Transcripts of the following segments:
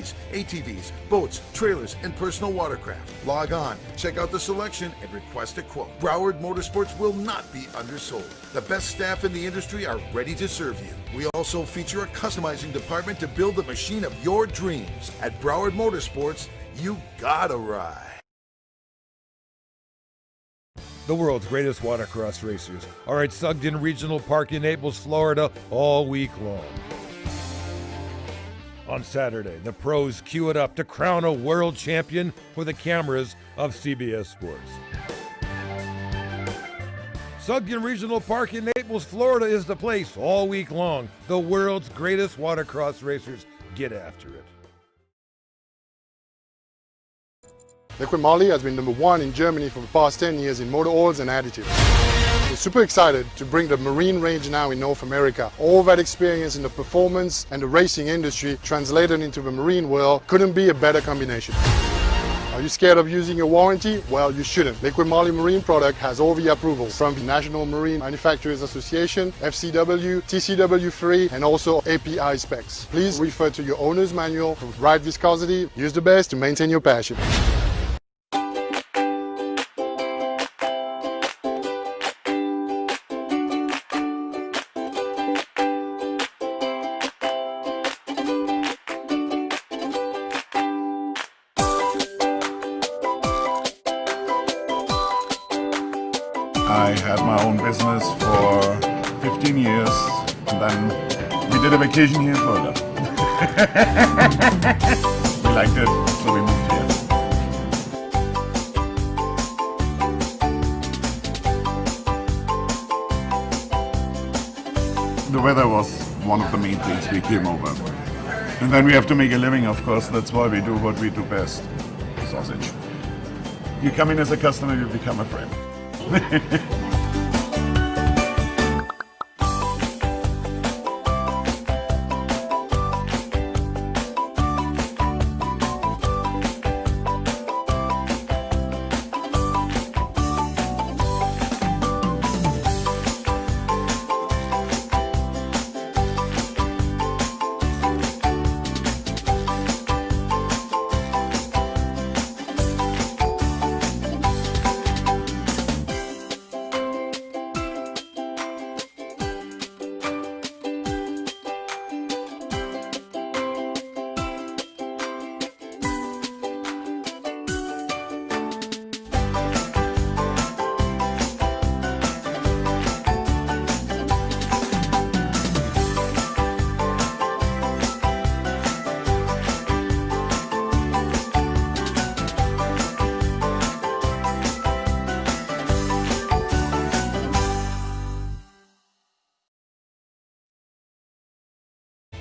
UTVs, ATVs, boats, trailers, and personal watercraft. Log on, check out the selection, and request a quote. Broward Motorsports will not be undersold. The best staff in the industry are ready to serve you. We also feature a customizing department to build the machine of your dreams. At Broward Motorsports, you gotta ride. The world's greatest watercross racers are at Sugden Regional Park in Naples, Florida, all week long. On Saturday, the pros queue it up to crown a world champion for the cameras of CBS Sports. Sugden Regional Park in Naples, Florida is the place all week long. The world's greatest watercross racers get after it. LIQUI MOLY has been #1 in Germany for the past 10 years in motor oils and additives. We're super excited to bring the marine range now in North America. All that experience in the performance and the racing industry translated into the marine world couldn't be a better combination. Are you scared of using your warranty? Well, you shouldn't. LIQUI MOLY marine product has all the approvals from the National Marine Manufacturers Association, FCW, TCW3, and also API specs. Please refer to your owner's manual for right viscosity. Use the best to maintain your passion. I had my own business for 15 years, and then we did a vacation here in Florida. We liked it, so we moved here. The weather was one of the main things we came over. And then we have to make a living, of course. That's why we do what we do best, sausage. You come in as a customer, you become a friend.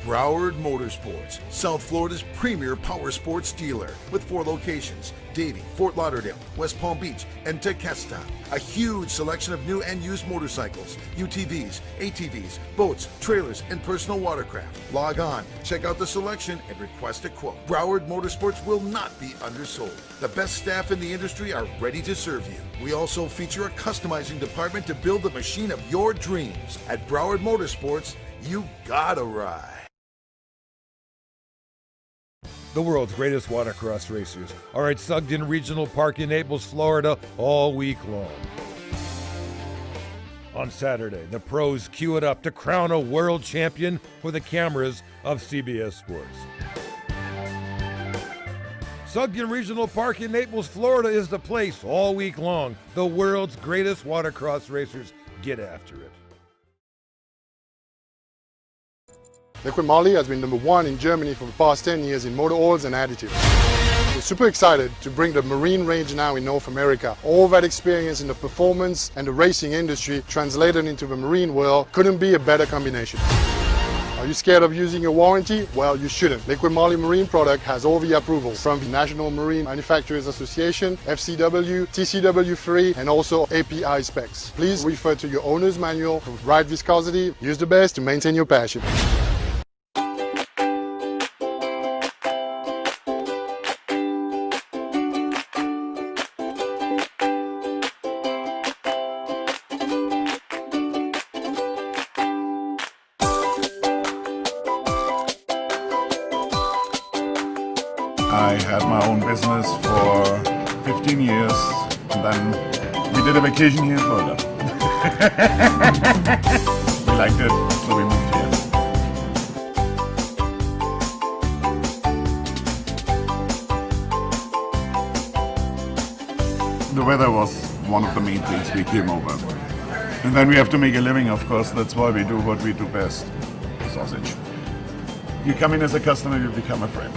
Broward Motorsports, South Florida's premier power sports dealer with 4 locations: Davie, Fort Lauderdale, West Palm Beach, and Tequesta. A huge selection of new and used motorcycles, UTVs, ATVs, boats, trailers, and personal watercraft. Log on, check out the selection, and request a quote. Broward Motorsports will not be undersold. The best staff in the industry are ready to serve you. We also feature a customizing department to build the machine of your dreams. At Broward Motorsports, you gotta ride. The world's greatest watercross racers are at Sugden Regional Park in Naples, Florida, all week long. On Saturday, the pros queue it up to crown a world champion for the cameras of CBS Sports. Sugden Regional Park in Naples, Florida is the place all week long. The world's greatest watercross racers get after it. LIQUI MOLY has been #1 in Germany for the past 10 years in motor oils and additives. We're super excited to bring the marine range now in North America. All that experience in the performance and the racing industry translated into the marine world couldn't be a better combination. Are you scared of using your warranty? Well, you shouldn't. LIQUI MOLY marine product has all the approvals from the National Marine Manufacturers Association, FCW, TCW3, and also API specs. Please refer to your owner's manual for right viscosity. Use the best to maintain your passion. I had my own business for 15 years, and then we did a vacation here in Florida. We liked it, so we moved here. The weather was one of the main things we came over. And then we have to make a living, of course. That's why we do what we do best. Sausage. You come in as a customer, you become a friend.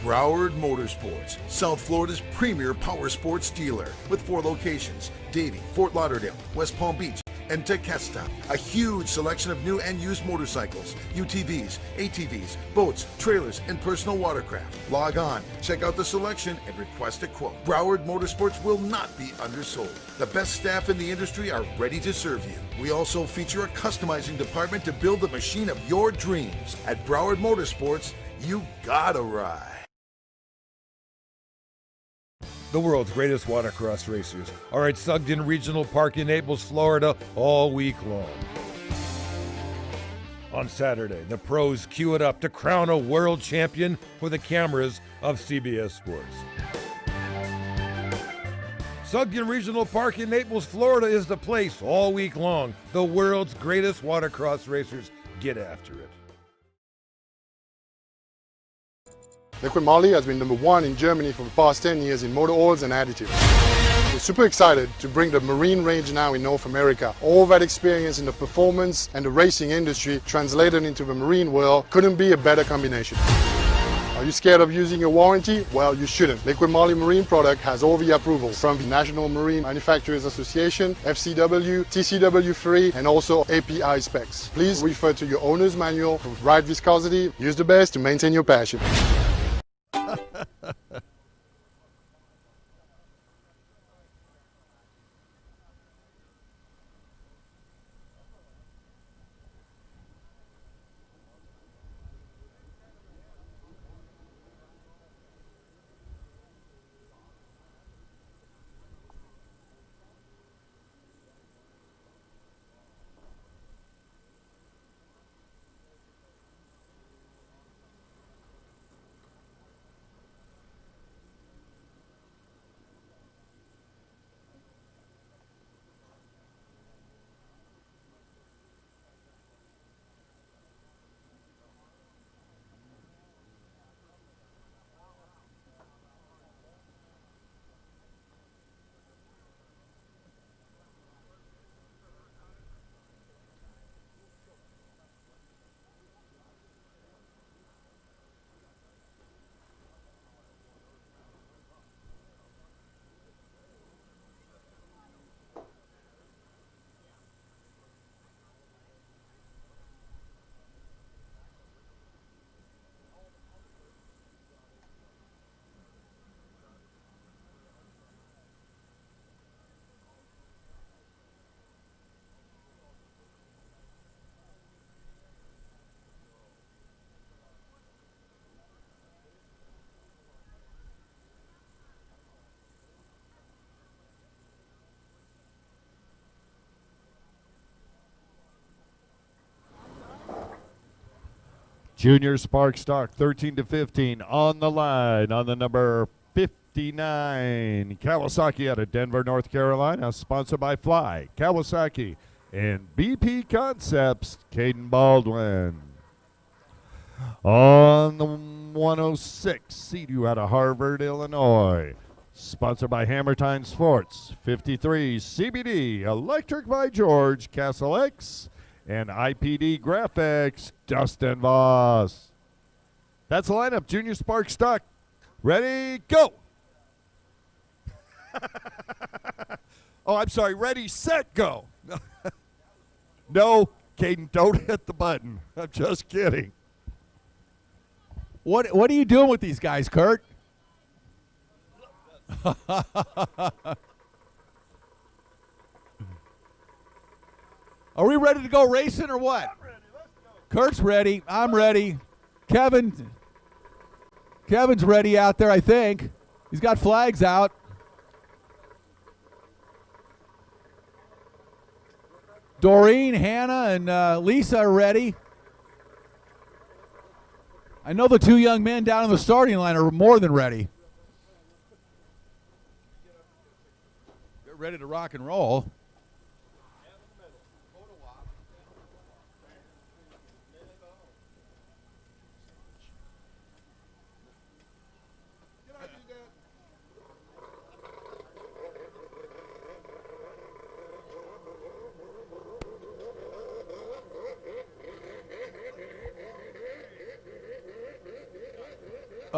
Broward Motorsports, South Florida's premier power sports dealer with 4 locations: Davie, Fort Lauderdale, West Palm Beach, and Tequesta. A huge selection of new and used motorcycles, UTVs, ATVs, boats, trailers, and personal watercraft. Log on, check out the selection, and request a quote. Broward Motorsports will not be undersold. The best staff in the industry are ready to serve you. We also feature a customizing department to build the machine of your dreams. At Broward Motorsports, you gotta ride. The world's greatest watercross racers are at Sugden Regional Park in Naples, Florida, all week long. On Saturday, the pros queue it up to crown a world champion for the cameras of CBS Sports. Sugden Regional Park in Naples, Florida is the place all week long. The world's greatest watercross racers get after it. LIQUI MOLY has been #1 in Germany for the past 10 years in motor oils and additives. We're super excited to bring the marine range now in North America. All that experience in the performance and the racing industry translated into the marine world couldn't be a better combination. Are you scared of using your warranty? Well, you shouldn't. LIQUI MOLY marine product has all the approvals from the National Marine Manufacturers Association, FCW, TCW3, and also API specs. Please refer to your owner's manual for right viscosity. Use the best to maintain your passion. Junior Spark Stock 13 to 15 on the line on the number 59. Kawasaki out of Denver, North Carolina, sponsored by Fly. Kawasaki, And BP Concepts, Caden Baldwin. On the 106, Sea-Doo out of Harvard, Illinois. Sponsored by Hammer Time Sports, 53 CBD, Electric by George, Castle X, and IPD Graphics, Dustin Voss. That's the lineup. Junior Spark Stock. Ready, go. Oh, I'm sorry. Ready, set, go. No, Caden, don't hit the button. I'm just kidding. What are you doing with these guys, Kurt? Are we ready to go racing or what? Kurt's ready. I'm ready. Kevin's ready out there, I think. He's got flags out. Doreen, Hannah, and Lisa are ready. I know the two young men down on the starting line are more than ready. They're ready to rock and roll.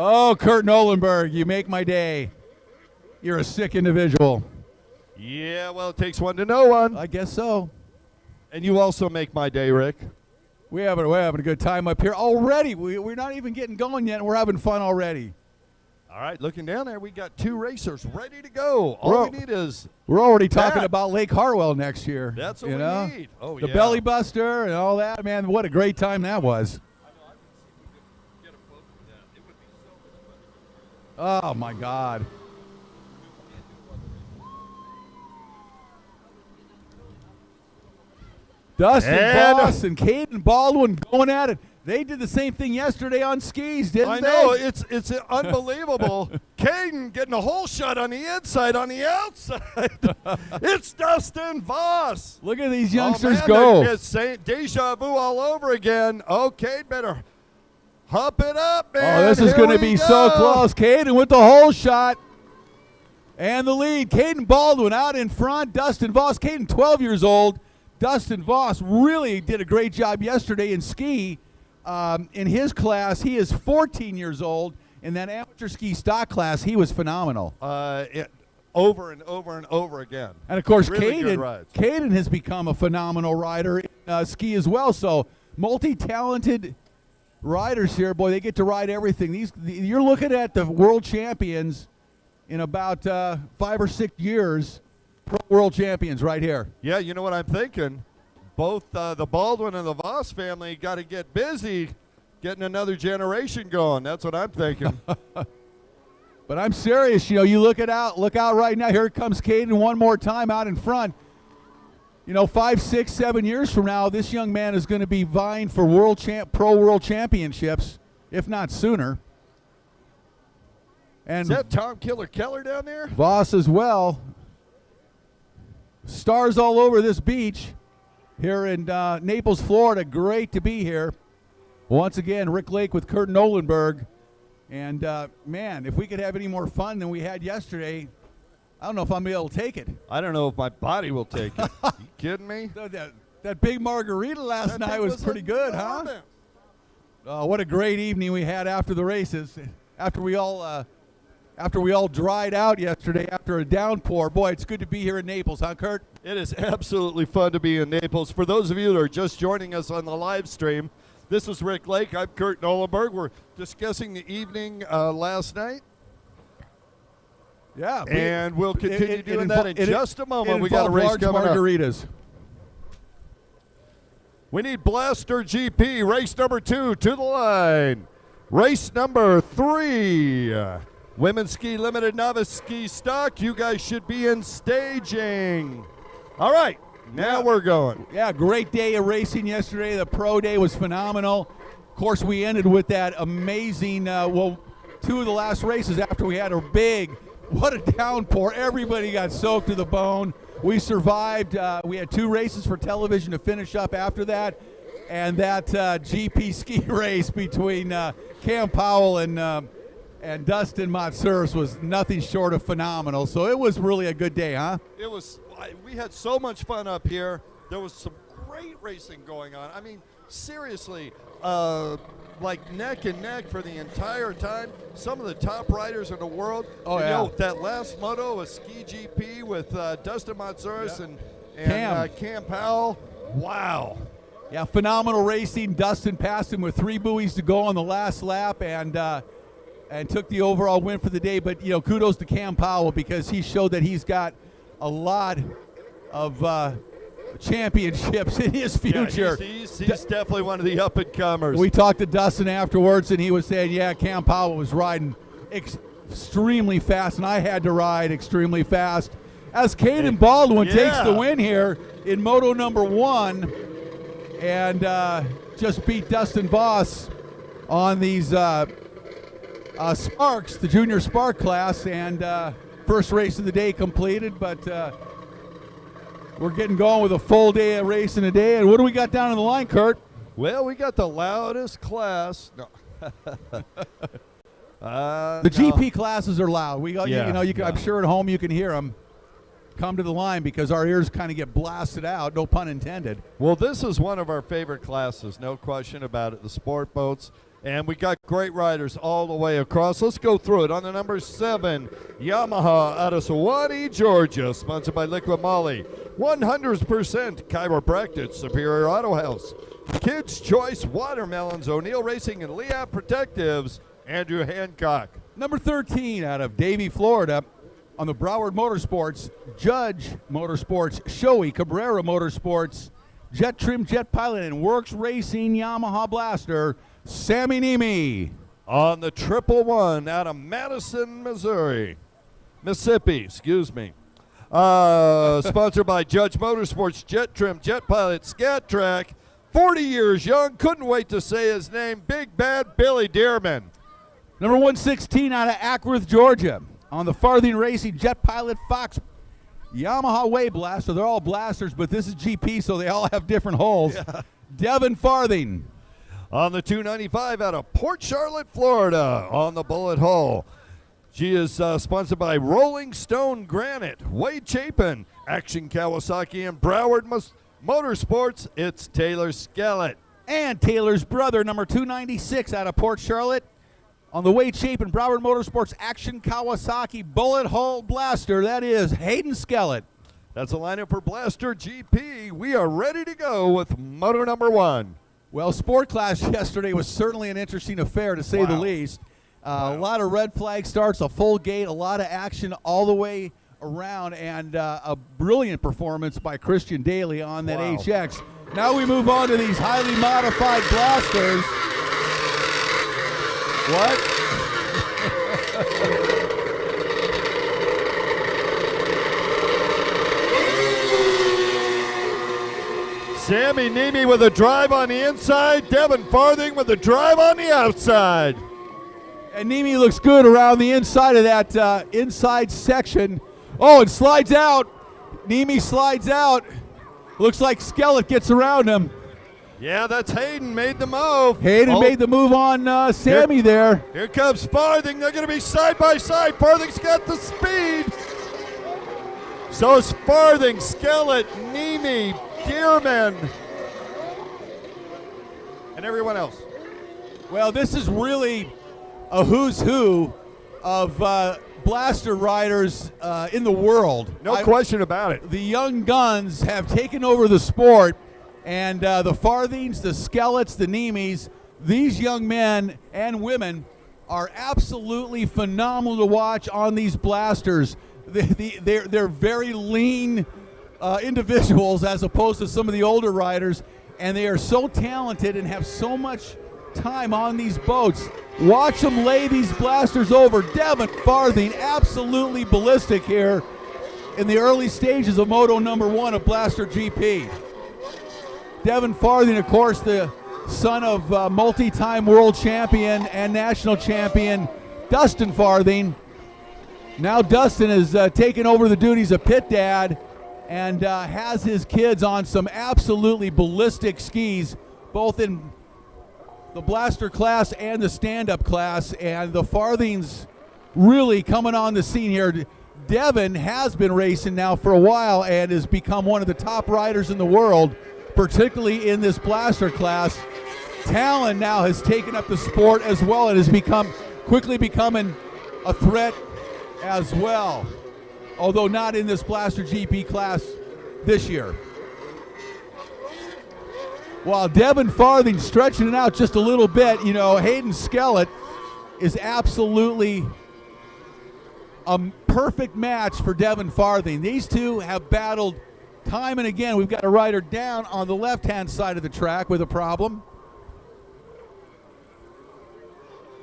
Oh, Kurt Nolenberg, you make my day. You're a sick individual. Yeah, well, it takes one to know one. I guess so. And you also make my day, Rick. We're having a good time up here already. We're not even getting going yet, and we're having fun already. All right, looking down there, we got two racers ready to go. All we need is we're already talking about Lake Hartwell next year. That's what we need. Oh, the yeah. Belly Buster and all that, man. What a great time that was. Oh, my God. Dustin Voss and Caden Baldwin going at it. They did the same thing yesterday on skis, didn't they? I know. It's unbelievable. Caden getting a hole shot on the inside, on the outside. It's Dustin Voss. Look at these youngsters man, go. It's deja vu all over again. Oh, Caden better hump it up, man. Oh, this is going to be so close. Caden with the hole shot. And the lead. Caden Baldwin out in front. Dustin Voss. Caden 12 years old. Dustin Voss really did a great job yesterday in ski. In his class, he is 14 years old. In that amateur ski stock class, he was phenomenal. Over and over and over again. And, of course, really Caden has become a phenomenal rider in ski as well. So multi-talented riders here. Boy, they get to ride everything. You're looking at the world champions in about 5 or 6 years. Pro world champions right here. Yeah, you know what I'm thinking? Both the Baldwin and the Voss family got to get busy getting another generation going. That's what I'm thinking. But I'm serious. You know, you look out right now. Here comes Caden one more time out in front. You know, 5, 6, 7 years from now, this young man is going to be vying for pro world championships, if not sooner. And is that Tom Killer Keller down there? Voss as well. Stars all over this beach here in Naples, Florida. Great to be here. Once again, Rick Lake with Kurt Nolenberg. And, man, if we could have any more fun than we had yesterday, I don't know if I'm going to be able to take it. I don't know if my body will take it. You kidding me? That big margarita last night was pretty good, huh? What a great evening we had after the races. After we all dried out yesterday after a downpour. Boy, it's good to be here in Naples, huh, Kurt? It is absolutely fun to be in Naples. For those of you that are just joining us on the live stream, this is Rick Lake. I'm Kurt Nolenberg. We're discussing the evening last night. Yeah. And we'll continue doing that in just a moment. We got a race large coming margaritas. up. We need Blaster GP, race number 2 to the line. Race number 3. Women's Ski Limited Novice Ski Stock. You guys should be in staging. All right, now we're going. Yeah, great day of racing yesterday. The pro day was phenomenal. Of course, we ended with that amazing, 2 of the last races after we had a big, what a downpour. Everybody got soaked to the bone. we survived. We had 2 races for television to finish up after that, and that GP ski race between Cam Powell and Dustin Voss was nothing short of phenomenal. So it was really a good day, huh? It was. We had so much fun up here. There was some great racing going on. I mean, seriously, like neck and neck for the entire time. Some of the top riders in the world. Oh, and, yeah. That last moto was Ski GP with Dustin Voss and Cam Powell. Wow. Yeah, phenomenal racing. Dustin passed him with 3 buoys to go on the last lap and took the overall win for the day. But, kudos to Cam Powell because he showed that he's got a lot of championships in his future. Yeah, he's definitely one of the up-and-comers. We talked to Dustin afterwards, and he was saying, Cam Powell was riding extremely fast, and I had to ride extremely fast. As Caden Baldwin takes the win here in Moto number 1 and just beat Dustin Voss on these Sparks, the junior Spark class, and first race of the day completed, but we're getting going with a full day of racing today. And what do we got down in the line, Kurt? Well, we got the loudest class. No. The GP classes are loud. We got, I'm sure at home you can hear them. Come to the line because our ears kind of get blasted out, no pun intended. Well, this is one of our favorite classes, no question about it, the sport boats. And we got great riders all the way across. Let's go through it. On the number 7, Yamaha out of Sewanee, Georgia, sponsored by Liqui Moly. 100% chiropractic, Superior Auto House. Kids' Choice Watermelons, O'Neill Racing and Leap Protectives, Andrew Hancock. Number 13 out of Davie, Florida, on the Broward Motorsports, Judge Motorsports, Shoei Cabrera Motorsports, Jet Trim, Jet Pilot, and Works Racing Yamaha Blaster, Sammy Niemi. On the 111 out of Madison, Mississippi, sponsored by Judge Motorsports, Jet Trim, Jet Pilot, Scat Track, 40 years young, couldn't wait to say his name, Big Bad Billy Dearman. Number 116 out of Ackworth, Georgia, on the Farthing Racing, Jet Pilot, Fox, Yamaha Way Blaster. They're all blasters, but this is GP, so they all have different holes. Yeah. Devin Farthing. On the 295 out of Port Charlotte, Florida, on the Bullet Hull. She is sponsored by Rolling Stone Granite, Wade Chapin, Action Kawasaki, and Broward Motorsports. It's Taylor Skellett. And Taylor's brother, number 296 out of Port Charlotte, on the Wade Chapin, Broward Motorsports, Action Kawasaki, Bullet Hull Blaster. That is Hayden Skellett. That's a lineup for Blaster GP. We are ready to go with moto number 1. Well, sport class yesterday was certainly an interesting affair, to say the least. A lot of red flag starts, a full gate, a lot of action all the way around, and a brilliant performance by Christian Daley on that HX. Now we move on to these highly modified blasters. What? Sammy Niemi with a drive on the inside. Devin Farthing with a drive on the outside. And Niemi looks good around the inside of that inside section. Oh, and slides out. Niemi slides out. Looks like Skellett gets around him. Yeah, that's Hayden made the move. Hayden made the move on Sammy there. Here comes Farthing. They're going to be side by side. Farthing's got the speed. So is Farthing, Skellett, Niemi, Dearman, and everyone else. Well, this is really a who's who of blaster riders in the world. No question about it. The young guns have taken over the sport, and the Farthings, the Skelletts, the Niemis, these young men and women are absolutely phenomenal to watch on these blasters. They're very lean individuals as opposed to some of the older riders, and they are so talented and have so much time on these boats. Watch them lay these blasters over. Devin Farthing absolutely ballistic here in the early stages of Moto number 1 of Blaster GP. Devin Farthing, of course, the son of multi-time world champion and national champion Dustin Farthing. Now Dustin has taken over the duties of pit dad, and has his kids on some absolutely ballistic skis, both in the blaster class and the stand-up class, and the Farthings really coming on the scene here. Devin has been racing now for a while and has become one of the top riders in the world, particularly in this blaster class. Talon now has taken up the sport as well and has quickly becoming a threat as well, although not in this blaster GP class this year. While Devin Farthing stretching it out just a little bit, you know, Hayden Skellett is absolutely a perfect match for Devin Farthing. These two have battled time and again. We've got a rider down on the left-hand side of the track with a problem.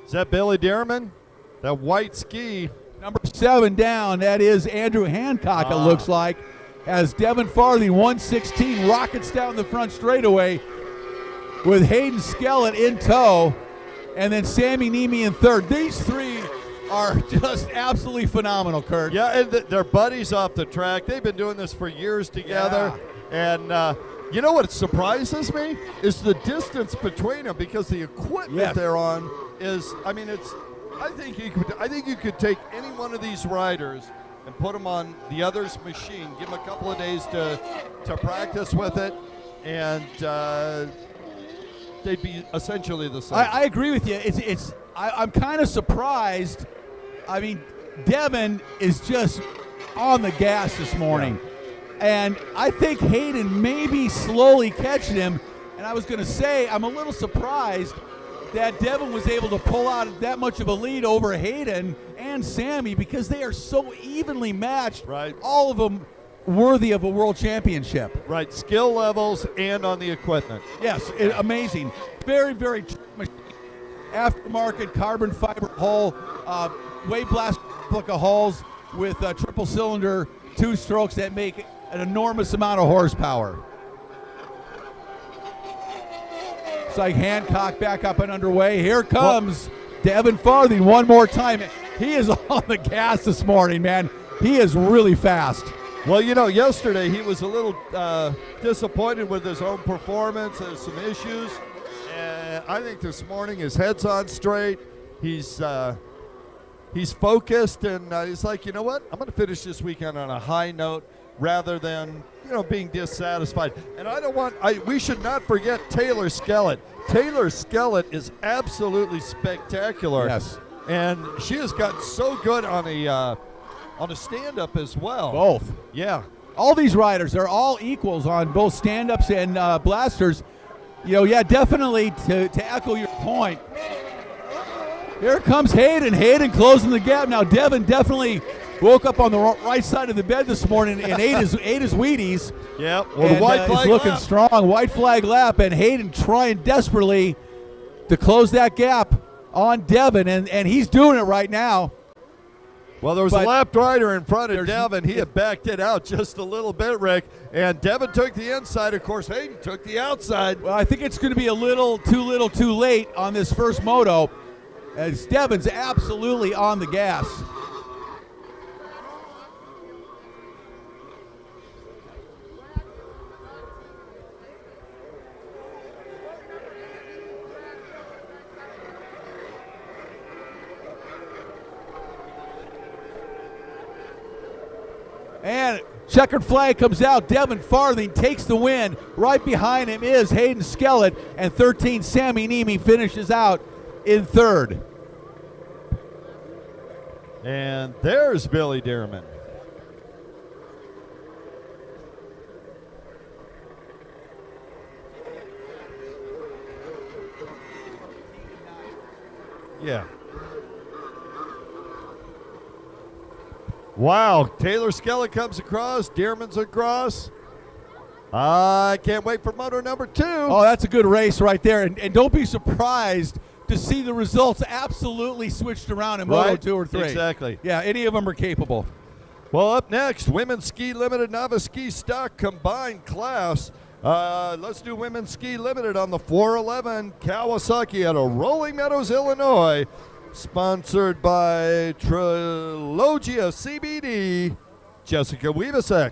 Is that Billy Dearman? That white ski. Number 7 down, that is Andrew Hancock, it looks like, as Devin Farthing, 116, rockets down the front straightaway with Hayden Skellett in tow, and then Sammy Niemi in third. These three are just absolutely phenomenal, Kurt. Yeah, and they're buddies off the track. They've been doing this for years together. Yeah. And you know what surprises me is the distance between them, because the equipment they're on is, I mean, it's, I think you could take any one of these riders and put them on the other's machine, give them a couple of days to practice with it, and they'd be essentially the same. I agree with you. I'm kind of surprised. I mean, Devin is just on the gas this morning. Yeah. And I think Hayden may be slowly catching him. And I was going to say, I'm a little surprised that Devin was able to pull out that much of a lead over Hayden and Sammy, because they are so evenly matched. Right. All of them worthy of a world championship. Right. Skill levels and on the equipment. Yes, amazing. Very, very aftermarket carbon fiber hull, wave blast replica hulls with triple cylinder 2 strokes that make an enormous amount of horsepower. It's like Hancock back up and underway. Here comes Devin Farthing one more time. He is on the gas this morning, man. He is really fast. Well, you know, yesterday he was a little disappointed with his own performance. There's some issues. And I think this morning his head's on straight. He's focused, and he's like, you know what? I'm going to finish this weekend on a high note rather than, you know, being dissatisfied. And we should not forget Taylor Skellett. Taylor Skellett is absolutely spectacular. Yes. And she has gotten so good on a stand-up as well. Both. Yeah. All these riders are all equals on both stand-ups and blasters. You know, yeah, definitely to echo your point. Here comes Hayden. Hayden closing the gap. Now, Devin definitely woke up on the right side of the bed this morning and ate his Wheaties. Yeah, well, the white flag he's looking lap. strong. White flag lap, and Hayden trying desperately to close that gap on Devin, and he's doing it right now. Well, there was a lapped rider in front of Devin. He had backed it out just a little bit, Rick. And Devin took the inside. Of course, Hayden took the outside. Well, I think it's going to be a little too late on this first moto, as Devin's absolutely on the gas. And checkered flag comes out. Devin Farthing takes the win. Right behind him is Hayden Skellett, and 13 Sammy Niemi finishes out in third. And there's Billy Dearman. Yeah. Wow, Taylor Skellett comes across, Dearman's across. I can't wait for moto number 2. Oh, that's a good race right there. And don't be surprised to see the results absolutely switched around in Moto 2 or 3. Exactly. Yeah, any of them are capable. Well, up next, Women's Ski Limited Novice Ski Stock combined class. Let's do Women's Ski Limited on the 411 Kawasaki out of Rolling Meadows, Illinois. Sponsored by Trilogia CBD, Jessica Weavasek.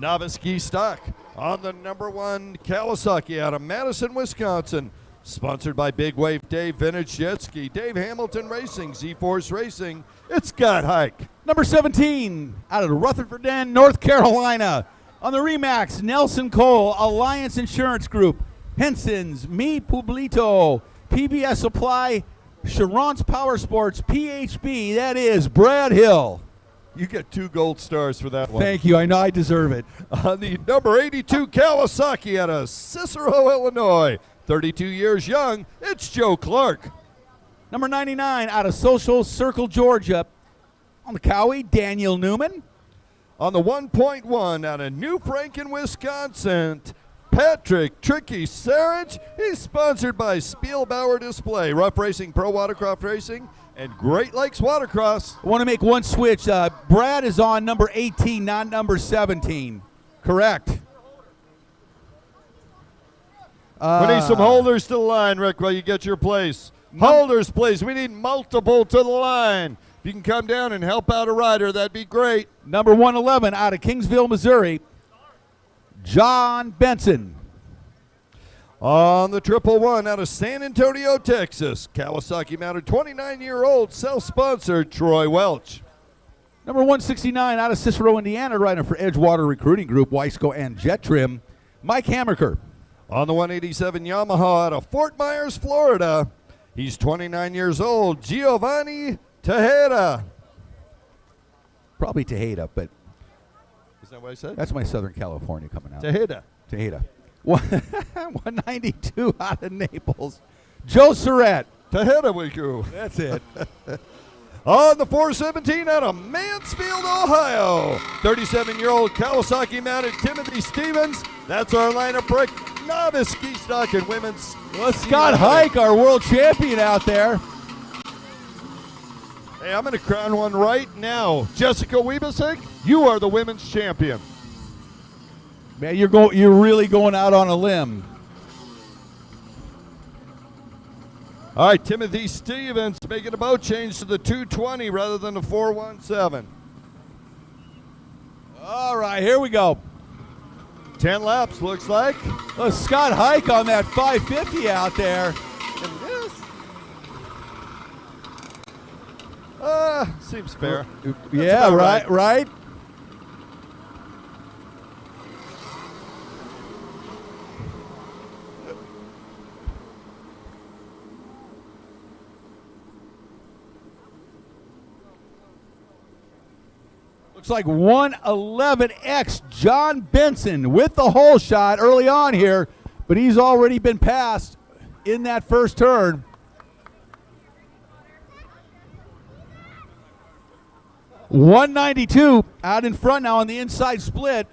Novice Ski Stock on the number 1 Kawasaki out of Madison, Wisconsin. Sponsored by Big Wave Dave Vintage Jet Ski, Dave Hamilton Racing, Z-Force Racing. It's Scott Hike. Number 17, out of Rutherford, North Carolina. On the Remax, Nelson Cole, Alliance Insurance Group, Henson's, Mi Publito, PBS Supply, Charance Power Sports, PHB, that is Brad Hill. You get 2 gold stars for that one. Thank you, I know I deserve it. On the number 82 Kawasaki out of Cicero, Illinois. 32 years young, it's Joe Clark. Number 99, out of Social Circle, Georgia. On the Cowie, Daniel Newman. On the 1.1 out of New Franken, Wisconsin, Patrick Tricky Sarich. He's sponsored by Spielbauer Display, Rough Racing, Pro Watercross Racing, and Great Lakes Watercross. I want to make one switch. Brad is on number 18, not number 17. Correct. We need some holders to the line, Rick, while you get your place. Holders, please. We need multiple to the line. If you can come down and help out a rider, that'd be great. Number 111 out of Kingsville, Missouri, John Benson. On the 111 out of San Antonio, Texas, Kawasaki mounted 29-year-old self-sponsored Troy Welch. Number 169 out of Cicero, Indiana, rider for Edgewater Recruiting Group, Weisco and Jet Trim, Mike Hammerker. On the 187 Yamaha out of Fort Myers, Florida, he's 29 years old, Giovanni Tejeda. Probably Tejeda, but Is that what I said? that's my Southern California coming out. Tejeda. Tejeda. 192 out of Naples, Joe Surratt. Tejeda we go. That's it. On the 417 out of Mansfield, Ohio, 37-year-old Kawasaki mounted Timothy Stevens. That's our lineup break. Novice Ski Stock and women's. Well, Scott Hike, our world champion out there. Hey, I'm going to crown one right now. Jessica Wiebesig, you are the women's champion. Man, you're really going out on a limb. All right, Timothy Stevens making a boat change to the 220 rather than the 417. All right, here we go. 10 laps, looks like. Oh, Scott Hike on that 550 out there. Seems fair. Yeah, about right. Looks like 111X John Benson with the hole shot early on here, but he's already been passed in that first turn. .192 out in front now on the inside split.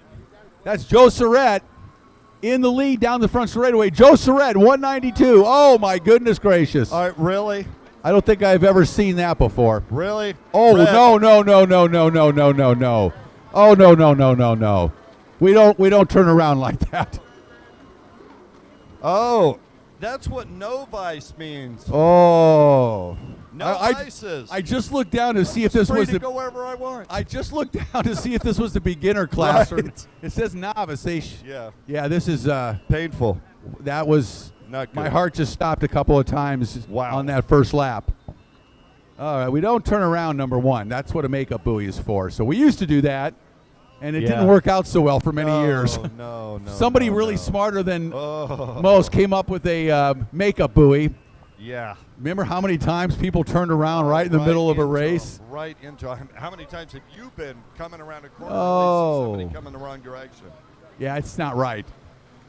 That's Joe Surratt in the lead down the front straightaway. Joe Surratt, 192. Oh, my goodness gracious. All right, really? I don't think I've ever seen that before. Really? Oh, Brett. no. Oh, no. We don't turn around like that. Oh, that's what novice means. Oh. No vices. I just looked down to see if this Free was to the. go wherever I want. I just looked down to see if this was the beginner class. Or, Right. it says novice. Yeah. Yeah, this is. Painful. That was. Not good. My heart just stopped a couple of times Wow. on that first lap. All right, we don't turn around, number one. That's what a makeup buoy is for. So we used to do that, and it didn't work out so well for many years. No. Somebody really smarter than most came up with a makeup buoy. Yeah. Remember how many times people turned around right in the middle of a race? Right into. How many times have you been coming around a corner Oh. and somebody coming the wrong direction? Yeah, it's not right.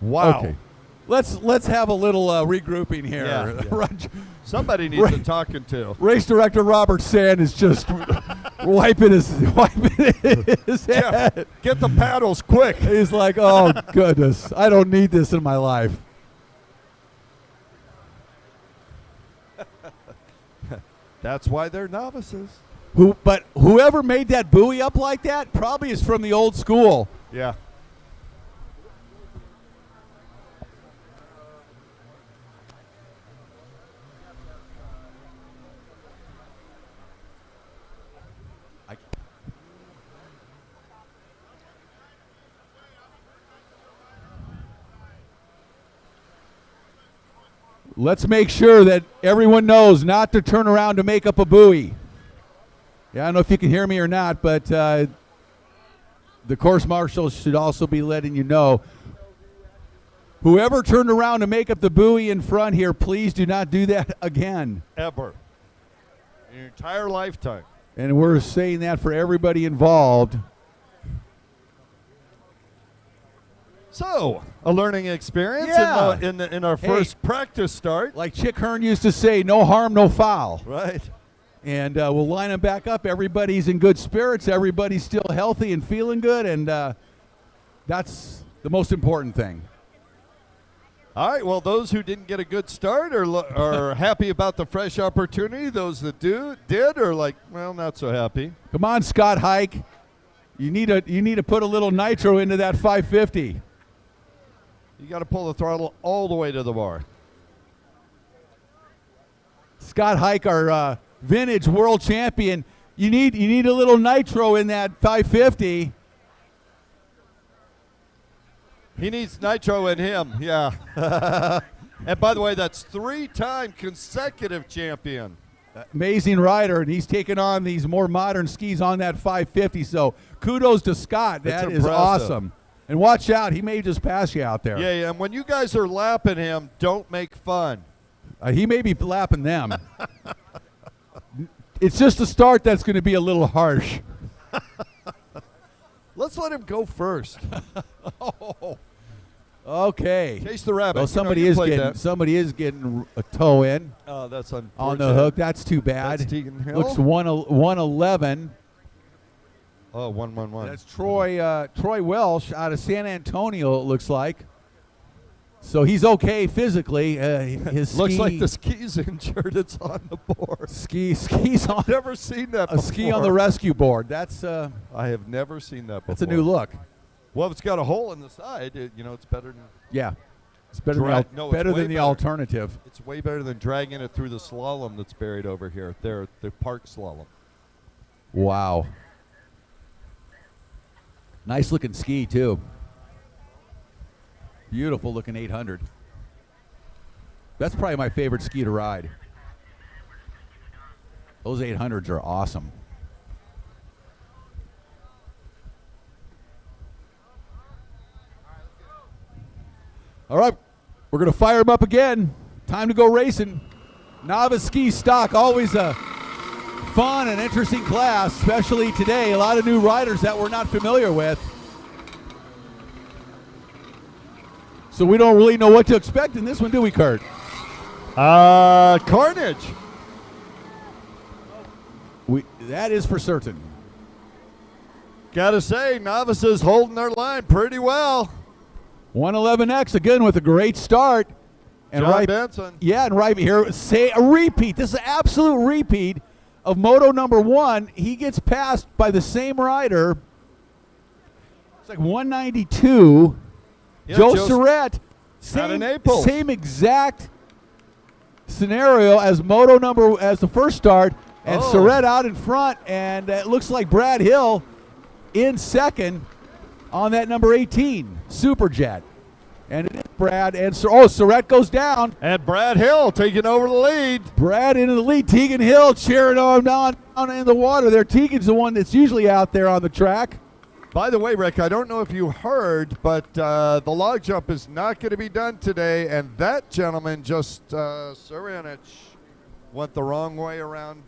Wow. Okay. Let's have a little regrouping here. Yeah. Somebody needs a talking to. Race director Robert Sand is just wiping his Jeff, head. get the paddles quick. He's like, oh goodness, I don't need this in my life. That's why they're novices. But whoever made that buoy up like that probably is from the old school. Yeah. Let's make sure that everyone knows not to turn around to make up a buoy. Yeah, I don't know if you can hear me or not, but the course marshal should also be letting you know. Whoever turned around to make up the buoy in front here, please do not do that again. Ever. In your entire lifetime. And we're saying that for everybody involved. So, a learning experience Yeah. in our first practice start. Like Chick Hearn used to say, no harm, no foul. Right. And we'll line them back up. Everybody's in good spirits. Everybody's still healthy and feeling good. And that's the most important thing. All right, well, those who didn't get a good start are happy about the fresh opportunity. Those that did are like, well, not so happy. Come on, Scott Hike. You need to put a little nitro into that 550. You got to pull the throttle all the way to the bar. Scott Hike, our vintage world champion. You need a little nitro in that 550. He needs nitro in him, yeah. And by the way, that's 3-time consecutive champion. Amazing rider, and he's taken on these more modern skis on that 550. So kudos to Scott. That is awesome. And watch out, he may just pass you out there. Yeah, and when you guys are lapping him, don't make fun. He may be lapping them. It's just the start that's going to be a little harsh. Let's let him go first. Oh. Okay. Chase the rabbit. Well, somebody is getting a toe in. Oh, that's unfortunate. On the hook. That's too bad. That's Tegan Hill. Looks 111. Oh, 111. That's Troy Welsh out of San Antonio, it looks like. So he's okay physically. His looks ski, like the ski's injured. It's on the board. Skis on. Never seen that before. A ski on the rescue board. That's I have never seen that before. That's a new look. Well, if it's got a hole in the side, it's better than. Yeah, it's better than the alternative. It's way better than dragging it through the slalom that's buried over here. The park slalom. Wow. Nice looking ski too. Beautiful looking 800. That's probably my favorite ski to ride. Those 800s are awesome. All right, we're going to fire them up again. Time to go racing. Novice Ski Stock, always a fun and interesting class, especially today. A lot of new riders that we're not familiar with. So we don't really know what to expect in this one, do we, Kurt? Carnage. That is for certain. Gotta say, novices holding their line pretty well. 111X again with a great start. And John Benson. Yeah, and right here, say a repeat. This is an absolute repeat of Moto number 1. He gets passed by the same rider. It's like 192. Yeah, Joe Surratt. Out of Naples. Same exact scenario as as the first start. And Surratt out in front. And it looks like Brad Hill in second on that number 18, Superjet. And it is Brad. And Surratt goes down. And Brad Hill taking over the lead. Brad into the lead. Tegan Hill cheering on down in the water there. Tegan's the one that's usually out there on the track. By the way, Rick, I don't know if you heard, but the log jump is not going to be done today. And that gentleman just, Surinich, went the wrong way around.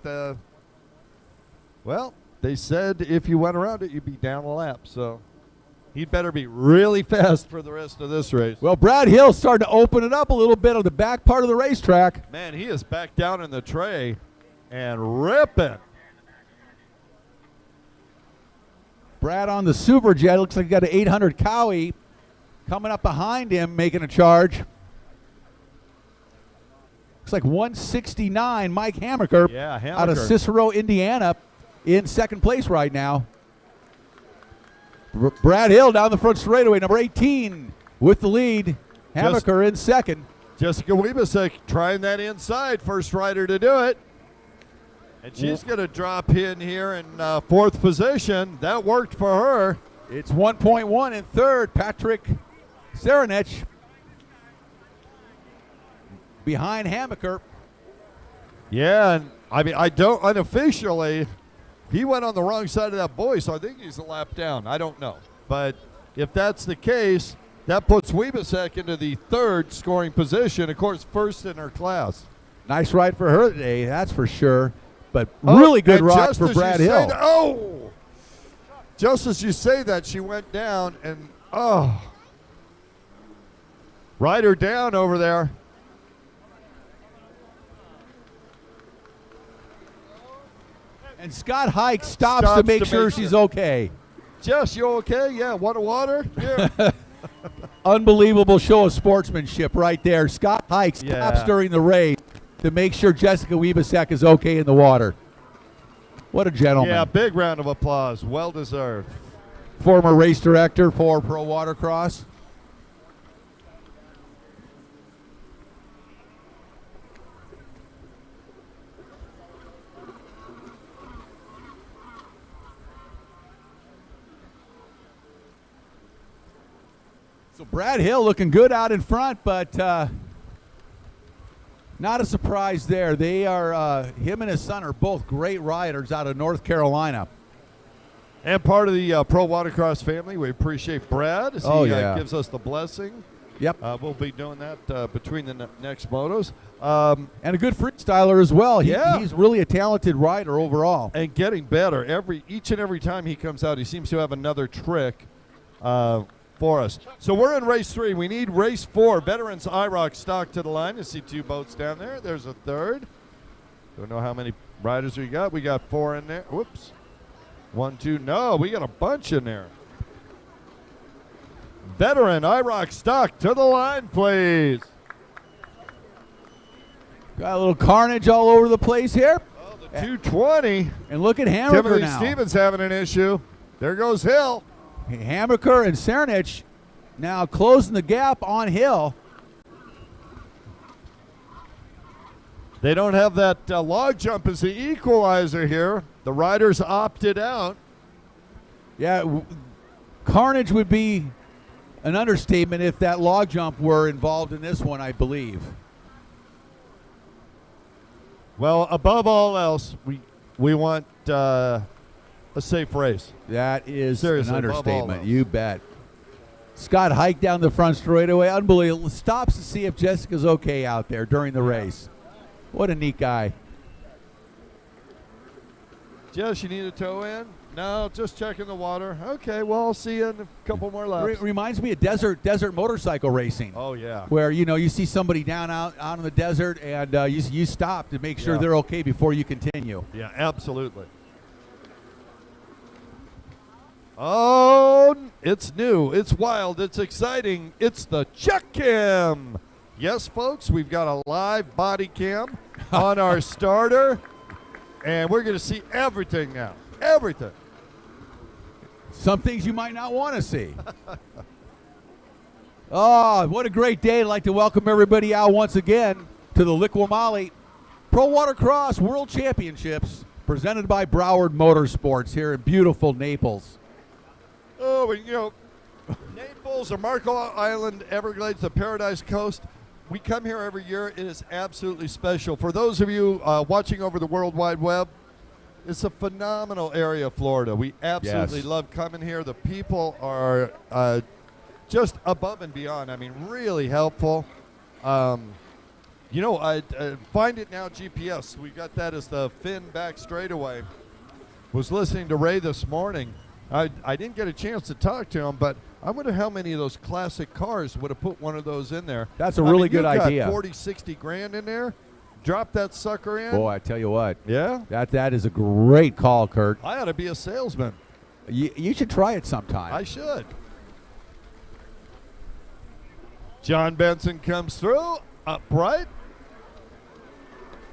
Well, they said if you went around it, you'd be down a lap. So he'd better be really fast for the rest of this race. Well, Brad Hill starting to open it up a little bit on the back part of the racetrack. Man, he is back down in the tray and ripping. Brad on the Superjet. Looks like he got an 800 Cowie coming up behind him, making a charge. Looks like 169, Mike Hammaker, out of Cicero, Indiana, in second place right now. Brad Hill down the front straightaway, number 18 with the lead. Hammaker in second. Jessica Wiebesek trying that inside, first rider to do it. And she's going to drop in here in fourth position. That worked for her. It's 1.1 in third, Patrick Surinich. behind Hammaker. Yeah, and I mean, I don't unofficially. He went on the wrong side of that buoy, so I think he's a lap down. I don't know, but if that's the case, that puts Wibasek into the 3rd scoring position. Of course, 1st in her class. Nice ride for her today, that's for sure. But really good ride for Brad Hill. Just as you say that, she went down and ride her down over there. And Scott Hike stops to make sure she's okay. Jess, you okay? Yeah, water? Here. Unbelievable show of sportsmanship right there. Scott Hike stops during the race to make sure Jessica Wibasek is okay in the water. What a gentleman. Yeah, big round of applause. Well deserved. Former race director for Pro Watercross. So Brad Hill looking good out in front, but not a surprise there. They are, him and his son are both great riders out of North Carolina. And part of the Pro Watercross family. We appreciate Brad as he gives us the blessing. Yep. We'll be doing that between the next motos. And a good freestyler as well. He's really a talented rider overall. And getting better. Each and every time he comes out, he seems to have another trick for us. So we're in race 3. We need race 4. Veterans IROC stock to the line. You see 2 boats down there. There's a 3rd. Don't know how many riders we got. We got 4 in there. Whoops. 1, 2. No, we got a bunch in there. Veteran IROC stock to the line, please. Got a little carnage all over the place here. Oh, the 220. And look at Hammaker Timothy now. Stevens having an issue. There goes Hill. Hammaker and Cernich now closing the gap on Hill. They don't have that log jump as the equalizer here. The riders opted out. Yeah, carnage would be an understatement if that log jump were involved in this one, I believe. Well, above all else, we want a safe race. That is Seriously, an understatement. else. You bet. Scott hiked down the front straightaway. Unbelievable. Stops to see if Jessica's okay out there during the race. What a neat guy. Jess, you need a tow in? No, just checking the water. Okay, well, I'll see you in a couple more laps. Reminds me of desert motorcycle racing. Oh, yeah. Where, you see somebody down out in the desert and you stop to make sure they're okay before you continue. Yeah, absolutely. Oh, it's new. It's wild. It's exciting. It's the check cam. Yes, folks, we've got a live body cam on our starter, and we're going to see everything now. Everything. Some things you might not want to see. Oh, what a great day. I'd like to welcome everybody out once again to the LIQUI MOLY Pro Watercross World Championships presented by Broward Motorsports here in beautiful Naples. Oh, but, Naples or Marco Island, Everglades, the Paradise Coast. We come here every year. It is absolutely special. For those of you watching over the World Wide Web, it's a phenomenal area of Florida. We absolutely love coming here. The people are just above and beyond. I mean, really helpful. I Find It Now GPS. We got that as the Finn back straightaway. Was listening to Ray this morning. I didn't get a chance to talk to him, but I wonder how many of those classic cars would have put one of those in there. That's a really good idea. 40, 60 grand in there. Drop that sucker in. Boy, I tell you what. Yeah? That is a great call, Kurt. I ought to be a salesman. You should try it sometime. I should. John Benson comes through, upright.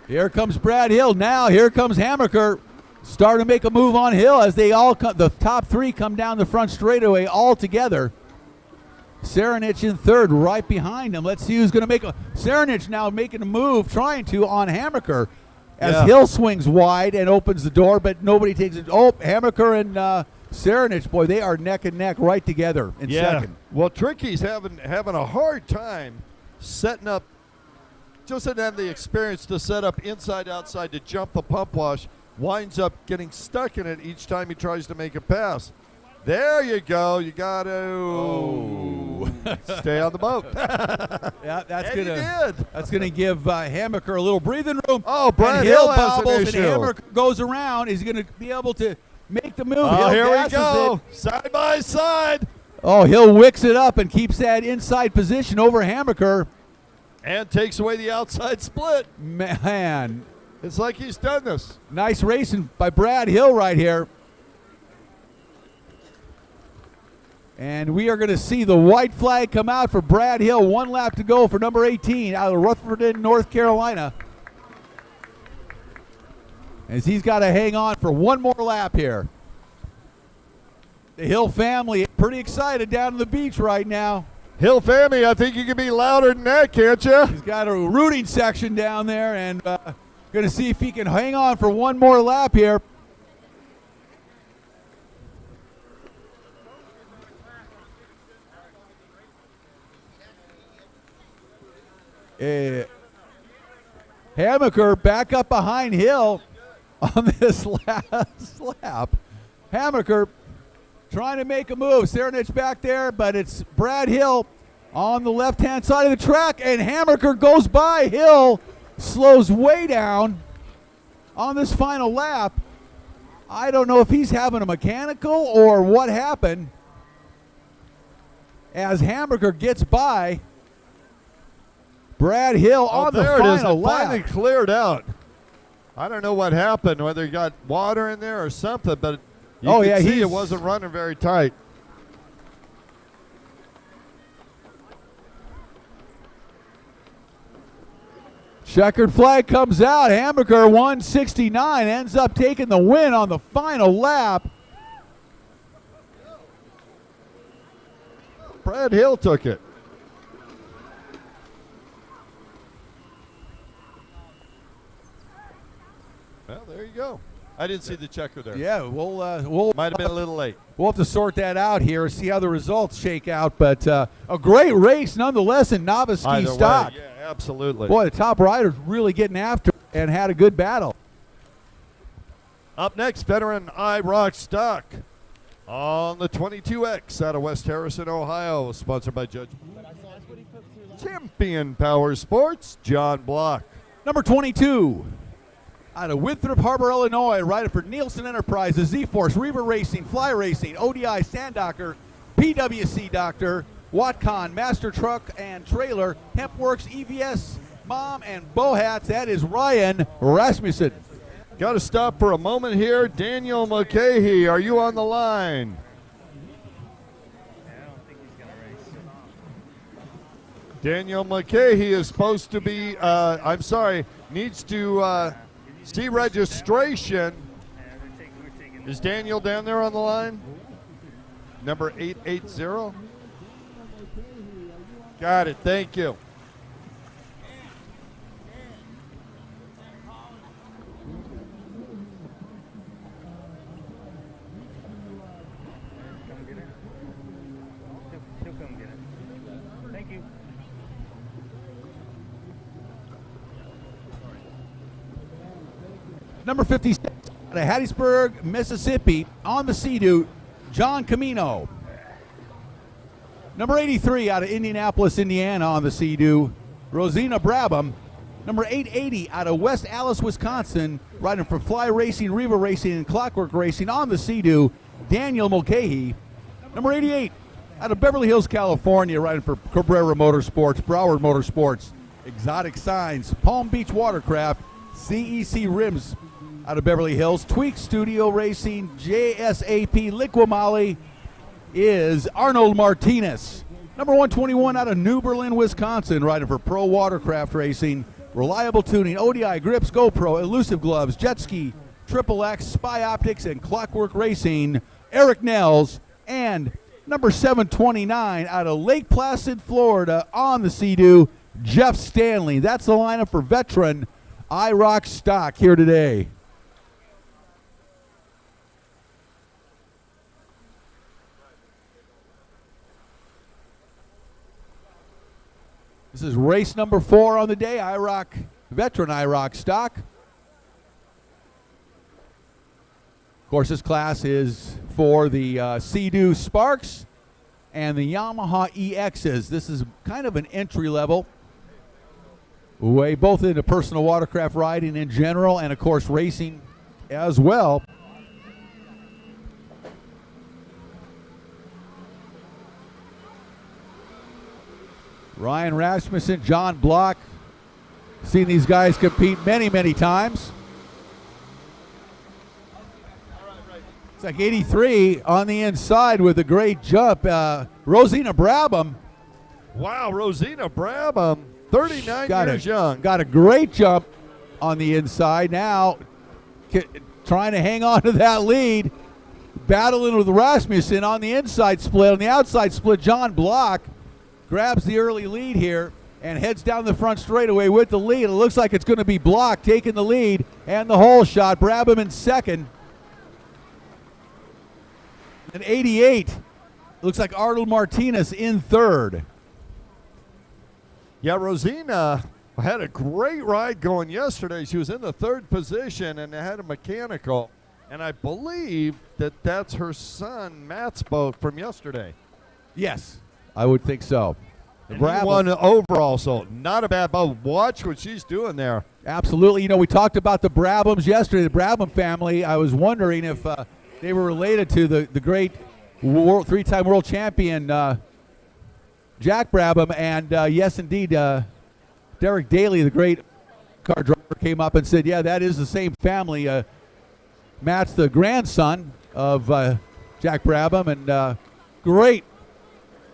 Here comes Brad Hill. Now here comes Hammaker. Starting to make a move on Hill as they all come. The top 3 come down the front straightaway all together. Cernich in third, right behind him. Let's see who's going to make a. Cernich now making a move, trying to on Hammaker, as Hill swings wide and opens the door, but nobody takes it. Oh, Hammaker and Cernich, boy, they are neck and neck right together in second. Well, Tricky's having a hard time setting up just didn't have the experience to set up inside, outside to jump the pump wash. Winds up getting stuck in it each time he tries to make a pass. There you go. You got to stay on the boat. Yeah, And that's gonna give Hammaker a little breathing room. Oh, Brad and Hill has an bobbles, and issue. Hammaker goes around. Is he gonna be able to make the move? Oh, Hill here we gasses go. it. Side by side. Oh, Hill wicks it up and keeps that inside position over Hammaker. And takes away the outside split. Man, It's like he's done this. nice racing by Brad Hill right here. And we are going to see the white flag come out for Brad Hill. 1 lap to go for number 18 out of Rutherford, North Carolina. As he's got to hang on for one more lap here. The Hill family pretty excited down on the beach right now. Hill family, I think you can be louder than that, can't you? He's got a rooting section down there, and going to see if he can hang on for one more lap here. Hammaker back up behind Hill on this last lap. Hammaker trying to make a move. Serenich back there, but it's Brad Hill on the left-hand side of the track, and Hammaker goes by Hill, slows way down on this final lap. I don't know if he's having a mechanical or what happened as Hammaker gets by Brad Hill on the there it is. final It lap. finally cleared out. I don't know what happened, whether he got water in there or something, but you could see it wasn't running very tight. Checkered flag comes out. Hammaker 169 ends up taking the win on the final lap. Brad Hill took it. Well, there you go. I didn't see the checker there. Yeah, we'll Might have been a little late. We'll have to sort that out here, see how the results shake out. But a great race nonetheless in Novice Ski Either Stock. way, yeah, absolutely. Boy, the top riders really getting after it and had a good battle. Up next, veteran IROC Stock on the 22X out of West Harrison, Ohio, sponsored by Judge Champion Power Sports, John Block. Number 22, out of Winthrop Harbor, Illinois, rider for Nielsen Enterprises, Z-Force, Reaver Racing, Fly Racing, ODI, Sandocker, PWC Doctor, Watcon, Master Truck and Trailer, Hempworks, EVS, Mom, and Bohats. That is Ryan Rasmussen. Got to stop for a moment here. Daniel Mulcahy, are you on the line? Daniel Mulcahy is supposed to be, needs to see registration. Is Daniel down there on the line? Number 880? Got it, thank you. Number 56, out of Hattiesburg, Mississippi, on the Sea-Doo, John Camino. Number 83, out of Indianapolis, Indiana, on the Sea-Doo, Rosina Brabham. Number 880, out of West Allis, Wisconsin, riding for Fly Racing, Reva Racing, and Clockwork Racing, on the Sea-Doo, Daniel Mulcahy. Number 88, out of Beverly Hills, California, riding for Cabrera Motorsports, Broward Motorsports, Exotic Signs, Palm Beach Watercraft, CEC Rims, out of Beverly Hills, Tweak Studio Racing, JSAP LIQUI MOLY, is Arnold Martinez. Number 121 out of New Berlin, Wisconsin, riding for Pro Watercraft Racing, Reliable Tuning, ODI Grips, GoPro, Elusive Gloves, Jet Ski, Triple X, Spy Optics, and Clockwork Racing, Eric Nels. And number 729 out of Lake Placid, Florida, on the Sea-Doo, Jeff Stanley. That's the lineup for veteran IROC Stock here today. This is race number 4 on the day, IROC, veteran IROC stock. Of course, this class is for the Sea-Doo Sparks and the Yamaha EXs. This is kind of an entry level way, both into personal watercraft riding in general and, of course, racing as well. Ryan Rasmussen, John Block, seen these guys compete many, many times. It's like 83 on the inside with a great jump. Rosina Brabham. Wow, Rosina Brabham, 39 years young. Got a great jump on the inside. Now trying to hang on to that lead. Battling with Rasmussen on the inside split. On the outside split, John Block grabs the early lead here and heads down the front straightaway with the lead. It looks like it's going to be Block taking the lead and the hole shot. Brabham in second. And 88, looks like Arnold Martinez in third. Yeah, Rosina had a great ride going yesterday. She was in the 3rd position and had a mechanical. And I believe that that's her son, Matt's boat from yesterday. Yes, I would think so. And he won overall, so not a bad boat. Watch what she's doing there. Absolutely. You know, we talked about the Brabhams yesterday, the Brabham family. I was wondering if they were related to the great 3-time world champion Jack Brabham. And yes, indeed, Derek Daley, the great car driver, came up and said, yeah, that is the same family. Matt's the grandson of Jack Brabham, and great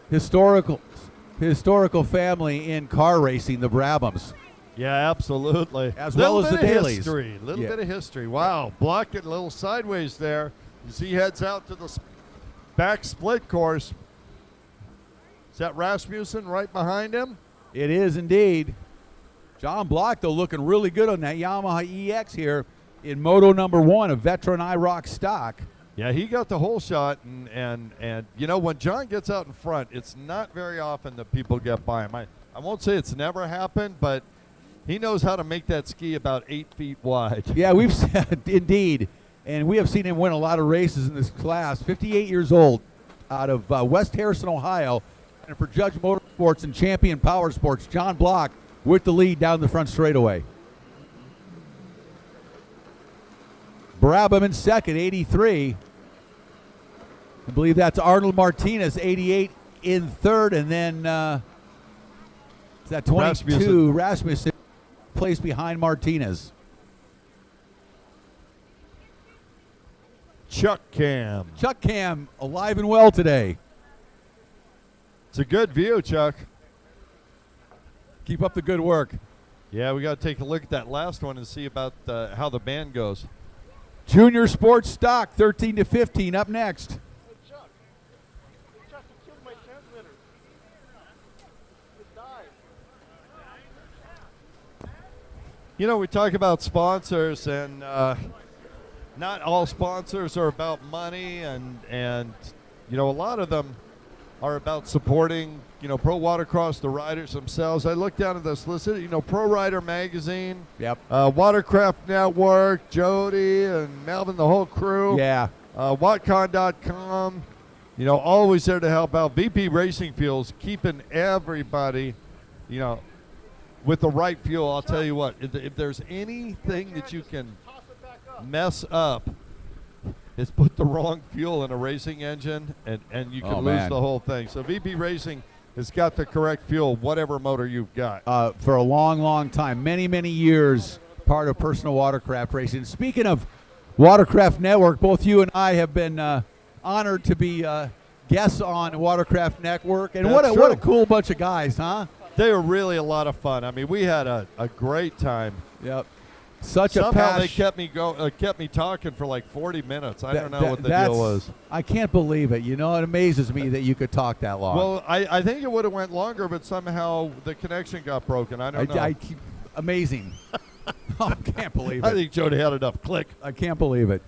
historical family in car racing, the Brabhams. Yeah, absolutely. As well as the Daleys. Little bit of history. Wow, Block it a little sideways there as he heads out to the back split course. Is that Rasmussen right behind him? It is indeed. John Block, though, looking really good on that Yamaha EX here in Moto number 1, a veteran IROC stock. Yeah, he got the whole shot, and you know, when John gets out in front, it's not very often that people get by him. I won't say it's never happened, but he knows how to make that ski about 8 feet wide. Yeah, we've said, indeed, and we have seen him win a lot of races in this class. 58 years old, out of West Harrison, Ohio, and for Judge Motorsports and Champion Power Sports, John Block with the lead down the front straightaway. Brabham in second, 83. I believe that's Arnold Martinez, 88 in third, and then is that 22? Rasmussen placed behind Martinez. Chuck Cam. Chuck Cam alive and well today. It's a good view, Chuck. Keep up the good work. Yeah, we got to take a look at that last one and see about how the band goes. Junior Sports Stock, 13 to 15, up next. Hey, Chuck. Hey, Chuck, you killed my transmitter. It died. You know, we talk about sponsors, and not all sponsors are about money, and you know, a lot of them are about supporting, you know, Pro Watercross, the riders themselves. I looked down at this list, you know, Pro Rider Magazine, Yep. Watercraft Network, Jody and Melvin, the whole crew. Yeah. Wattcon.com, you know, always there to help out. VP Racing Fuels, keeping everybody, you know, with the right fuel. I'll tell you what, if there's anything that you can mess up, is put the wrong fuel in a racing engine, and you can lose the whole thing. So VP Racing has got the correct fuel, whatever motor you've got. For a long, long time, many, many years, part of personal watercraft racing. Speaking of Watercraft Network, both you and I have been honored to be guests on Watercraft Network. And what a cool bunch of guys, huh? They were really a lot of fun. I mean, we had a great time. Yep. Somehow they kept me talking for like 40 minutes. I don't know what the deal was. I can't believe it. You know, it amazes me that you could talk that long. Well, I think it would have went longer, but somehow the connection got broken. I don't know. Amazing. I can't believe it. I think Jody had enough click. I can't believe it.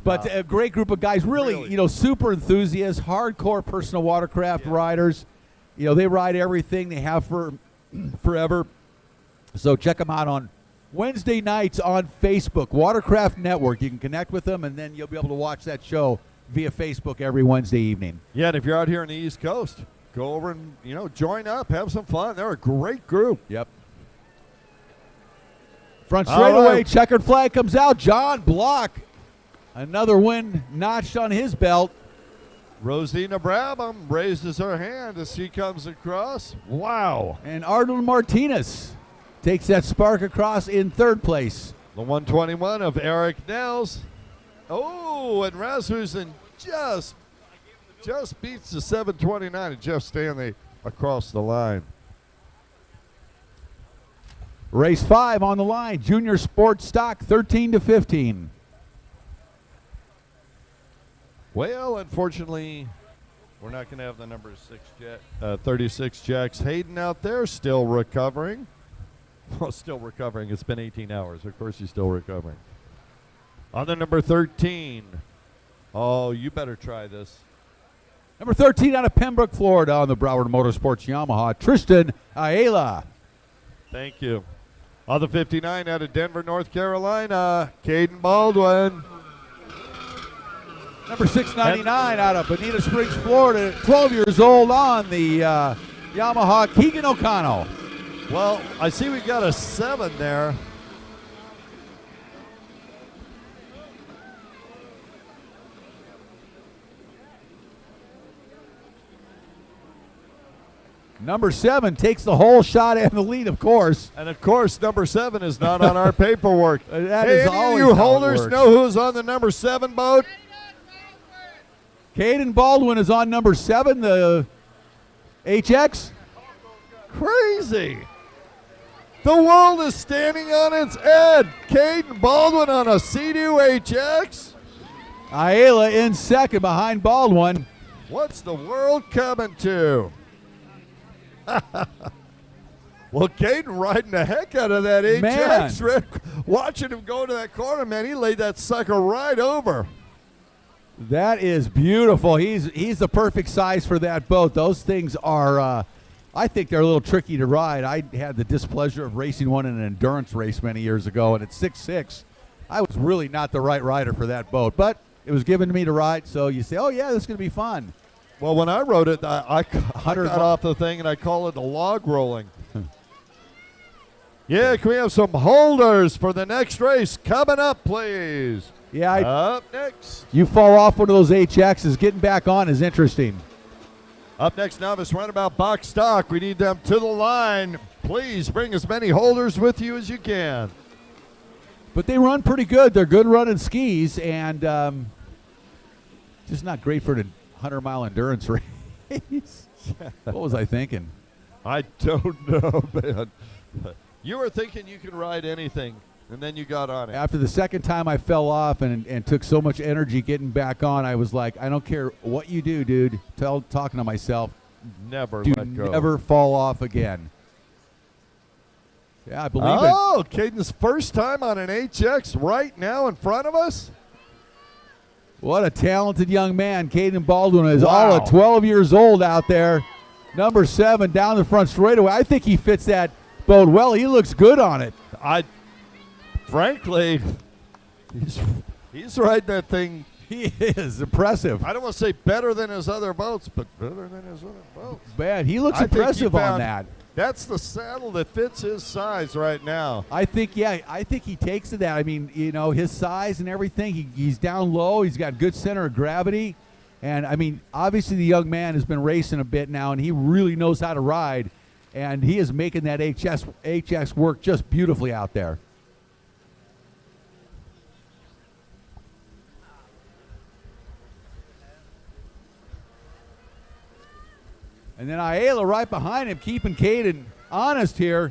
But a great group of guys, really, you know, super enthusiasts, hardcore personal watercraft riders. You know, they ride everything. They have for, forever. So check them out on Wednesday nights on Facebook, Watercraft Network. You can connect with them, and then you'll be able to watch that show via Facebook every Wednesday evening. Yeah, and if you're out here on the East Coast, go over and, join up, have some fun. They're a great group. Yep. Front straightaway, checkered flag comes out. John Block, another win notched on his belt. Rosina Brabham raises her hand as she comes across. Wow. And Arnold Martinez takes that spark across in third place. The 121 of Eric Nels. Oh, and Rasmussen just beats the 729 of Jeff Stanley across the line. Race 5 on the line. Junior Sports Stock, 13-15. Well, unfortunately, we're not going to have the number 36 Jax Hayden out there, still recovering. Well, still recovering. It's been 18 hours. Of course he's still recovering. On the number 13. Oh, you better try this. Number 13 out of Pembroke, Florida on the Broward Motorsports Yamaha, Tristan Ayala. Thank you. On the 59 out of Denver, North Carolina, Caden Baldwin. Number 699 out of Bonita Springs, Florida, 12 years old on the Yamaha, Keegan O'Connell. Well, I see we got a 7 there. Number 7 takes the whole shot and the lead, of course. And, of course, number 7 is not on our paperwork. That hey, is any always of you how it holders works. know who's on the number 7 boat? Caden Baldwin is on number 7, the HX. Crazy. The world is standing on its head. Caden Baldwin on a Sea-Doo HX. Ayala in second behind Baldwin. What's the world coming to? Well, Caden riding the heck out of that HX. Rick. Watching him go to that corner, man, he laid that sucker right over. That is beautiful. He's the perfect size for that boat. Those things are, I think they're a little tricky to ride. I had the displeasure of racing one in an endurance race many years ago, and at 6'6", I was really not the right rider for that boat. But it was given to me to ride, so you say, oh, yeah, this is going to be fun. Well, when I rode it, I got off the thing, and I call it a log rolling. Yeah, can we have some holders for the next race coming up, please? Yeah, up next. You fall off one of those HXs, getting back on is interesting. Up next, Novice Runabout box stock. We need them to the line. Please bring as many holders with you as you can. But they run pretty good. They're good running skis, and just not great for an 100-mile endurance race. What was I thinking? I don't know, man. You were thinking you could ride anything, and then you got on it. After the second time I fell off and took so much energy getting back on, I was like, I don't care what you do, dude. Talking to myself, never do let go. Never fall off again. Yeah, I believe it. Oh, Caden's first time on an HX right now in front of us. What a talented young man. Caden Baldwin is Wow. all of 12 years old out there. Number 7 down the front straightaway. I think he fits that boat well. He looks good on it. Frankly, he's riding that thing. He is impressive. I don't want to say better than his other boats, but better than his other boats. Man, he looks I think he impressive on found- that. That's the saddle that fits his size right now. I think he takes to that. I mean, his size and everything. He's down low. He's got good center of gravity. And, I mean, obviously the young man has been racing a bit now, and he really knows how to ride. And he is making that HX work just beautifully out there. And then Ayala right behind him, keeping Caden honest here.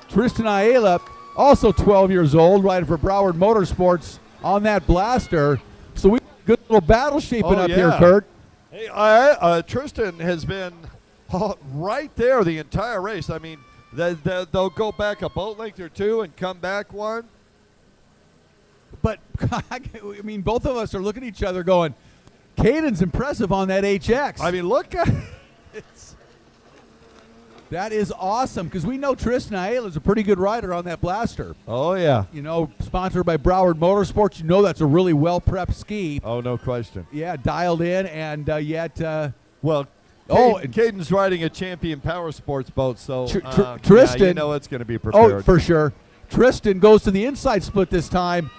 Tristan Ayala, also 12 years old, riding for Broward Motorsports on that blaster. So we good little battle shaping up here, Kurt. Hey, Tristan has been right there the entire race. I mean, they'll go back a boat length or two and come back one. But, I mean, both of us are looking at each other going, Caden's impressive on that HX. I mean, look at That is awesome because we know Tristan Ayala is a pretty good rider on that blaster. Oh, yeah. You know, sponsored by Broward Motorsports. You know that's a really well-prepped ski. Oh, no question. Yeah, dialed in and yet. Well, and Caden's riding a Champion Power Sports boat, so Tristan. yeah, you know it's going to be prepared. Oh, for sure. Tristan goes to the inside split this time,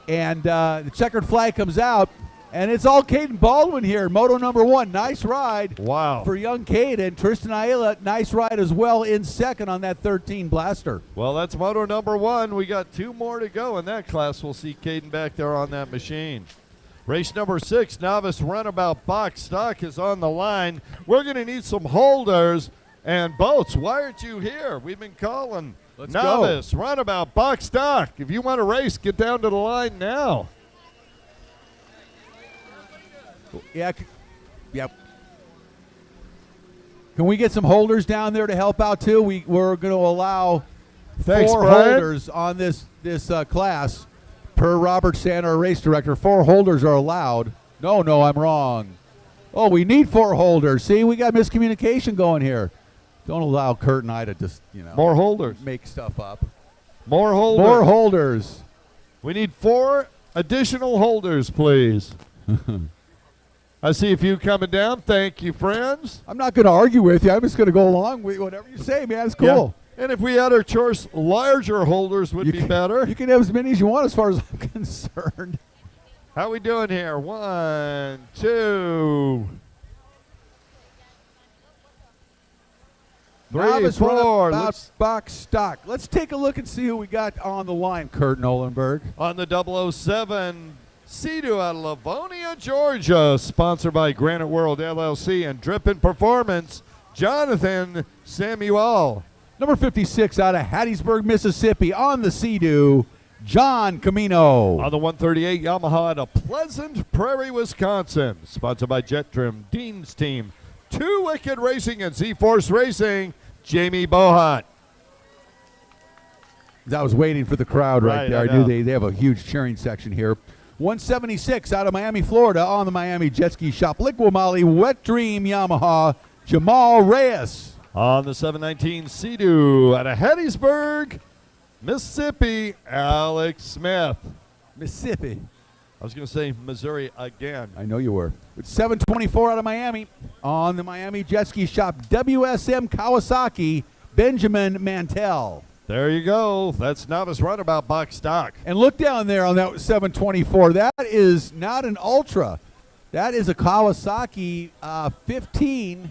and the checkered flag comes out. And it's all Caden Baldwin here, moto number 1. Nice ride. Wow. For young Caden. Tristan Ayala, nice ride as well in second on that 13 blaster. Well, that's moto number 1. We got 2 more to go in that class. We'll see Caden back there on that machine. Race number 6, Novice Runabout Box Stock is on the line. We're going to need some holders and boats. Why aren't you here? We've been calling. Let's Novice Runabout Box Stock. If you want to race, get down to the line now. Yeah. Yep. Can we get some holders down there to help out too? We're going to allow 4 holders on this class per Robert Santa, our race director. 4 holders are allowed. No, I'm wrong. Oh, we need 4 holders. See, we got miscommunication going here. Don't allow Kurt and I to just more holders, make stuff up. More holders. More holders. We need 4 additional holders, please. I see a few coming down. Thank you, friends. I'm not going to argue with you. I'm just going to go along with whatever you say, man. It's cool. Yeah. And if we had our choice, larger holders would be better. You can have as many as you want as far as I'm concerned. How we doing here? 1, 2, 3, 4. Box stock. Let's take a look and see who we got on the line, Kurt Nolenberg. On the 007, Sea-Doo out of Livonia, Georgia, sponsored by Granite World LLC and Drippin' Performance, Jonathan Samuel. Number 56 out of Hattiesburg, Mississippi, on the Sea-Doo, John Camino. On the 138 Yamaha out of Pleasant Prairie, Wisconsin, sponsored by Jet Trim, Dean's Team, 2 Wicked Racing and Z-Force Racing, Jamie Bohat. I was waiting for the crowd right there. I knew they have a huge cheering section here. 176 out of Miami, Florida, on the Miami Jet Ski Shop, LIQUI MOLY, Wet Dream Yamaha, Jamal Reyes. On the 719 Sea-Doo out of Hattiesburg, Mississippi, Alex Smith. Mississippi. I was going to say Missouri again. I know you were. It's 724 out of Miami, on the Miami Jet Ski Shop, WSM Kawasaki, Benjamin Mantell. There you go. That's Novice Runabout Box Stock. And look down there on that 724. That is not an Ultra. That is a Kawasaki 15F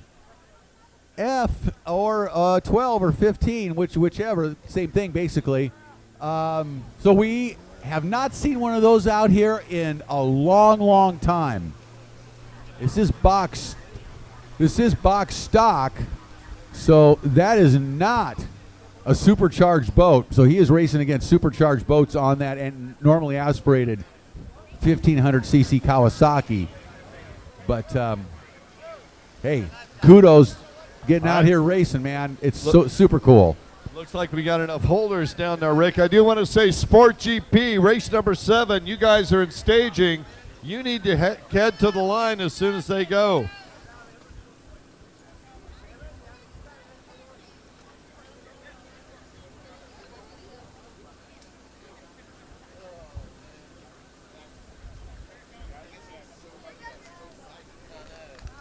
or 12 or 15, whichever. Same thing, basically. So we have not seen one of those out here in a long, long time. This is box stock. So that is not a supercharged boat. So he is racing against supercharged boats on that and normally aspirated 1500cc Kawasaki. But hey, kudos getting out here racing, man. It's super cool. Looks like we got enough holders down there, Rick. I do want to say Sport GP, race number 7. You guys are in staging. You need to head to the line as soon as they go.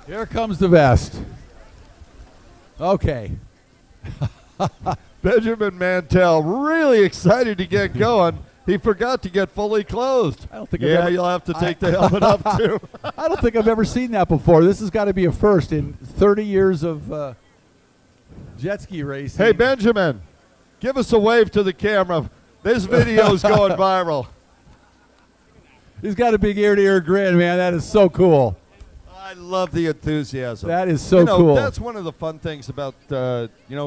Here comes the vest. Okay. Benjamin Mantell, really excited to get going. He forgot to get fully clothed. I don't think you'll have to take the helmet off too. I don't think I've ever seen that before. This has got to be a first in 30 years of jet ski racing. Hey, Benjamin, give us a wave to the camera. This video is going viral. He's got a big ear-to-ear grin, man. That is so cool. I love the enthusiasm. That is so cool. That's one of the fun things about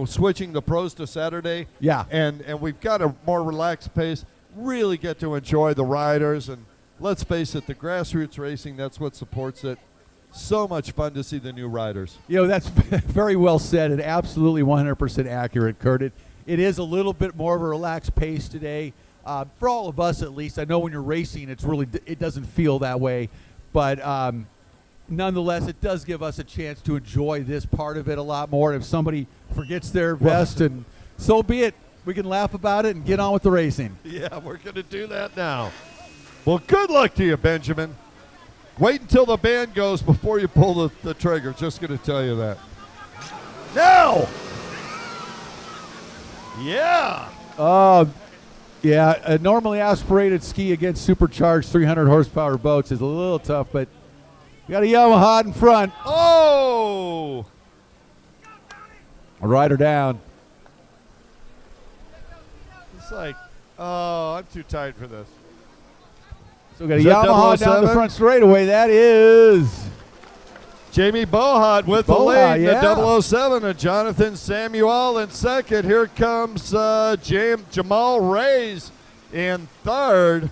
switching the pros to Saturday. Yeah. And we've got a more relaxed pace. Really get to enjoy the riders, and let's face it, the grassroots racing, that's what supports it. So much fun to see the new riders. That's very well said and absolutely 100% accurate, Kurt. It is a little bit more of a relaxed pace today. For all of us, at least. I know when you're racing, it doesn't feel that way. But nonetheless, it does give us a chance to enjoy this part of it a lot more. If somebody forgets their vest, and so be it. We can laugh about it and get on with the racing. Yeah, we're going to do that now. Well, good luck to you, Benjamin. Wait until the band goes before you pull the trigger. Just going to tell you that. Now! Yeah! Yeah, a normally aspirated ski against supercharged 300 horsepower boats is a little tough, but we got a Yamaha in front. Oh! A rider down. It's like, oh, I'm too tired for this. So we got a Is that Yamaha down the 007? front straightaway. That is Jamie Bohat with the Bohat, lead. yeah. The 007 and Jonathan Samuel in second. Here comes Jamal Reyes in third.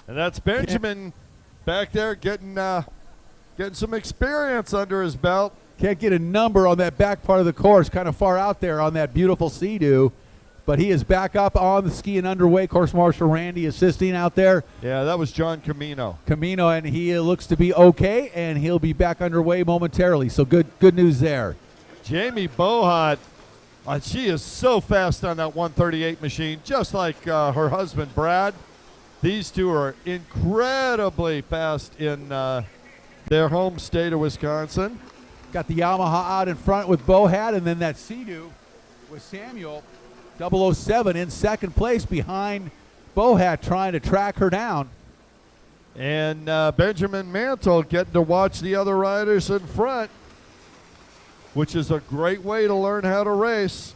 And that's Benjamin back there getting some experience under his belt. Can't get a number on that back part of the course, kind of far out there on that beautiful Sea-Doo. But he is back up on the ski and underway. Course Marshal Randy assisting out there. Yeah, that was John Camino. And he looks to be okay, and he'll be back underway momentarily. So good news there. Jamie Bohat, she is so fast on that 138 machine, just like her husband Brad. These two are incredibly fast in their home state of Wisconsin. Got the Yamaha out in front with Bohat, and then that Sea-Doo with Samuel. 007 in second place behind Bohat, trying to track her down. And Benjamin Mantell getting to watch the other riders in front, which is a great way to learn how to race.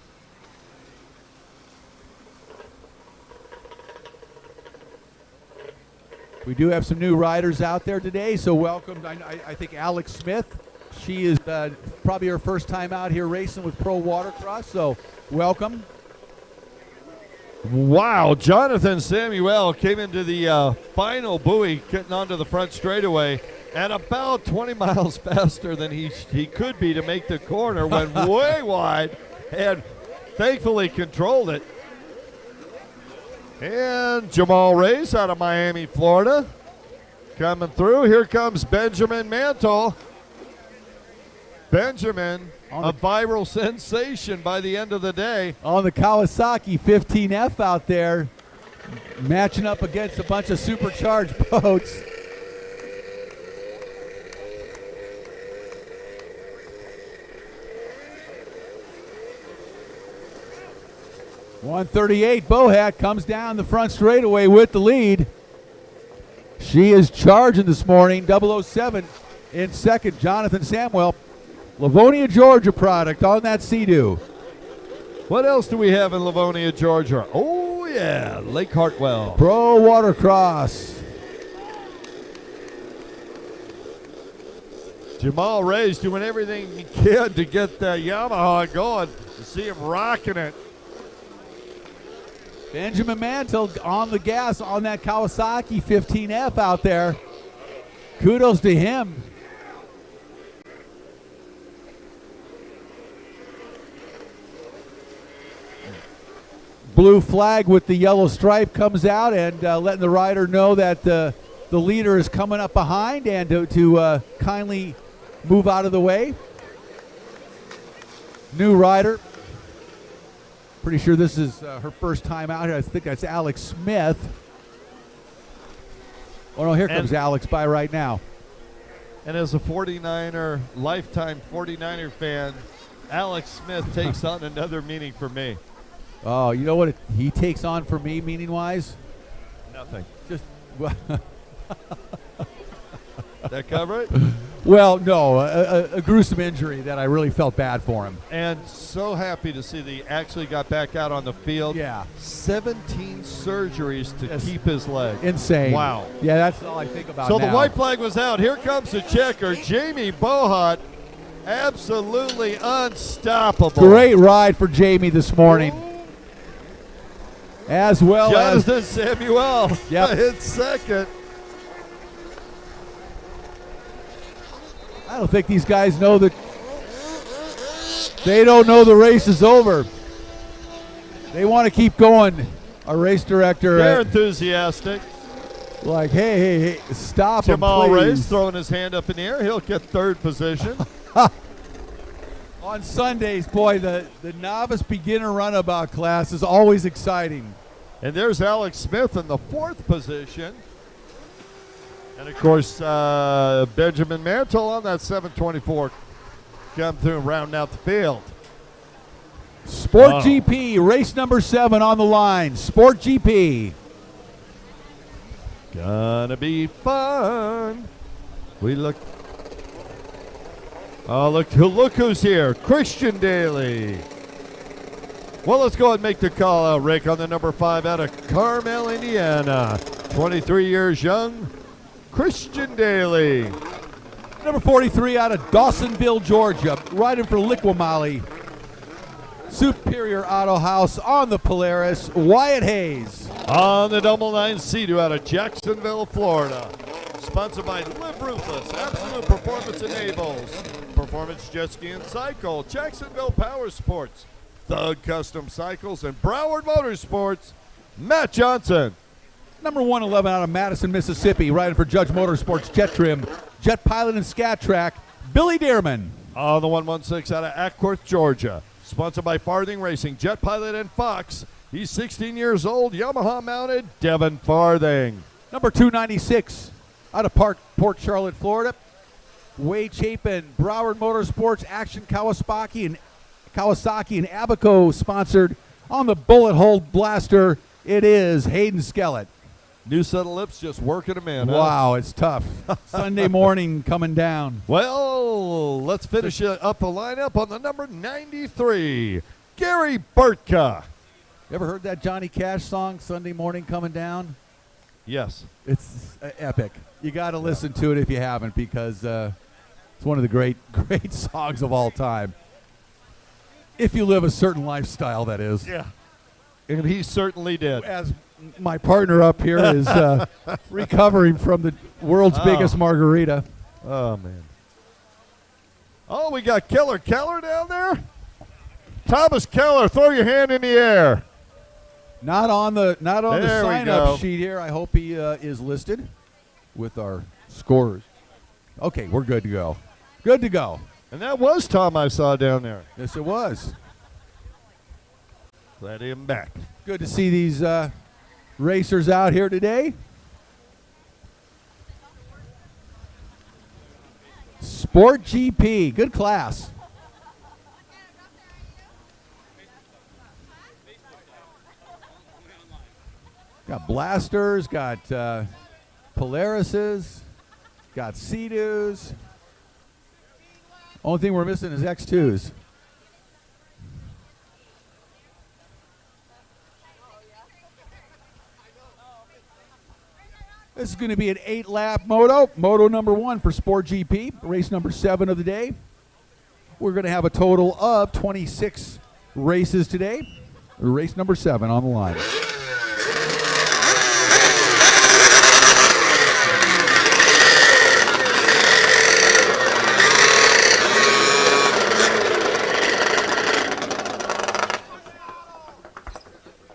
We do have some new riders out there today, so welcome. I think Alex Smith. She is probably her first time out here racing with Pro Watercross, so welcome. Wow, Jonathan Samuel came into the final buoy, getting onto the front straightaway, and about 20 miles faster than he could be to make the corner, went way wide, and thankfully controlled it. And Jamal Reyes out of Miami, Florida, coming through. Here comes Benjamin Mantell. Benjamin, a viral sensation by the end of the day. On the Kawasaki 15F out there, matching up against a bunch of supercharged boats. .138, Bohat comes down the front straightaway with the lead. She is charging this morning. 007 in second, Jonathan Samuel. Livonia, Georgia product on that Sea-Doo. What else do we have in Livonia, Georgia? Oh, yeah, Lake Hartwell. Pro Watercross. Jamal Reyes doing everything he can to get the Yamaha going. You see him rocking it. Benjamin Mantell on the gas on that Kawasaki 15F out there. Kudos to him. Blue flag with the yellow stripe comes out, and letting the rider know that the leader is coming up behind, and to kindly move out of the way. New rider. Pretty sure this is her first time out here. I think that's Alex Smith. Oh, no, here comes Alex by right now. And as a 49er, lifetime 49er fan, Alex Smith takes on another meaning for me. Oh, you know what he takes on for me, meaning-wise? Nothing. Just That cover it? Well, no, a gruesome injury that I really felt bad for him. And so happy to see that he actually got back out on the field. Yeah. 17 surgeries to keep his leg. Insane. Wow. Yeah, that's all I think about So now. the white flag was out. Here comes the checker, Jamie Bohat. Absolutely unstoppable. Great ride for Jamie this morning. As well Jonathan Samuel Yep. in second. I don't think these guys know that. They don't know the race is over. They want to keep going. Our race director. They're enthusiastic. Like, hey, stop him, Jamal please. Ray's throwing his hand up in the air. He'll get third position. On Sundays, boy, the novice beginner runabout class is always exciting. And there's Alex Smith in the fourth position. And, of course, Benjamin Mantell on that 724 come through and rounding out the field. Sport GP, race number 7 on the line. Sport GP. Gonna be fun. We look. Oh, look who's here. Christian Daley. Well, let's go ahead and make the call out, Rick, on the number 5 out of Carmel, Indiana. 23 years young, Christian Daley. Number 43 out of Dawsonville, Georgia, riding for LIQUI MOLY. Superior Auto House on the Polaris, Wyatt Hayes. On the double 9 Sea-Doo out of Jacksonville, Florida. Sponsored by Live Ruthless, Absolute Performance in Naples, Performance Jet Ski and Cycle, Jacksonville Power Sports, Thug Custom Cycles, and Broward Motorsports, Matt Johnson. Number 111 out of Madison, Mississippi, riding for Judge Motorsports, Jet Trim, Jet Pilot and Scat Track, Billy Dearman. On the 116 out of Ackworth, Georgia. Sponsored by Farthing Racing, Jet Pilot and Fox. He's 16 years old, Yamaha mounted, Devin Farthing. Number 296 out of Port Charlotte, Florida, Wade Chapin, Broward Motorsports, Action Kawasaki and Abaco sponsored on the Bullet Hole Blaster. It is Hayden Skellett. New set of lips, just working them in. Wow, it's tough. Sunday morning coming down. Well, let's finish up the lineup on the number 93, Gary Burtka. You ever heard that Johnny Cash song, Sunday Morning Coming Down? Yes. It's epic. You got to listen to it if you haven't, because it's one of the great songs of all time. If you live a certain lifestyle, that is. Yeah. And he certainly did. As my partner up here is recovering from the world's biggest margarita. Oh, man. Oh, we got Keller down there? Thomas Keller, throw your hand in the air. Not on the There we sign-up go. sheet here. I hope he is listed with our scores. Okay, we're good to go. Good to go. And that was Tom I saw down there. Yes, it was. Glad him back. Good to see these racers out here today. Sport GP, good class. Got Blasters, got Polarises, got Sea-Doos. Only thing we're missing is X2s. This is going to be an 8-lap moto number 1 for Sport GP, race number 7 of the day. We're going to have a total of 26 races today. Race number 7 on the line.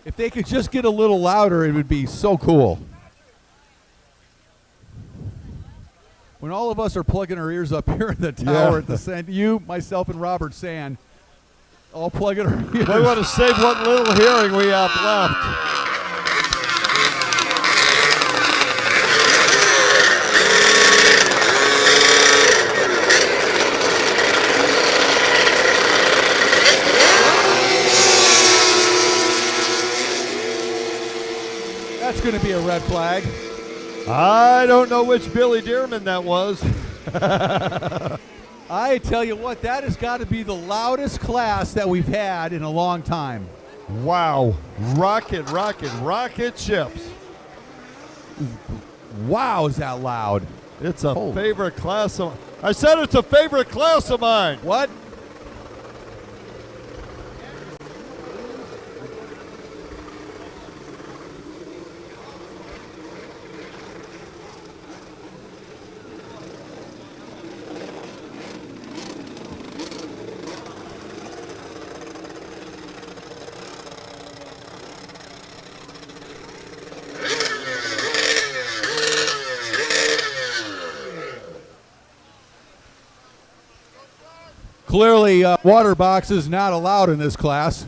If they could just get a little louder, it would be so cool. When all of us are plugging our ears up here in the tower at the Sand, you, myself, and Robert Sand, all plugging our ears. We want to save what little hearing we have left. That's going to be a red flag. I don't know which Billy Dearman that was. I tell you what, that has got to be the loudest class that we've had in a long time. Wow. Rocket ships. Wow, is that loud? It's a favorite class of... I said it's a favorite class of mine. What? Clearly, water boxes not allowed in this class.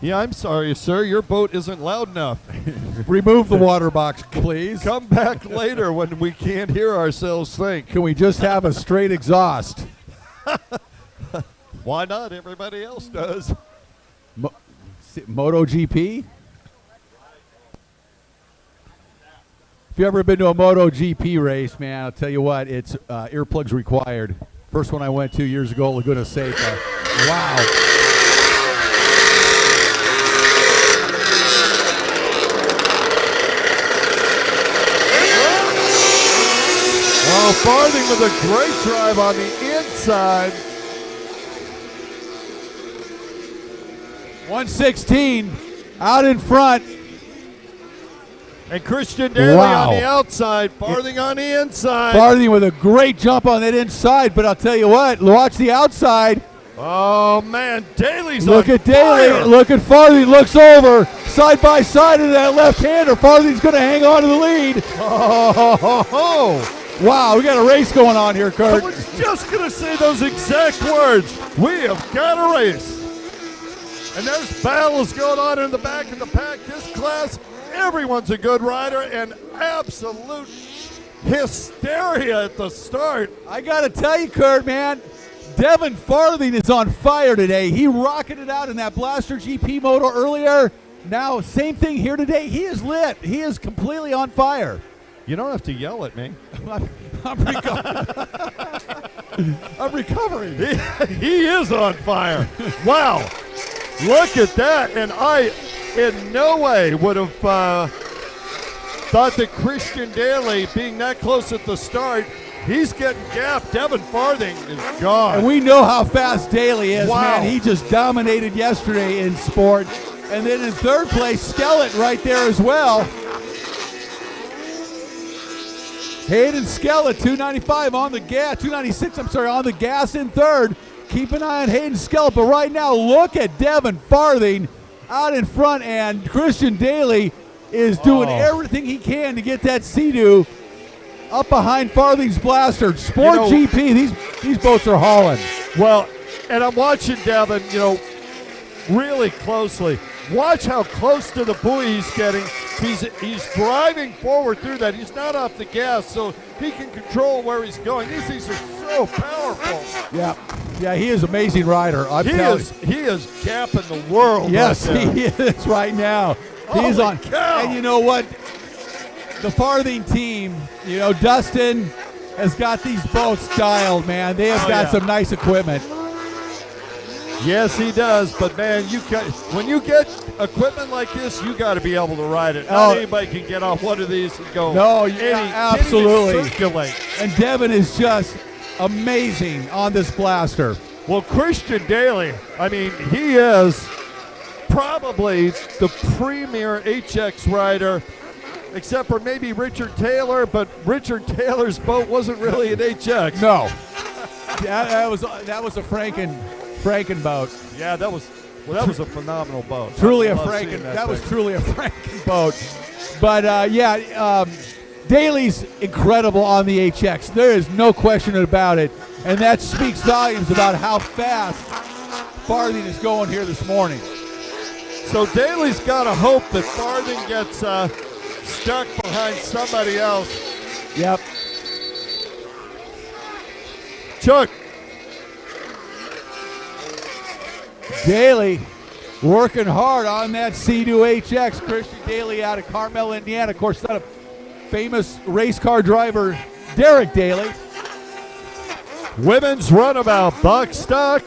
Yeah, I'm sorry, sir. Your boat isn't loud enough. Remove the water box, please. Come back later when we can't hear ourselves think. Can we just have a straight exhaust? Why not? Everybody else does. MotoGP? If you've ever been to a MotoGP race, man, I'll tell you what, it's earplugs required. First one I went to years ago, Laguna Seca. Wow. Oh, Farthing with a great drive on the inside. 116 out in front. And Christian Daley on the outside, Farthing on the inside. Farthing with a great jump on that inside, but I'll tell you what, watch the outside. Oh, man, Daley's Look on at Daley, fire. look at Farthing, looks over, side by side of that left-hander. Farthing's going to hang on to the lead. Oh. Wow, we got a race going on here, Kurt. I was just going to say those exact words. We have got a race. And there's battles going on in the back of the pack. This class, everyone's a good rider and absolute hysteria at the start. I got to tell you, Kurt, man, Devin Farthing is on fire today. He rocketed out in that Blaster GP moto earlier. Now, same thing here today. He is lit. He is completely on fire. You don't have to yell at me. I'm recovering. He is on fire. Wow. Look at that. And I, in no way, would have thought that Christian Daley, being that close at the start, he's getting gapped. Devin Farthing is gone. And we know how fast Daley is, Wow. man. He just dominated yesterday in sport. And then in third place, Skellett right there as well. Hayden Skellett, 295 on the gas, 296, I'm sorry, on the gas in third. Keep an eye on Hayden Skellett, but right now, look at Devin Farthing out in front, and Christian Daley is doing everything he can to get that Sea-Doo up behind Farthing's Blaster. Sport GP, these boats are hauling. Well, and I'm watching Devin, really closely. Watch how close to the buoy he's getting. He's driving forward through that. He's not off the gas, so he can control where he's going. These things are so powerful. Yeah, he is an amazing rider. He is gapping the world. Yes, right he is right now. He's Holy on. cow. And you know what? The Farthing team, Dustin has got these boats dialed, man. They have got some nice equipment. Yes, he does. But man, when you get equipment like this, you got to be able to ride it. Not anybody can get off one of these and go. No, absolutely. Can't even circulate. And Devin is just amazing on this Blaster. Well, Christian Daley, I mean, he is probably the premier HX rider, except for maybe Richard Taylor, but Richard Taylor's boat wasn't really an HX. No, that was a Franken boat. Yeah, that was a phenomenal boat. Truly a Franken. That was truly a Franken boat. But Daley's incredible on the HX. There is no question about it, and that speaks volumes about how fast Farthing is going here this morning. So Daley's got to hope that Farthing gets stuck behind somebody else. Yep. Chuck. Daley working hard on that Sea-Doo HX. Christian Daley out of Carmel, Indiana. Of course, not a famous race car driver, Derek Daley. Women's Runabout, box stock.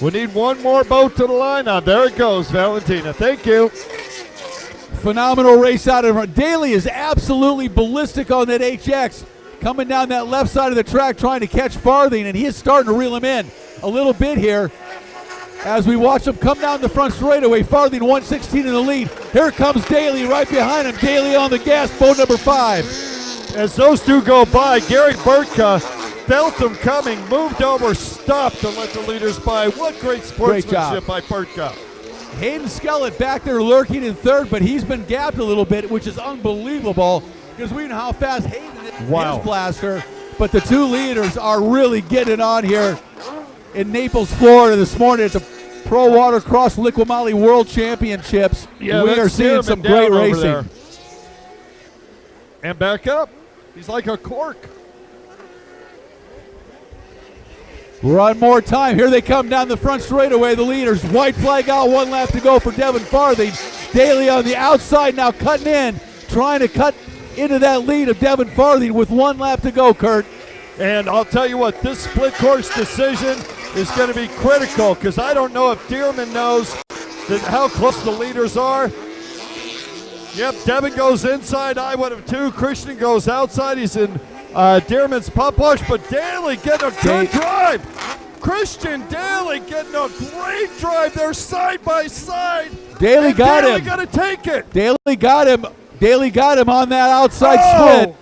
We need one more boat to the line now. There it goes, Valentina. Thank you. Phenomenal race out of Daley is absolutely ballistic on that HX. Coming down that left side of the track trying to catch Farthing, and he is starting to reel him in a little bit here. As we watch him come down the front straightaway, Farthing 116 in the lead. Here comes Daley right behind him. Daley on the gas, boat number 5. As those two go by, Gary Burtka felt them coming, moved over, stopped to let the leaders by. What great sportsmanship by Burtka. Hayden Skellett back there lurking in third, but he's been gapped a little bit, which is unbelievable. because we know how fast Hayden is Wow. his blaster. But the two leaders are really getting on here in Naples, Florida this morning at the Pro Watercross LIQUI MOLY World Championships. Yeah, we that's are seeing some Dearman great down over racing. there. And back up. He's like a cork. One more time. Here they come down the front straightaway, the leaders. White flag out, 1 lap to go for Devin Farthing. Daley on the outside now cutting in, trying to cut into that lead of Devin Farthing with 1 lap to go, Kurt. And I'll tell you what, this split course decision is going to be critical because I don't know if Dearman knows how close the leaders are. Yep, Devin goes inside, I would have too. Christian goes outside. He's in Dearman's pump wash, but Daley getting a good drive. Christian Daley getting a great drive. They're side by side. Daley got him. Daley got to take it. Daley got him. Daley got him on that outside split.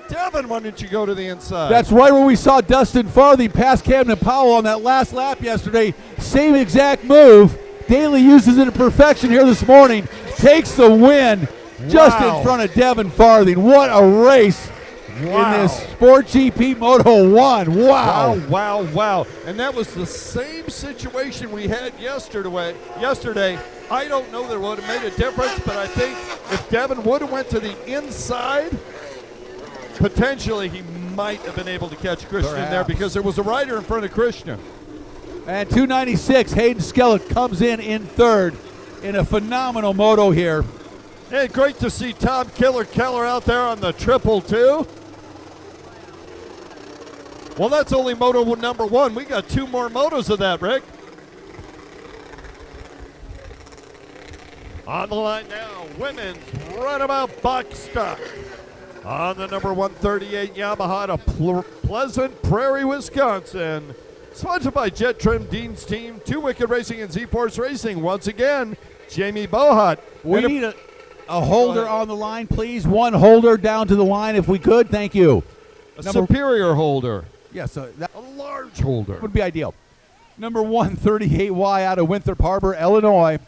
Devin, why didn't you go to the inside? That's right where we saw Dustin Farthing pass Camden Powell on that last lap yesterday. Same exact move. Daley uses it to perfection here this morning. Takes the win just in front of Devin Farthing. What a race in this Sport GP Moto 1. Wow. Wow. And that was the same situation we had yesterday. I don't know that it would have made a difference, but I think if Devin would have went to the inside, potentially he might have been able to catch Christian there because there was a rider in front of Christian. And 296, Hayden Skellett comes in third in a phenomenal moto here. Hey, great to see Tom Keller out there on the 222. Well, that's only moto number 1. We got 2 more motos of that, Rick. On the line now, women's Runabout box stock. On the number 138 Yamaha to Pleasant Prairie, Wisconsin. Sponsored by Jet Trim Dean's Team, 2 Wicked Racing and Z-Force Racing. Once again, Jamie Bohat. We need a holder on the line, please. 1 holder down to the line if we could. Thank you. A superior holder. Yes, that A large holder. would be ideal. Number 138Y out of Winthrop Harbor, Illinois.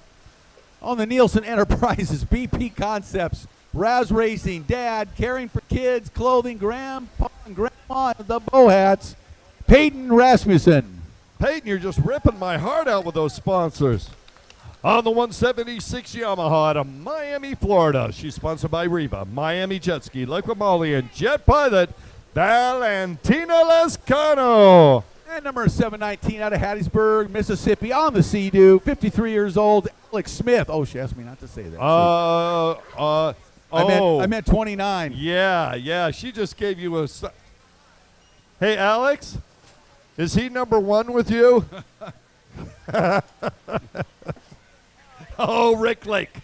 On the Nielsen Enterprises, BP Concepts, Raz Racing, Dad, Caring for Kids, Clothing, Grandpa and Grandma, the Bohats, Peyton Rasmussen. Peyton, you're just ripping my heart out with those sponsors. On the 176 Yamaha out of Miami, Florida. She's sponsored by Riva, Miami Jet Ski, LIQUI MOLY, and Jet Pilot, Valentina Lescano. And number 719 out of Hattiesburg, Mississippi, on the Sea-Doo, 53 years old, Alex Smith. Oh, she asked me not to say that. I meant 29. Yeah. She just gave you a. Hey, Alex, is he number 1 with you? Oh, Rick Lake.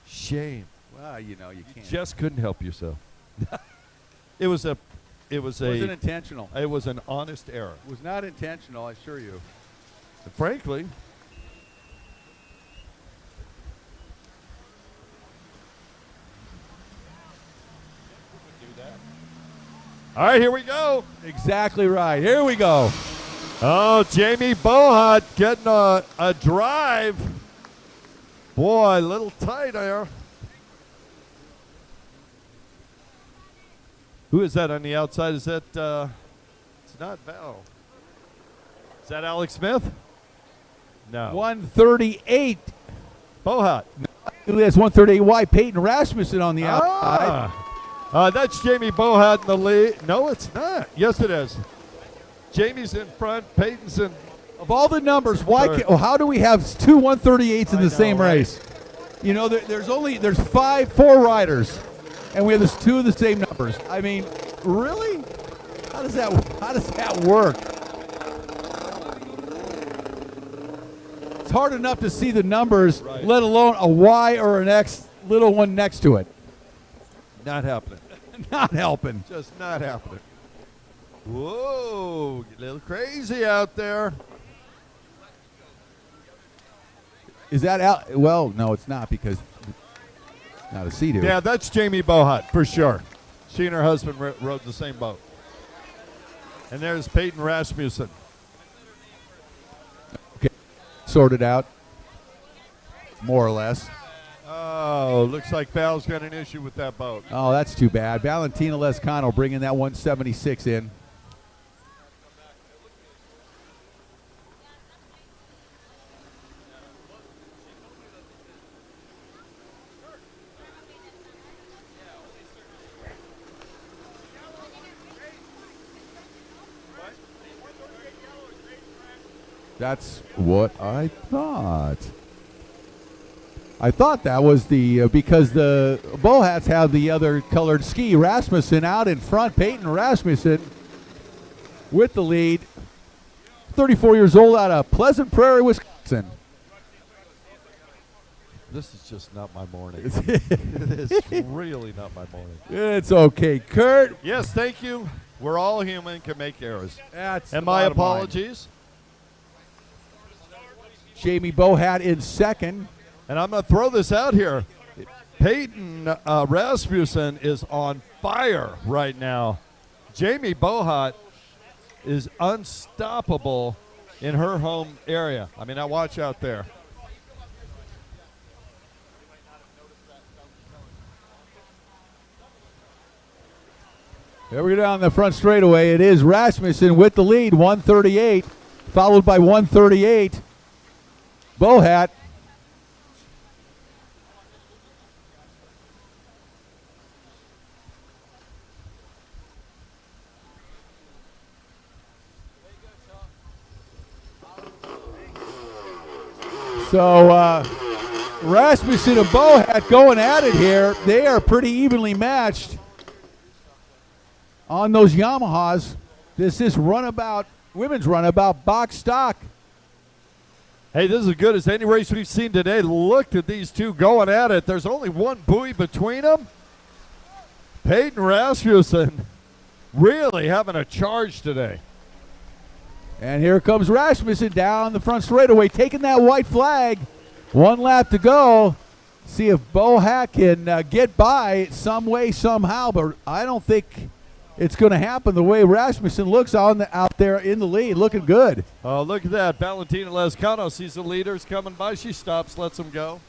Shame. Well, you can't. Just couldn't help yourself. It wasn't intentional. It was an honest error. It was not intentional, I assure you. And frankly, all right, here we go. Exactly right. Here we go. Oh, Jamie Bohat getting a drive. Boy, a little tight there. Who is that on the outside? Is that, it's not Val. Is that Alex Smith? No. 138. Bohat. That's 138Y. Peyton Rasmussen on the outside. That's Jamie Bohat in the lead. No, it's not. Yes, it is. Jamie's in front. Peyton's in. Of all the numbers, how do we have 2 138s in the same race? You know, there's 4 riders, and we have 2 of the same numbers. I mean, really? How does that work? It's hard enough to see the numbers, let alone a Y or an X little one next to it. Not happening. Not helping. Just not happening. Whoa, a little crazy out there. Is that out? Well, no, it's not because it's not a Sea-Doo. Yeah, that's Jamie Bohat for sure. She and her husband rode the same boat. And there's Peyton Rasmussen. Okay, sorted out, more or less. Uh-oh, looks like Val's got an issue with that boat. Oh, that's too bad. Valentina Lescano bringing that 176 in. That's what I thought. I thought that was the because the Bohats have the other colored ski. Rasmussen out in front. Peyton Rasmussen with the lead. 34 years old out of Pleasant Prairie, Wisconsin. This is just not my morning. It's really not my morning. It's okay, Kurt. Yes, thank you. We're all human, can make errors. That's and the my bottom line. apologies. Jamie Bohat in second. And I'm going to throw this out here. Peyton Rasmussen is on fire right now. Jamie Bohat is unstoppable in her home area. I mean, I watch out there. Here we go down the front straightaway. It is Rasmussen with the lead, 138, followed by 138. Bohat. So Rasmussen and Bohat going at it here. They are pretty evenly matched on those Yamahas. This is Runabout, women's Runabout box stock. Hey, this is as good as any race we've seen today. Look at these two going at it. There's only one buoy between them. Peyton Rasmussen really having a charge today. And here comes Rasmussen down the front straightaway, taking that white flag. 1 lap to go. See if Bohat can get by some way, somehow, but I don't think it's going to happen the way Rasmussen looks out there in the lead, looking good. Oh, look at that. Valentina Lescano sees the leaders coming by. She stops, lets them go.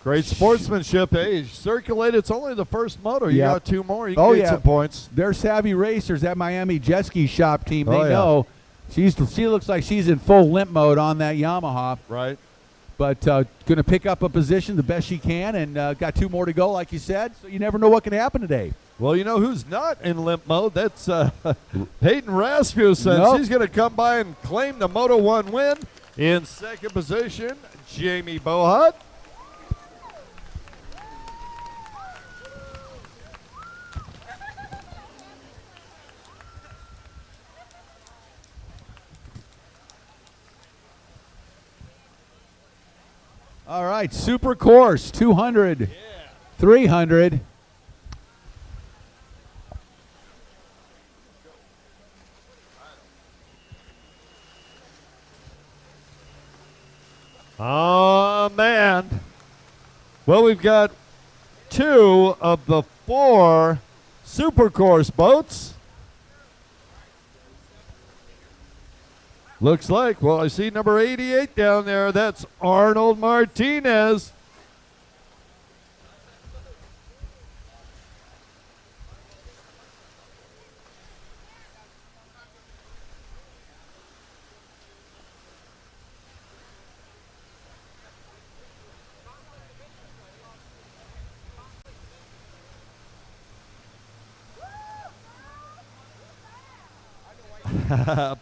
Great sportsmanship. Hey, circulate. It's only the first moto. You got 2 more. You can get some points. They're savvy racers. That Miami jet ski shop team, they know. She looks like she's in full limp mode on that Yamaha. Right. But going to pick up a position the best she can, and got 2 more to go, like you said. So you never know what can happen today. Well, you know who's not in limp mode? That's Peyton Rasmussen. Nope. She's going to come by and claim the Moto 1 win. In second position, Jamie Bohat. All right, SuperCourse, 200, 300. Oh, man. Well, we've got 2 of the 4 SuperCourse boats. Looks like, well, I see number 88 down there. That's Arnold Martinez.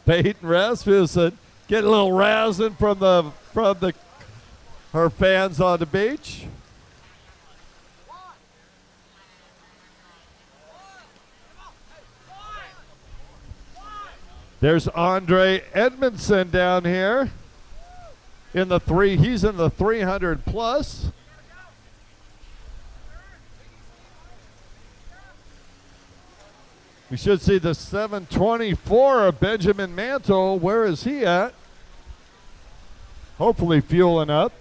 Peyton Rasmussen getting a little rousing from her fans on the beach. There's Andre Edmondson down here in the 3. He's in the 300 plus. We should see the 724 of Benjamin Mantell. Where is he at? Hopefully fueling up.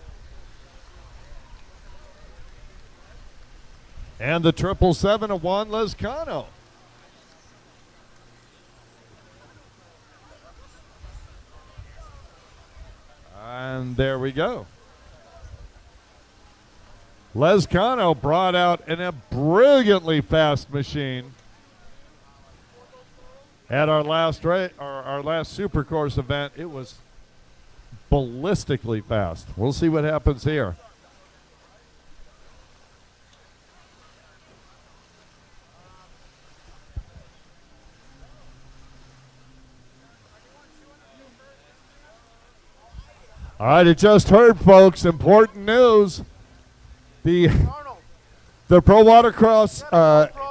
And the 777 of Juan Lescano. And there we go. Lescano brought out a brilliantly fast machine at our last SuperCourse event. It was ballistically fast. We'll see what happens here. All right, it just heard, folks. Important news. The Pro Watercross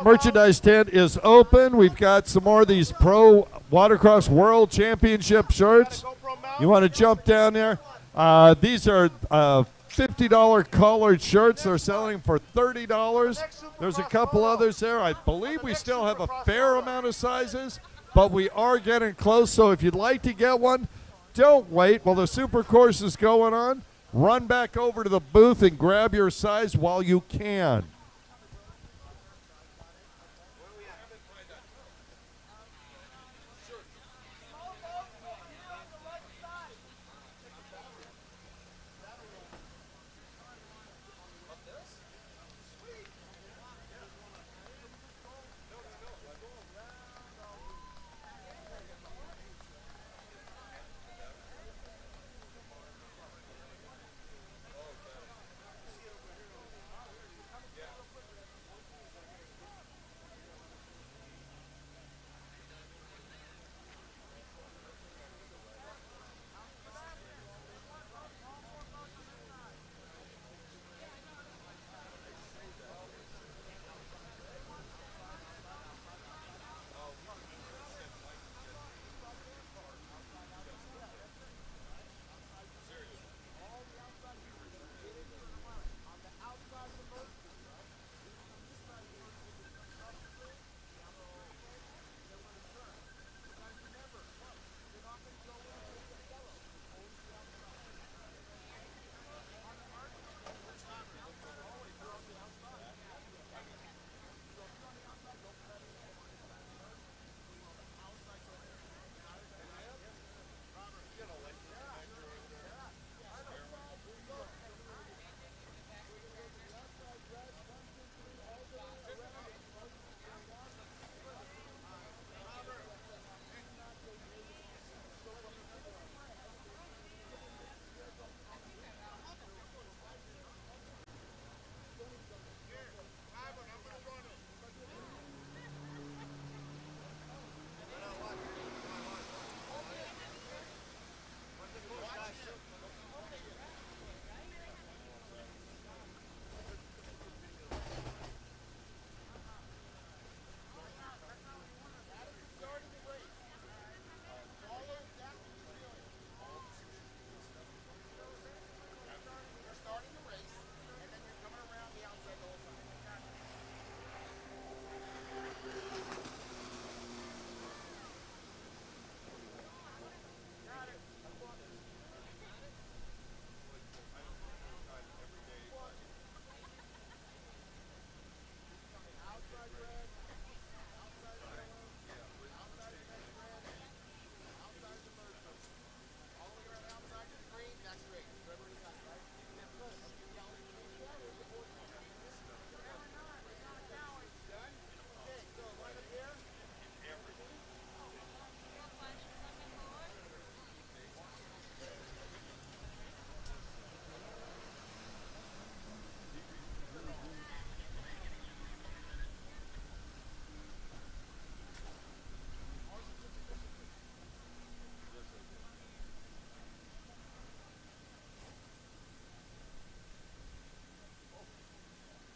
merchandise tent is open. We've got some more of these Pro Watercross World Championship shirts. You want to jump down there? These are $50 colored shirts. They're selling for $30. There's a couple others there. I believe we still have a fair amount of sizes, but we are getting close. So if you'd like to get one, don't wait while the SuperCourse is going on. Run back over to the booth and grab your size while you can.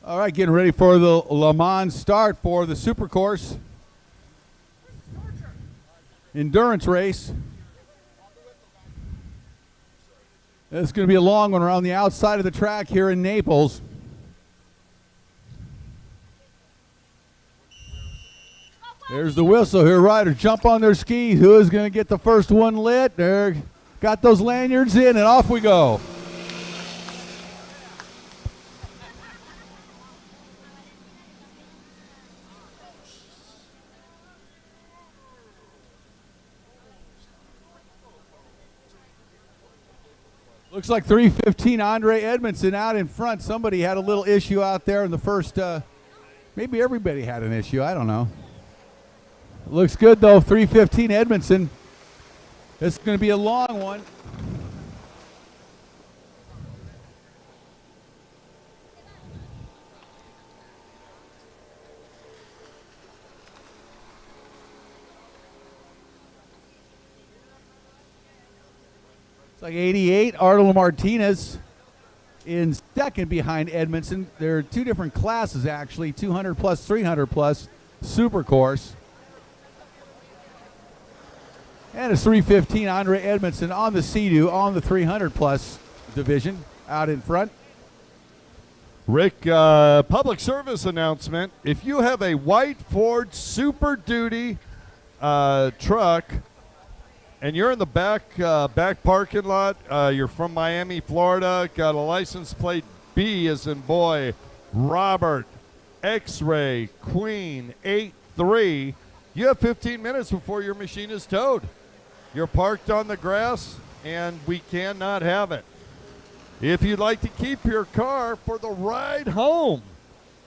All right, getting ready for the Le Mans start for the SuperCourse endurance race. It's going to be a long one around the outside of the track here in Naples. There's the whistle here. Riders jump on their skis. Who is going to get the first one lit? There, got those lanyards in, and off we go. Looks like 315 Andre Edmondson out in front. Somebody had a little issue out there in the first. Maybe everybody had an issue. I don't know. Looks good, though. 315 Edmondson. This is going to be a long one. It's like 88. Arnold Martinez in second behind Edmondson. There are two different classes, actually, 200 plus, 300 plus, SuperCourse. And it's 315 Andre Edmondson on the Sea-Doo on the 300 plus division out in front. Rick, public service announcement. If you have a white Ford Super Duty truck and you're in the back parking lot, you're from Miami, Florida, got a license plate B as in boy, Robert, X-Ray, Queen, 83, you have 15 minutes before your machine is towed. You're parked on the grass, and we cannot have it. If you'd like to keep your car for the ride home,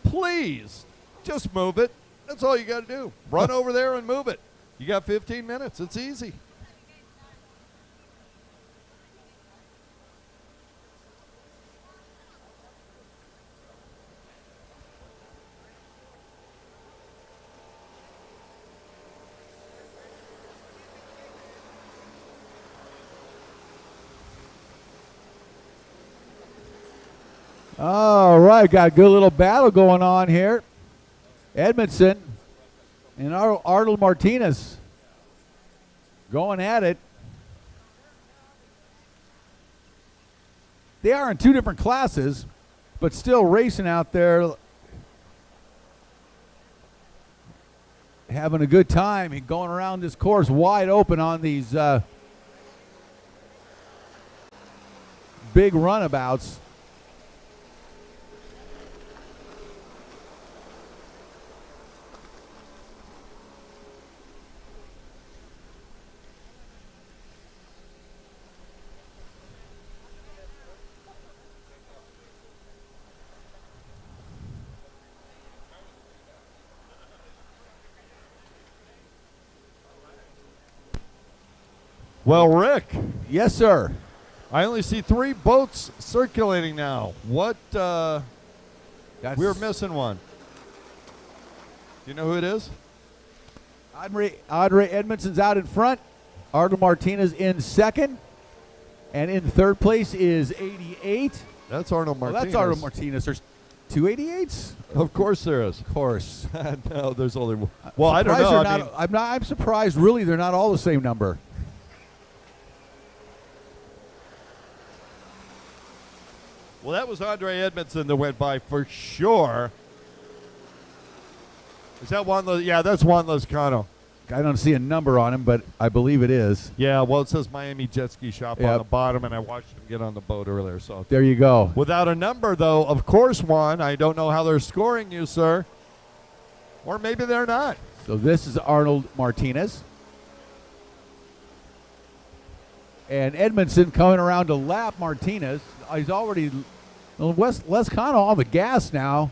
please just move it. That's all you got to do. Run over there and move it. You got 15 minutes. It's easy. All right, got a good little battle going on here. Edmondson and Arnold Martinez going at it. They are in two different classes, but still racing out there, having a good time and going around this course wide open on these big runabouts. Well, Rick. Yes, sir. I only see 3 boats circulating now. What? We're missing one. Do you know who it is? Andre Edmondson's out in front. Arnold Martinez in second. And in third place is 88. That's Arnold Martinez. Well, that's Arnold Martinez. There's 2 88s? Of course there is. Of course. No, there's only one. Well, I don't know. I'm surprised, really, they're not all the same number. Well, that was Andre Edmondson that went by for sure. Is that Juan? Yeah, that's Juan Lezcano. I don't see a number on him, but I believe it is. Yeah, well, it says Miami Jet Ski Shop on the bottom, and I watched him get on the boat earlier. So there you go. Without a number, though, of course, Juan. I don't know how they're scoring you, sir. Or maybe they're not. So this is Arnold Martinez. And Edmondson coming around to lap Martinez. He's already Lezcano on the gas now.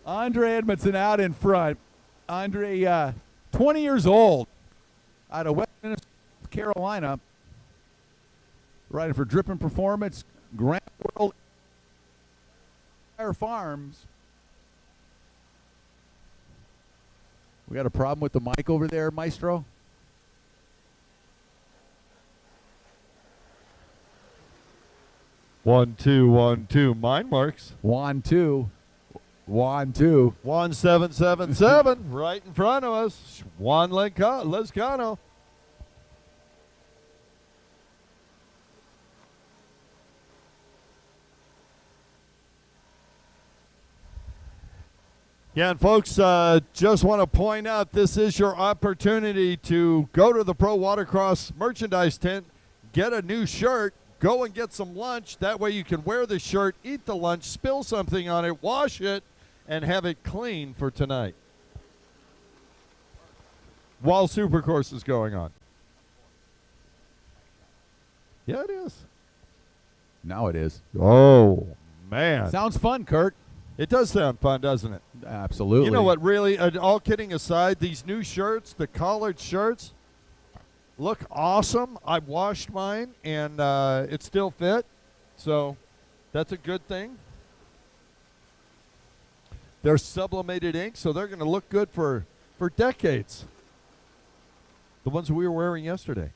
Andre Edmondson out in front. Andre, 20 years old, out of West Carolina, riding for Drippin' Performance, Grand World Fire Farms. We got a problem with the mic over there, Maestro? One, two. Mine works. 1, 2. 1, 2. 1777 right in front of us. Juan Lezcano. Yeah, and folks, just want to point out this is your opportunity to go to the Pro Watercross merchandise tent, get a new shirt, go and get some lunch. That way you can wear the shirt, eat the lunch, spill something on it, wash it, and have it clean for tonight while SuperCourse is going on. Yeah, it is. Now it is. Oh, man. Sounds fun, Kurt. It does sound fun, doesn't it? Absolutely. You know what, really, all kidding aside, these new shirts, the collared shirts, look awesome. I washed mine, and it still fit, so that's a good thing. They're sublimated ink, so they're going to look good for decades. The ones we were wearing yesterday.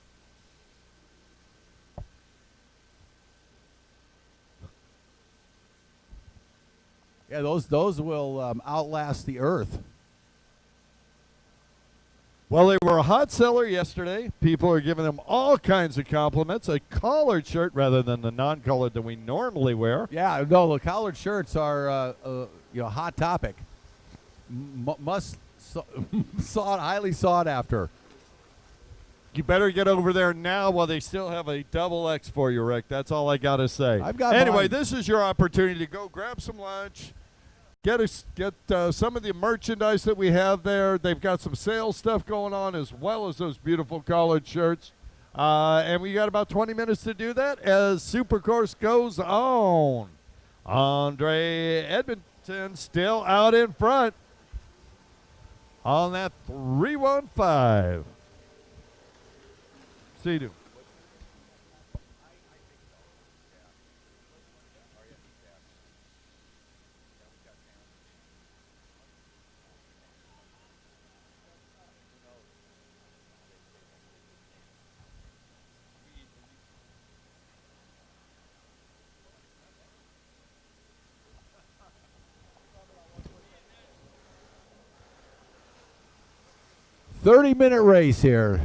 Yeah, those will outlast the earth. Well, they were a hot seller yesterday. People are giving them all kinds of compliments. A collared shirt rather than the non-colored that we normally wear. Yeah, no, the collared shirts are hot topic. Highly sought after. You better get over there now while they still have a double X for you, Rick. That's all I got to say. Anyway, this is your opportunity to go grab some lunch. Get some of the merchandise that we have there. They've got some sales stuff going on as well as those beautiful collared shirts. And we got about 20 minutes to do that as SuperCourse goes on. Andre Edmondson still out in front on that 315. See you. 30-minute race here.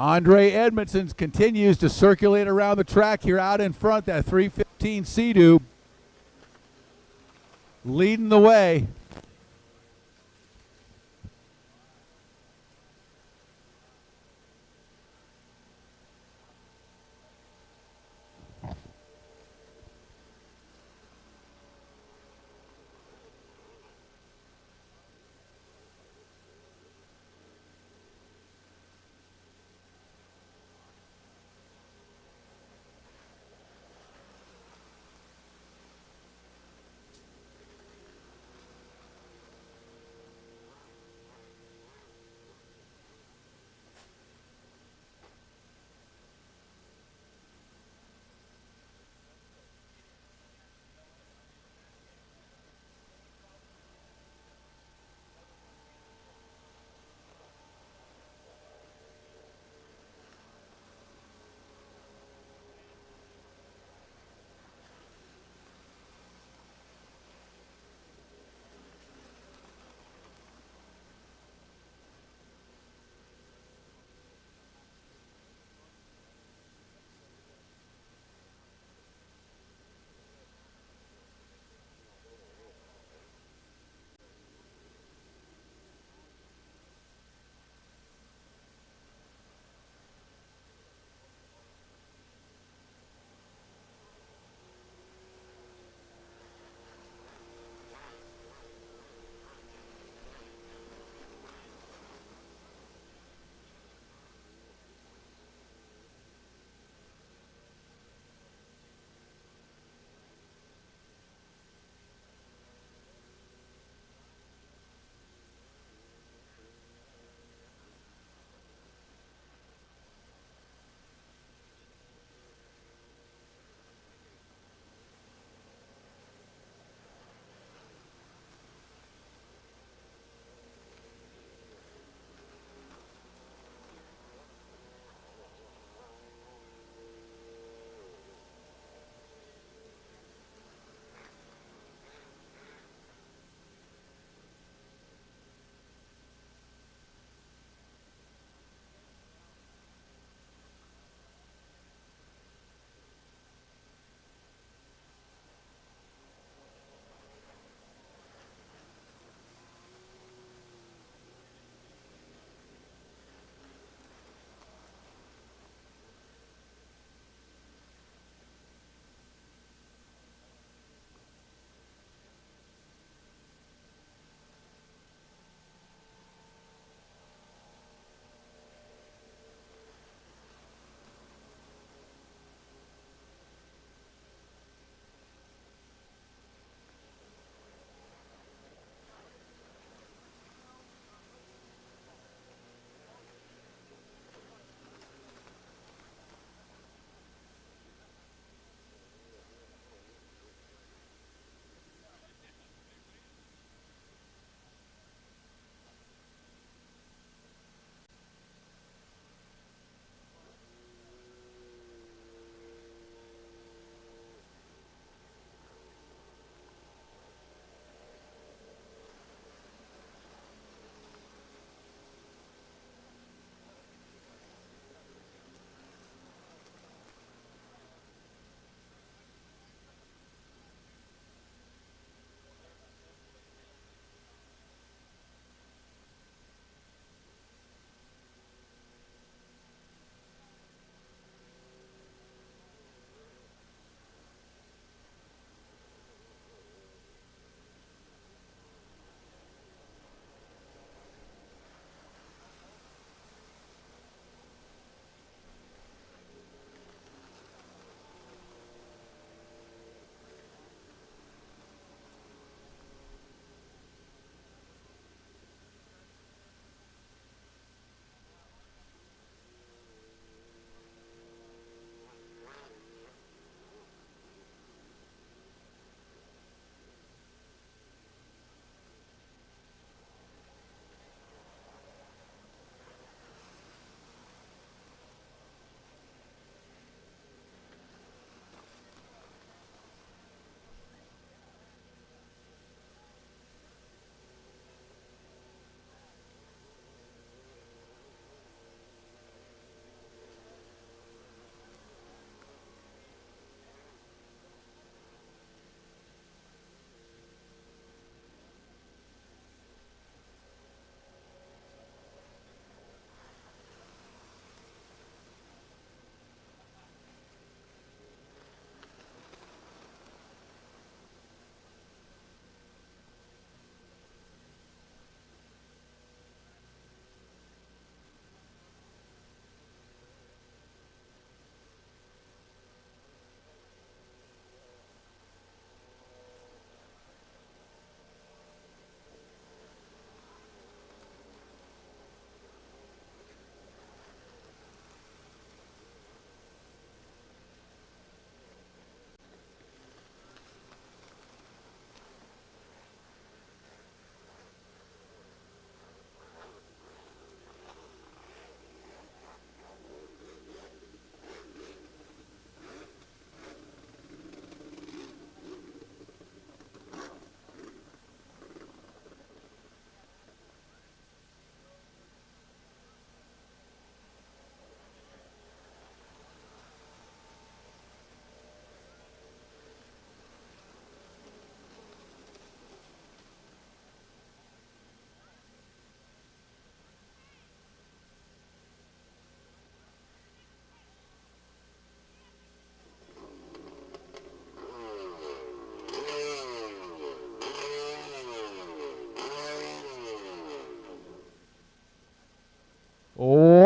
Andre Edmondson continues to circulate around the track here out in front. That 315 Sea-Doo leading the way.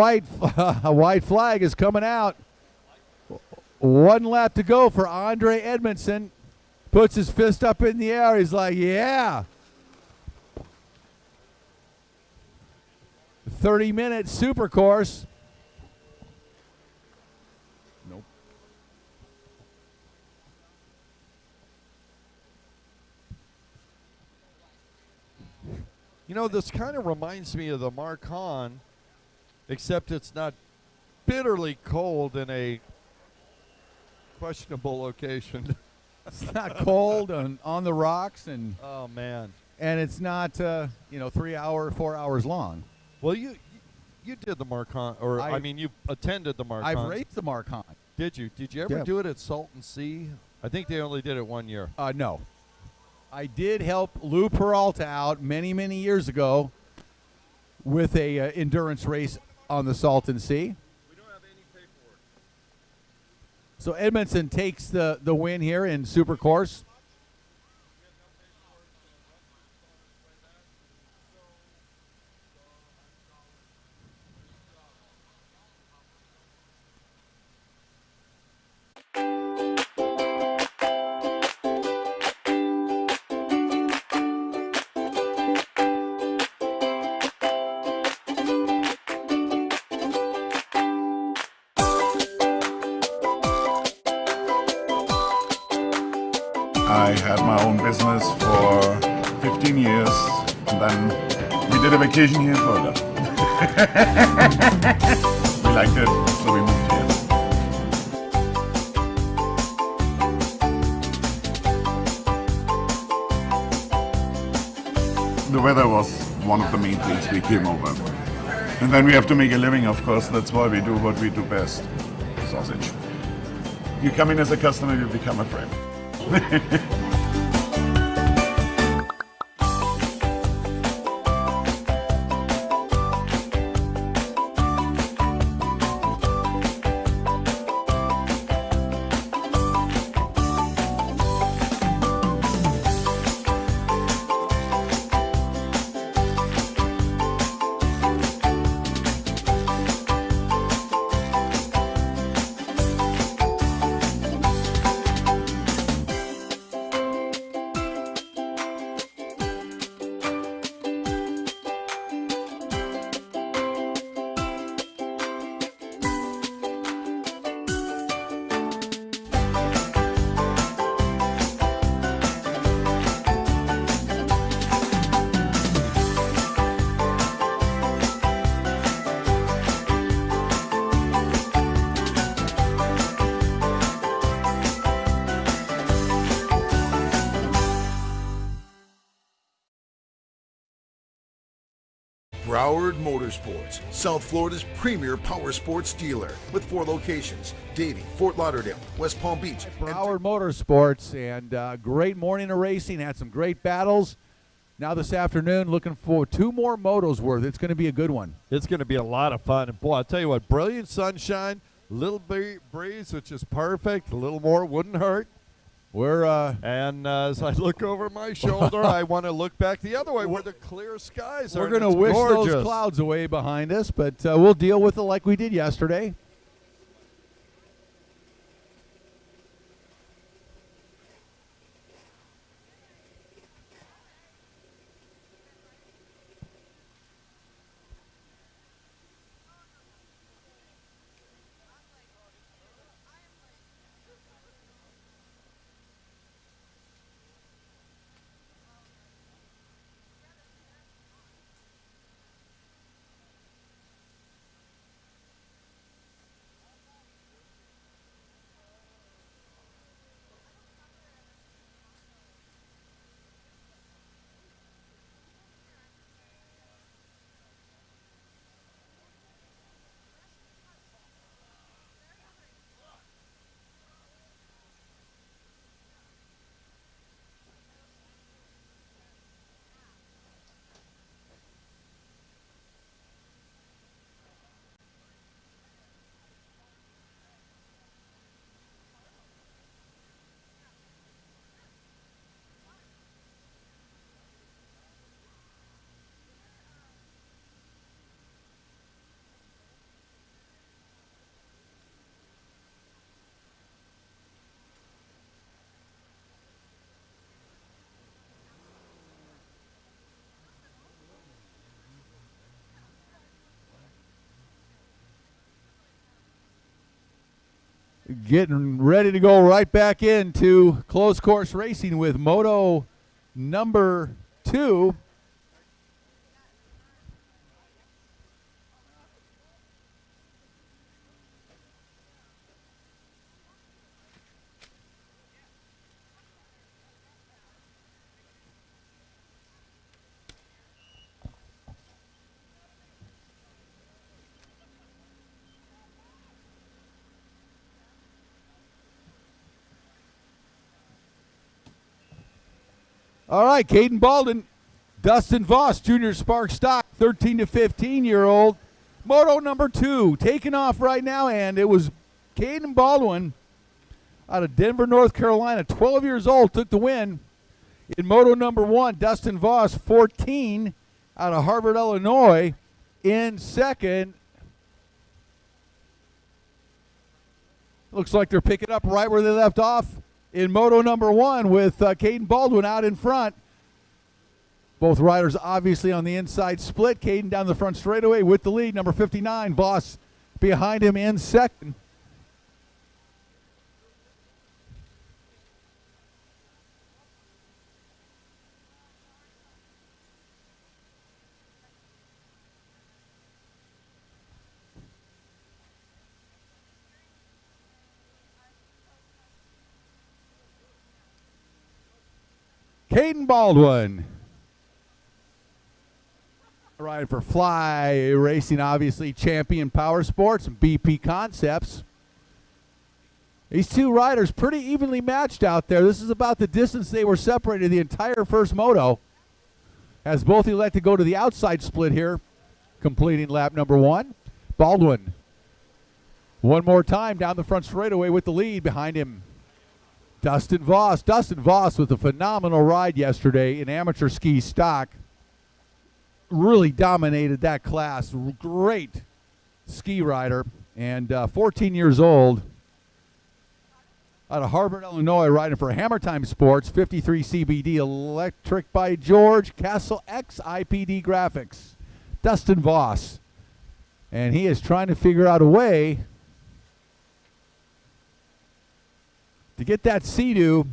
a white flag is coming out. One lap to go for Andre Edmondson. Puts his fist up in the air. He's like, yeah. 30-minute SuperCourse. Nope. You know, this kind of reminds me of the Marcon, except it's not bitterly cold in a questionable location. It's not cold on the rocks, and oh man, and it's not 4 hours long. Well, you did the Marcon, or I mean, you attended the Marcon. I've raced the Marcon. Did you? Did you ever do it at Salton Sea? I think they only did it 1 year. No. I did help Lou Peralta out many years ago with a endurance race on the Salton Sea. We don't have any paperwork. So Edmondson takes the win here in SuperCourse. I had my own business for 15 years, and then we did a vacation here in Florida. We liked it, so we moved here. The weather was one of the main things we came over. And then we have to make a living, of course. That's why we do what we do best, sausage. You come in as a customer, you become a friend. Broward Motorsports, South Florida's premier power sports dealer with 4 locations: Davie, Fort Lauderdale, West Palm Beach. Broward Motorsports, and great morning of racing. Had some great battles. Now this afternoon, looking for 2 more motos worth. It's going to be a good one. It's going to be a lot of fun. And boy, I'll tell you what, brilliant sunshine, little breeze, which is perfect. A little more wouldn't hurt. And as I look over my shoulder, I want to look back the other way where the clear skies are. We're going to wish those clouds away behind us, but we'll deal with it like we did yesterday. Getting ready to go right back into closed course racing with moto number 2. All right, Caden Baldwin, Dustin Voss, Junior Spark Stock, 13 to 15-year-old. Moto number 2, taking off right now, and it was Caden Baldwin out of Denver, North Carolina, 12 years old, took the win. In moto number 1, Dustin Voss, 14, out of Harvard, Illinois, in second. Looks like they're picking up right where they left off in moto number 1 with Caden Baldwin out in front. Both riders obviously on the inside split. Caden down the front straightaway with the lead. Number 59, Voss behind him in second. Caden Baldwin, riding for Fly Racing, obviously Champion Power Sports and BP Concepts. These two riders pretty evenly matched out there. This is about the distance they were separated the entire first moto, as both elect to go to the outside split here, completing lap number 1. Baldwin, one more time down the front straightaway with the lead. Behind him, Dustin Voss. Dustin Voss with a phenomenal ride yesterday in amateur ski stock. Really dominated that class. Great ski rider. And 14 years old. Out of Harvard, Illinois, riding for Hammer Time Sports. 53 CBD electric by George. Castle X IPD graphics. Dustin Voss. And he is trying to figure out a way to get that Sea-Doo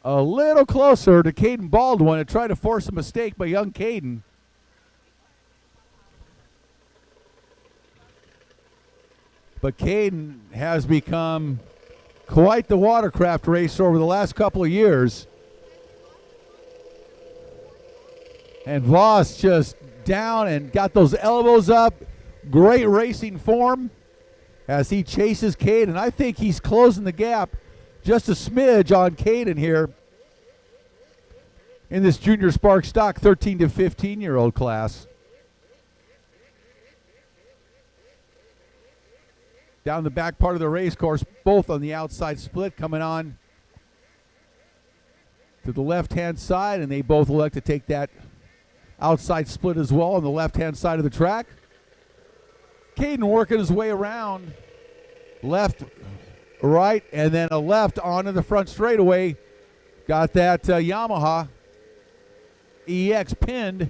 a little closer to Caden Baldwin and try to force a mistake by young Caden. But Caden has become quite the watercraft racer over the last couple of years. And Voss just down and got those elbows up. Great racing form as he chases Caden. I think he's closing the gap just a smidge on Caden here in this Junior Spark Stock 13 to 15-year-old class. Down the back part of the race course, both on the outside split, coming on to the left-hand side, and they both elect to take that outside split as well on the left-hand side of the track. Caden working his way around, left, right, and then a left onto the front straightaway. Got that Yamaha EX pinned.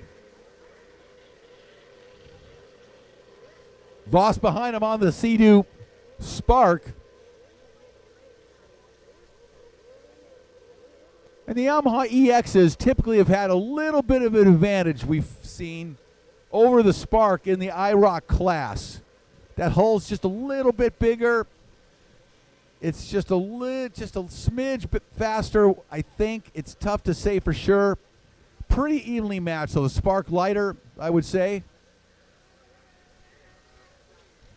Voss behind him on the Sea-Doo Spark. And the Yamaha EXs typically have had a little bit of an advantage, we've seen, over the Spark in the IROC class. That hull's just a little bit bigger. It's just a smidge bit faster, I think. It's tough to say for sure. Pretty evenly matched, so the Spark lighter, I would say.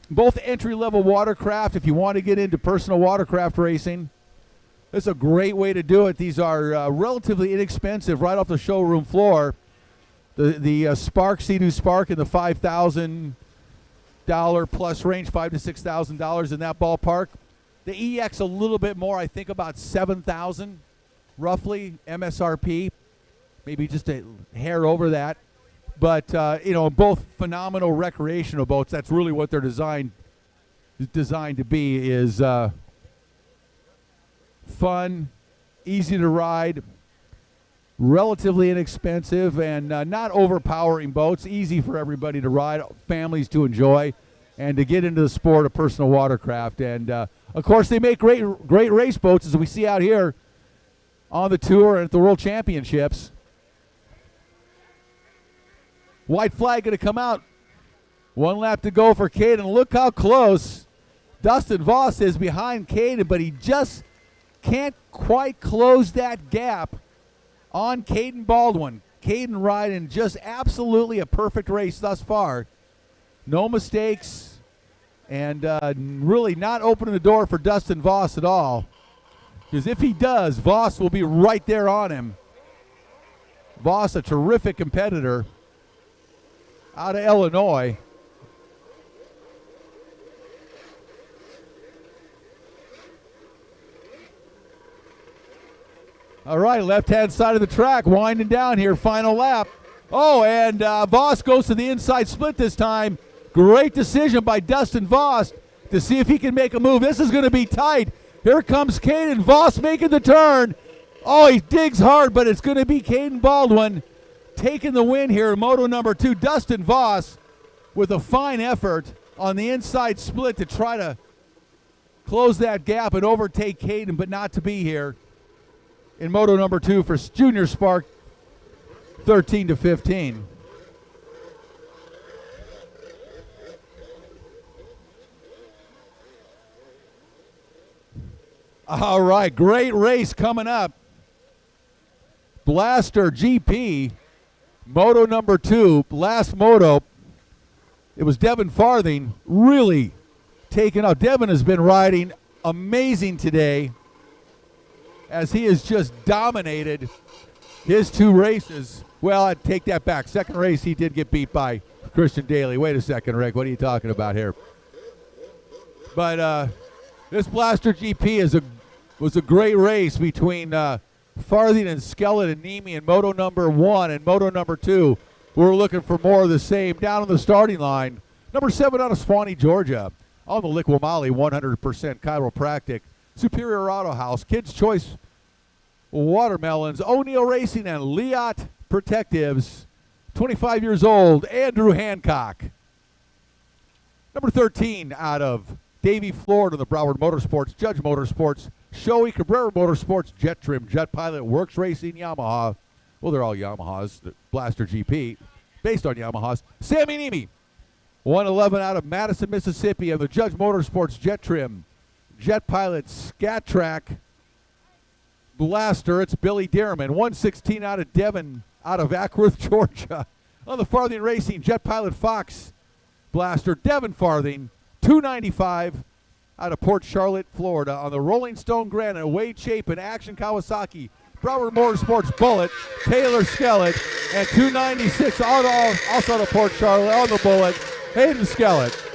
Both entry-level watercraft, if you want to get into personal watercraft racing. This is a great way to do it. These are relatively inexpensive right off the showroom floor. The Spark, Sea-Doo Spark in the $5,000 plus range, $5,000 to $6,000 in that ballpark. The EX a little bit more, I think about $7,000 roughly MSRP, maybe just a hair over that. But both phenomenal recreational boats. That's really what they're designed to be, is fun, easy to ride, relatively inexpensive, and not overpowering boats. Easy for everybody to ride, families to enjoy. and to get into the sport of personal watercraft. And, of course, they make great race boats, as we see out here on the tour and at the World Championships. White flag going to come out. 1 lap to go for Caden. Look how close Dustin Voss is behind Caden, but he just can't quite close that gap on Caden Baldwin. Caden riding just absolutely a perfect race thus far. No mistakes, and really not opening the door for Dustin Voss at all. Because if he does, Voss will be right there on him. Voss, a terrific competitor out of Illinois. All right, left-hand side of the track, winding down here, final lap. Oh, and Voss goes to the inside split this time. Great decision by Dustin Voss to see if he can make a move. This is going to be tight. Here comes Caden Voss making the turn. Oh, he digs hard, but it's going to be Caden Baldwin taking the win here in Moto number 2. Dustin Voss with a fine effort on the inside split to try to close that gap and overtake Caden, but not to be here in Moto number 2 for Junior Spark 13-15. All right, great race coming up. Blaster GP, Moto number 2, last moto. It was Devin Farthing really taking out. Devin has been riding amazing today, as he has just dominated his 2 races. Well, I take that back. Second race, he did get beat by Christian Daley. Wait a second, Rick. What are you talking about here? But this Blaster GP was a great race between Farthing and Skellett and Nemi in Moto number 1 and Moto number 2. We're looking for more of the same. Down on the starting line, number 7 out of Swanee, Georgia. On the LIQUI MOLY, 100% chiropractic. Superior Auto House, Kids Choice Watermelons, O'Neill Racing, and Liat Protectives. 25 years old, Andrew Hancock. Number 13 out of Davie, Florida, the Broward Motorsports, Judge Motorsports, Shoei Cabrera Motorsports, Jet Trim, Jet Pilot, Works Racing, Yamaha. Well, they're all Yamahas, the Blaster GP, based on Yamahas. Sammy Nemi, 111 out of Madison, Mississippi, of the Judge Motorsports, Jet Trim, Jet Pilot, Scat Track, Blaster. It's Billy Dearman, 116 out of Devon, out of Ackworth, Georgia. On the Farthing Racing, Jet Pilot, Fox, Blaster, Devin Farthing, 295 out of Port Charlotte, Florida. On the Rolling Stone Granite, Wade Chapin, Action Kawasaki, Broward Motorsports, Bullet, Taylor Skellett, and 296 also to Port Charlotte on the Bullet, Hayden Skellett.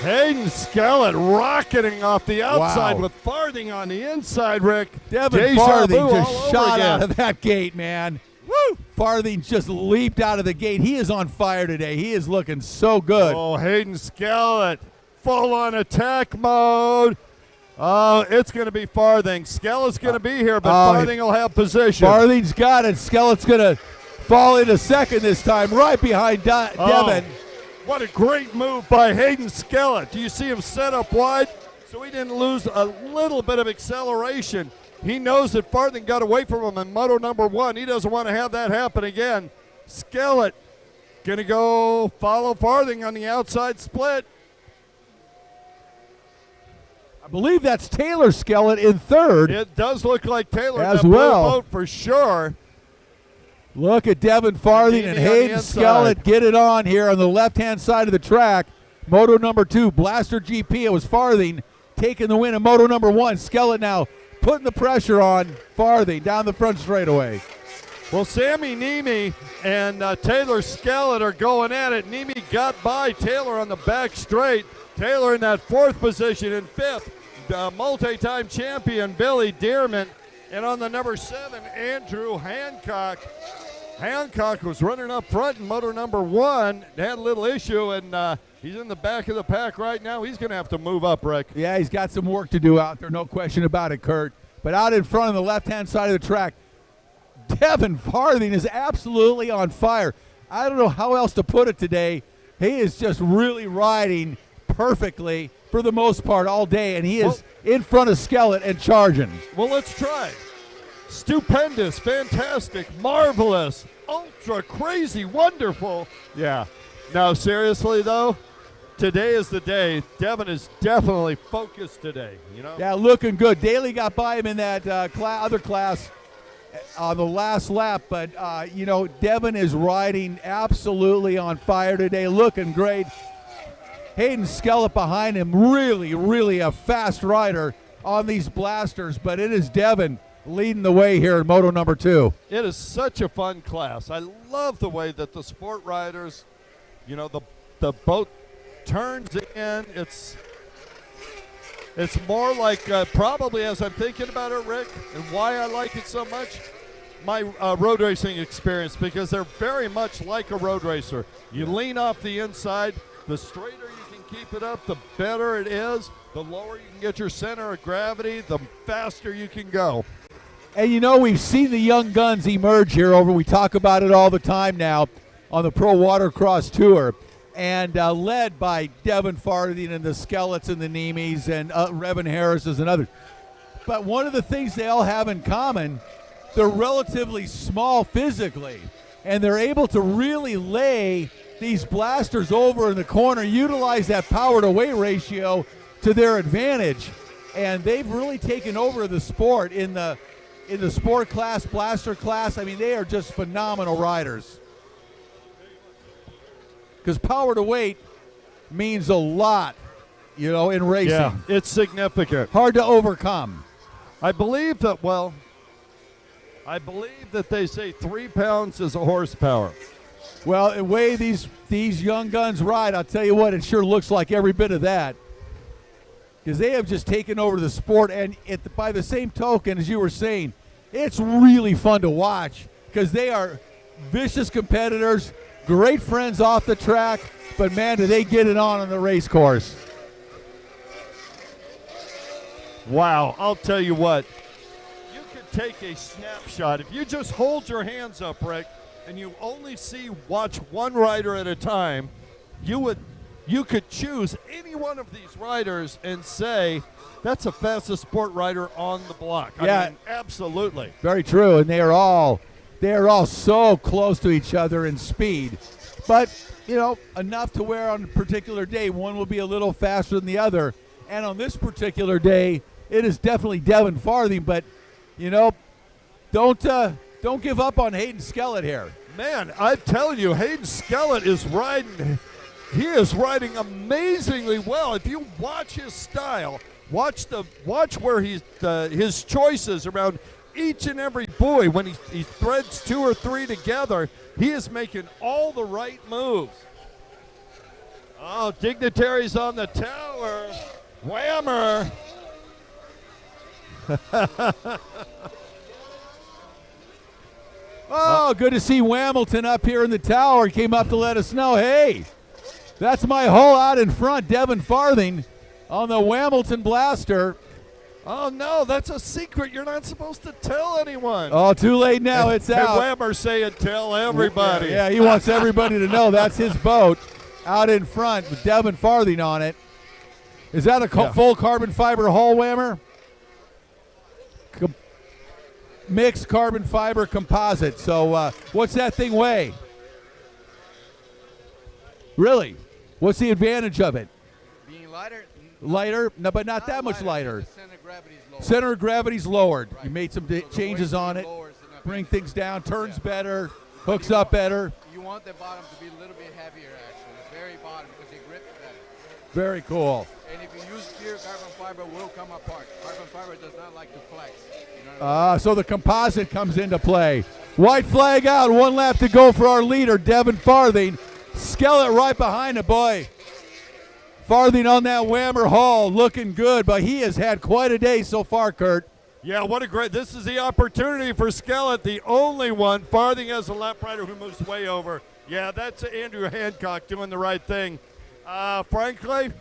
Hayden Skellett rocketing off the outside Wow. with Farthing on the inside, Rick. Devin Deja Farthing vu just all over shot again. out of that gate, man. Woo! Farthing just leaped out of the gate. He is on fire today. He is looking so good. Oh, Hayden Skellett, full on attack mode. Oh, it's going to be Farthing. Skellett's going to be here, but Farthing will have position. Farthing's got it. Skellett's going to fall into second this time, right behind Devin. What a great move by Hayden Skellett. Do you see him set up wide? So he didn't lose a little bit of acceleration. He knows that Farthing got away from him in Moto number 1. He doesn't want to have that happen again. Skellett going to go follow Farthing on the outside split. I believe that's Taylor Skellett in third. It does look like Taylor as in that well. boat for sure. Look at Devin Farthing and Hayden Skellett get it on here on the left-hand side of the track. Moto number 2, Blaster GP. It was Farthing taking the win in Moto number 1. Skellett now putting the pressure on Farthing down the front straightaway. Well, Sammy Niemi and Taylor Skellett are going at it. Niemi got by Taylor on the back straight. Taylor in that 4th position. In 5th, multi-time champion Billy Dearman. And on the number 7, Andrew Hancock. Hancock was running up front in moto number 1. Had a little issue, and he's in the back of the pack right now. He's going to have to move up, Rick. Yeah, he's got some work to do out there, no question about it, Kurt. But out in front on the left-hand side of the track, Devin Farthing is absolutely on fire. I don't know how else to put it today. He is just really riding perfectly for the most part all day, and he is in front of Skellett and charging. Well, let's try. Stupendous, fantastic, marvelous, ultra crazy, wonderful. Yeah. Now, seriously, though, today is the day. Devin is definitely focused today, you know? Yeah, looking good. Daley got by him in that other class on the last lap, but, you know, Devin is riding absolutely on fire today, looking great. Hayden Skellett behind him, really, really a fast rider on these blasters, but it is Devin leading the way here in moto number 2. It is such a fun class. I love the way that the sport riders, you know, the boat turns in. It's more like probably, as I'm thinking about it, Rick, and why I like it so much, my road racing experience, because they're very much like a road racer. You lean off the inside. The straighter you can keep it up, the better it is. The lower you can get your center of gravity, the faster you can go. And you know, we've seen the young guns emerge here we talk about it all the time now on the Pro Watercross Tour, and led by Devin Farthing and the Skelletts and the Niemes and Revin Harris's and others. But one of the things they all have in common, they're relatively small physically, and they're able to really lay these blasters over in the corner, utilize that power to weight ratio to their advantage, and they've really taken over the sport in the sport class, blaster class. I mean, they are just phenomenal riders. Because power to weight means a lot, you know, in racing. Yeah, it's significant. Hard to overcome. I believe that they say 3 pounds is a horsepower. Well, the way these young guns ride, I'll tell you what, it sure looks like every bit of that. Because they have just taken over the sport, and by the same token, as you were saying, it's really fun to watch because they are vicious competitors, great friends off the track, but man, do they get it on the race course. Wow, I'll tell you what, you could take a snapshot. If you just hold your hands up, Rick, and you only watch one rider at a time, you could choose any one of these riders and say, that's the fastest sport rider on the block. Yeah. I mean, absolutely. Very true, and they are all so close to each other in speed. But, you know, enough to where on a particular day, one will be a little faster than the other. And on this particular day, it is definitely Devin Farthing, but, you know, don't give up on Hayden Skellett here. Man, I'm telling you, Hayden Skellett is riding. He is riding amazingly well. If you watch his style, watch where his choices around each and every buoy. When he threads 2 or 3 together, he is making all the right moves. Oh, dignitaries on the tower. Whammer. Oh, good to see Whamilton up here in the tower. He came up to let us know, hey, that's my hole out in front, Devin Farthing on the Whamilton Blaster. Oh, no, that's a secret you're not supposed to tell anyone. Oh, too late now. It's out. Whammer saying tell everybody. Yeah, he wants everybody to know that's his boat out in front with Devin Farthing on it. Is that a full carbon fiber hull, Whammer? Mixed carbon fiber composite. So what's that thing weigh? Really? What's the advantage of it? Being lighter? Lighter? No, but not that much lighter. Center of gravity's lower. Center of gravity's lowered. Right. You made some So changes on it. lowers and Bring things down, turns better, hooks up better. You you want the bottom to be a little bit heavier, actually, the very bottom, because it grips better. Very cool. And if you use clear, carbon fiber will come apart. Carbon fiber does not like to flex. You know what I mean? So the composite comes into play. White flag out. 1 lap to go for our leader, Devin Farthing. Skellett right behind him, boy. Farthing on that Whammer haul, looking good, but he has had quite a day so far, Kurt. Yeah, what a great, this is the opportunity for Skellett, the only one. Farthing has a lap rider who moves way over. Yeah, that's Andrew Hancock doing the right thing. Frankly,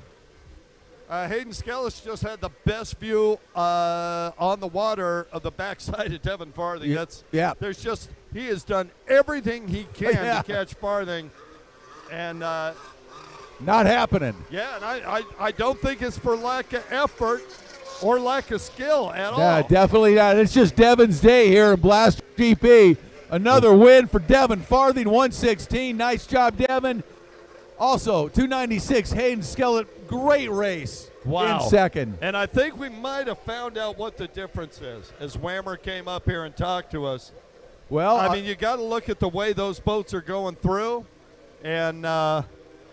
Hayden Skellis just had the best view on the water of the backside of Devin Farthing. There's just, he has done everything he can to catch Farthing, and not happening. Yeah, and I don't think it's for lack of effort or lack of skill at all. Yeah, definitely not. It's just Devin's day here in Blast GP. Another win for Devin Farthing, 116. Nice job, Devin. Also, 296, Hayden Skellett, great race in second. And I think we might have found out what the difference is as Whammer came up here and talked to us. Well, I mean, you got to look at the way those boats are going through, and that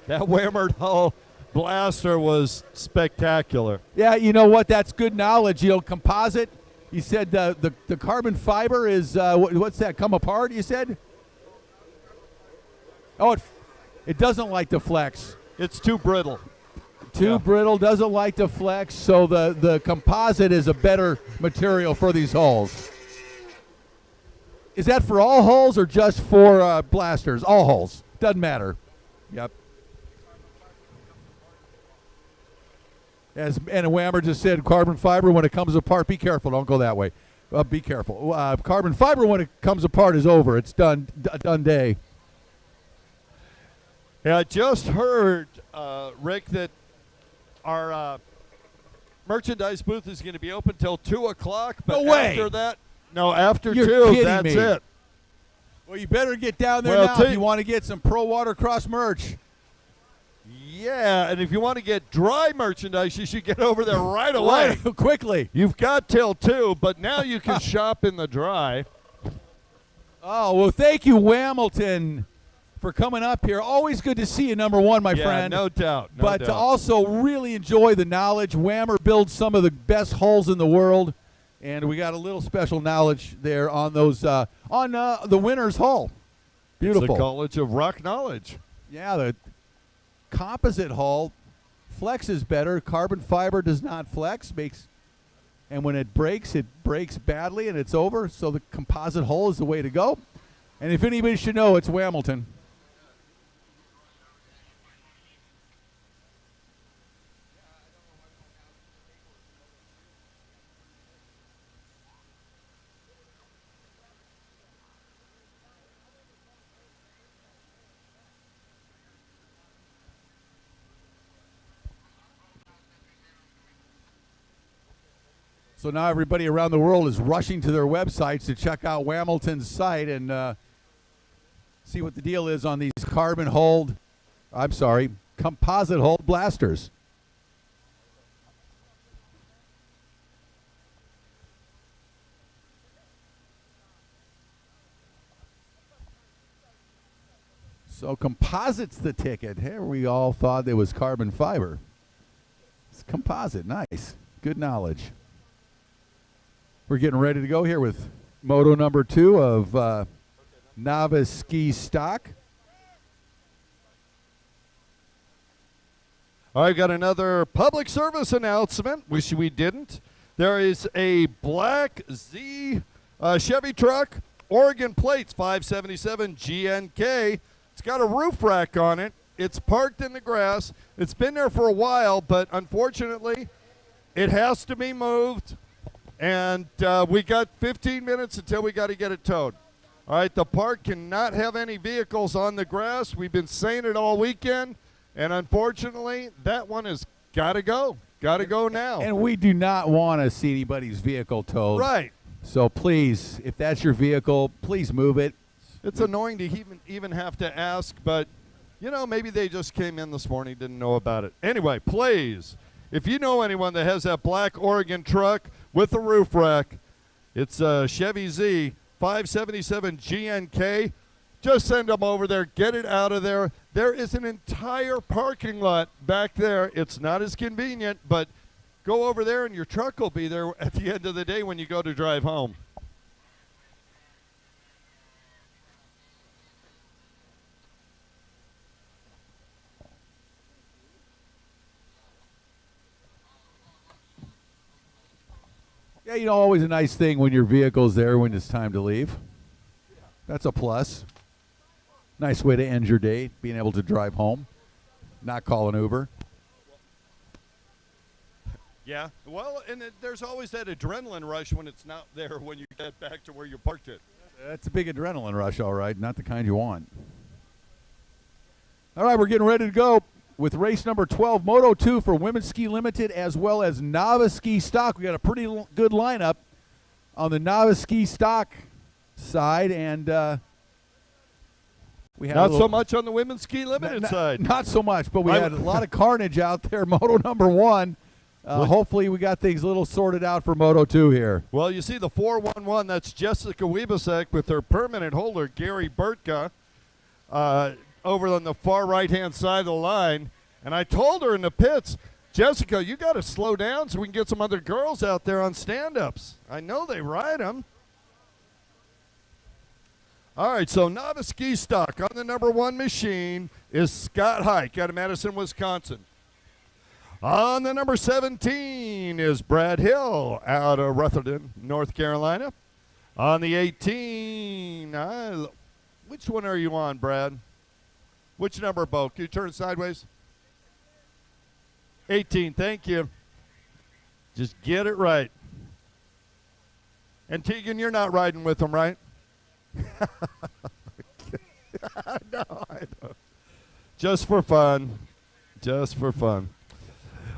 Whammer hull blaster was spectacular. Yeah, you know what? That's good knowledge. You know, composite. You said the carbon fiber is, what's that, come apart, you said? Oh, it doesn't like to flex. It's too brittle. Too brittle, doesn't like to flex, so the composite is a better material for these hulls. Is that for all hulls or just for blasters? All hulls. Doesn't matter. Yep. As and Whammer just said, carbon fiber, when it comes apart, be careful. Don't go that way. Be careful. Carbon fiber, when it comes apart, is over. It's done. Done day. Yeah, I just heard, Rick, that our merchandise booth is going to be open till 2 o'clock. But no way. After that, after You're 2, that's me. it. Well, you better get down there now if you want to get some Pro Watercross merch. Yeah, and if you want to get dry merchandise, you should get over there right away. Quickly. You've got till 2, but now you can shop in the dry. Oh, well, thank you, Hamilton, for coming up here. Always good to see you, number one, my friend. No doubt. To also really enjoy the knowledge. Whammer builds some of the best hulls in the world, and we got a little special knowledge there on those the winner's hull. Beautiful. It's the College of Rock Knowledge. Yeah, the composite hull flexes better. Carbon fiber does not flex, and when it breaks badly and it's over. So the composite hull is the way to go. And if anybody should know, it's Hamilton. So now everybody around the world is rushing to their websites to check out Hamilton's site and see what the deal is on these composite hull blasters. So composite's the ticket. Here we all thought it was carbon fiber. It's composite. Nice. Good knowledge. We're getting ready to go here with moto number 2 of Novice Ski Stock. All right, got another public service announcement. Wish we didn't. There is a black Z Chevy truck, Oregon plates, 577 GNK. It's got a roof rack on it. It's parked in the grass. It's been there for a while, but unfortunately, it has to be moved. And we got 15 minutes until we got to get it towed. All right, the park cannot have any vehicles on the grass. We've been saying it all weekend, and unfortunately, that one has got to go. Got to go now. And we do not want to see anybody's vehicle towed. Right. So please, if that's your vehicle, please move it. It's annoying to even have to ask, but, maybe they just came in this morning, didn't know about it. Anyway, please, if you know anyone that has that black Oregon truck with a roof rack, it's a Chevy Z 577 GNK, just send them over there. Get it out of there. There is an entire parking lot back there. It's not as convenient, but go over there and your truck will be there at the end of the day when you go to drive home. Yeah, you know, always a nice thing when your vehicle's there when it's time to leave. That's a plus. Nice way to end your day, being able to drive home, not call an Uber. Yeah, well, and there's always that adrenaline rush when it's not there when you get back to where you parked it. That's a big adrenaline rush, all right, not the kind you want. All right, we're getting ready to go with race number 12, Moto 2 for Women's Ski Limited, as well as Novice Ski Stock. We got a pretty good lineup on the Novice Ski Stock side, and we had not so much on the Women's Ski Limited side. Not so much, but we had a lot of carnage out there. Moto number 1. Hopefully we got things a little sorted out for Moto 2 here. Well, you see the 411, that's Jessica Wiebesek with her permanent holder, Gary Burtka, over on the far right-hand side of the line. And I told her in the pits, Jessica, you got to slow down so we can get some other girls out there on stand-ups. I know they ride them. All right, so Novice Ski Stock on the number 1 machine is Scott Hike out of Madison, Wisconsin. On the number 17 is Brad Hill out of Rutherford, North Carolina. On the 18, which one are you on, Brad? Which number, Bo? Can you turn sideways? 18, thank you. Just get it right. And Tegan, you're not riding with them, right? No, I know. Just for fun. Just for fun.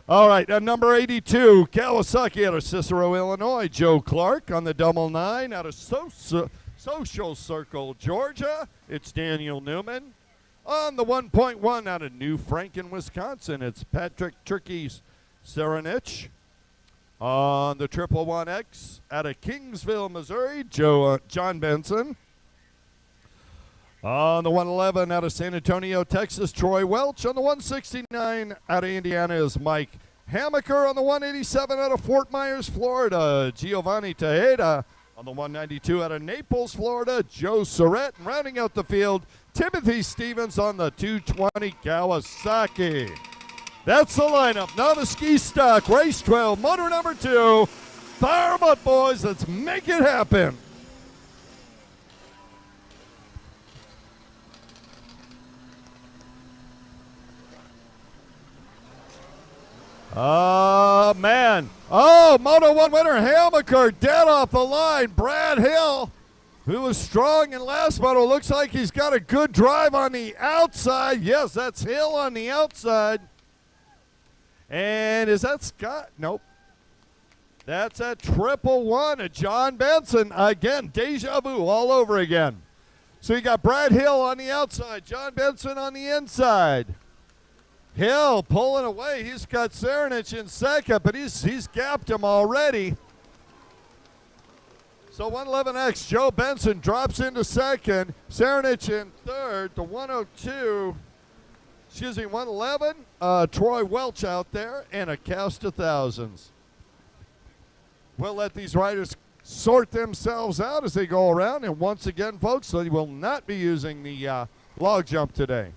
All right, number 82, Kawasaki out of Cicero, Illinois. Joe Clark on the double 9 out of Social Circle, Georgia. It's Daniel Newman. On the 1.1 out of New Franken, Wisconsin, it's Patrick Turkey Serenich. On the 111X out of Kingsville, Missouri, John Benson. On the 111 out of San Antonio, Texas, Troy Welch. On the 169 out of Indiana is Mike Hamaker. On the 187 out of Fort Myers, Florida, Giovanni Tejeda. On the 192 out of Naples, Florida, Joe Surratt. And rounding out the field, Timothy Stevens on the 220 Kawasaki. That's the lineup. Novice Ski Stock, race 12, motor number 2. Fire 'em up, boys. Let's make it happen. Oh, man. Oh, Moto 1 winner, Hamaker, dead off the line. Brad Hill, who was strong in last moto, looks like he's got a good drive on the outside. Yes, that's Hill on the outside. And is that Scott? Nope. That's a 111 of John Benson. Again, deja vu all over again. So you got Brad Hill on the outside, John Benson on the inside. Hill pulling away. He's got Serenich in second, but he's gapped him already. So 111X, Joe Benson drops into second. Serenich in third. The 111, Troy Welch out there, and a cast of thousands. We'll let these riders sort themselves out as they go around. And once again, folks, they will not be using the log jump today.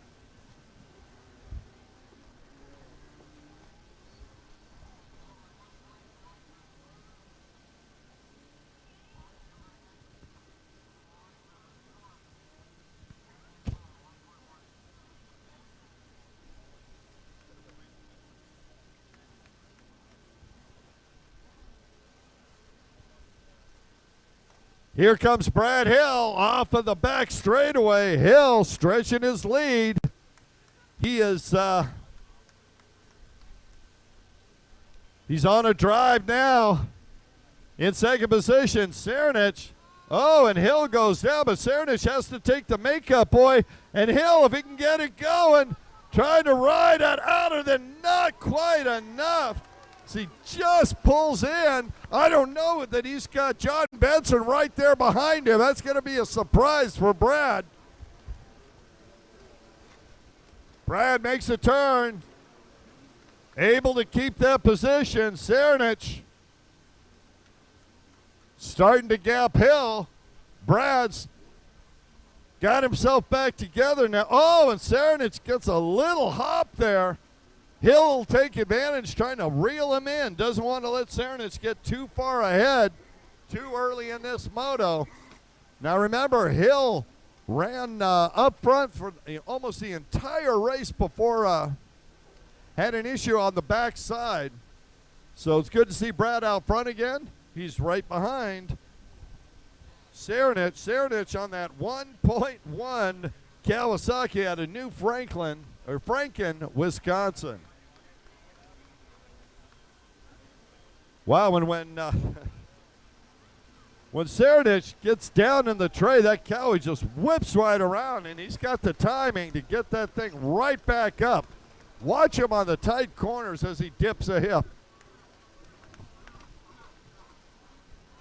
Here comes Brad Hill off of the back straightaway. Hill stretching his lead. He is he's on a drive now. In second position, Serenich. Oh, and Hill goes down, but Serenich has to take the makeup, boy. And Hill, if he can get it going, trying to ride it out of there, not quite enough. He just pulls in. I don't know that he's got John Benson right there behind him. That's going to be a surprise for Brad. Brad makes a turn. Able to keep that position. Cernich starting to gap Hill. Brad's got himself back together now. Oh, and Cernich gets a little hop there. Hill will take advantage, trying to reel him in. Doesn't want to let Cernich get too far ahead too early in this moto. Now remember, Hill ran up front for almost the entire race before had an issue on the backside. So it's good to see Brad out front again. He's right behind Cernich. Cernich on that 1.1 Kawasaki out of New Franken, Wisconsin. Wow, and when Cernich gets down in the tray, that Cowie just whips right around, and he's got the timing to get that thing right back up. Watch him on the tight corners as he dips a hip.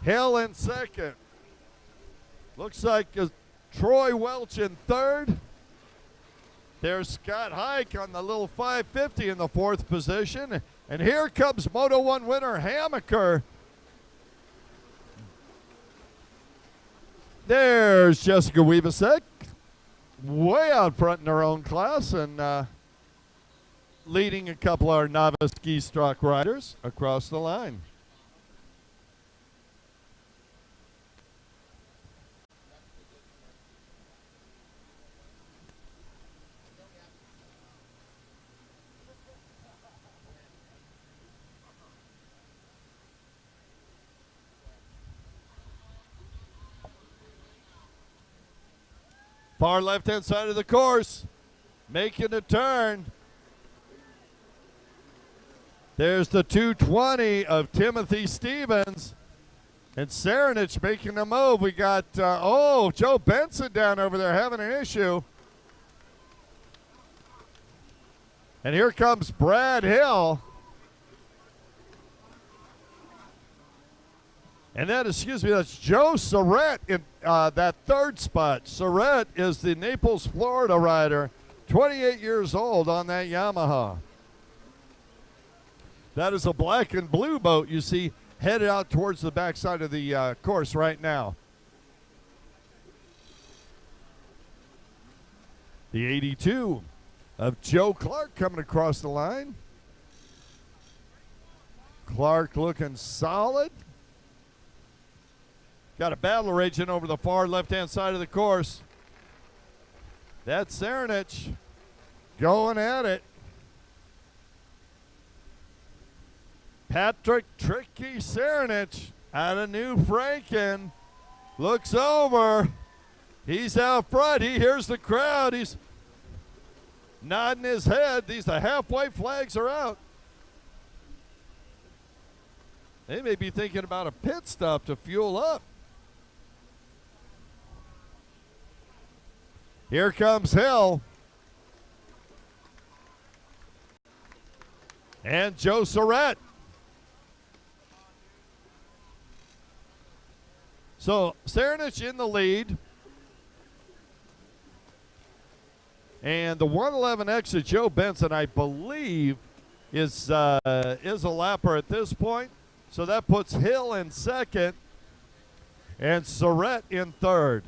Hill in second. Looks like Troy Welch in third. There's Scott Hike on the little 550 in the fourth position. And here comes Moto 1 winner Hammaker. There's Jessica Wiebesek, way out front in her own class and leading a couple of our Novice Ski Stock riders across the line. Far left-hand side of the course, making a turn. There's the 220 of Timothy Stevens. And Cernich making a move. We got, Joe Benson down over there having an issue. And here comes Brad Hill. And that's Joe Surratt in that third spot. Surratt is the Naples, Florida rider, 28 years old on that Yamaha. That is a black and blue boat you see headed out towards the backside of the course right now. The 82 of Joe Clark coming across the line. Clark looking solid. Got a battle raging over the far left-hand side of the course. That's Cernich going at it. Patrick Tricky Cernich out of New Franken looks over. He's out front. He hears the crowd. He's nodding his head. The halfway flags are out. They may be thinking about a pit stop to fuel up. Here comes Hill. And Joe Surratt. So Cernich in the lead. And the 111X of Joe Benson, I believe, is a lapper at this point. So that puts Hill in second and Surratt in third.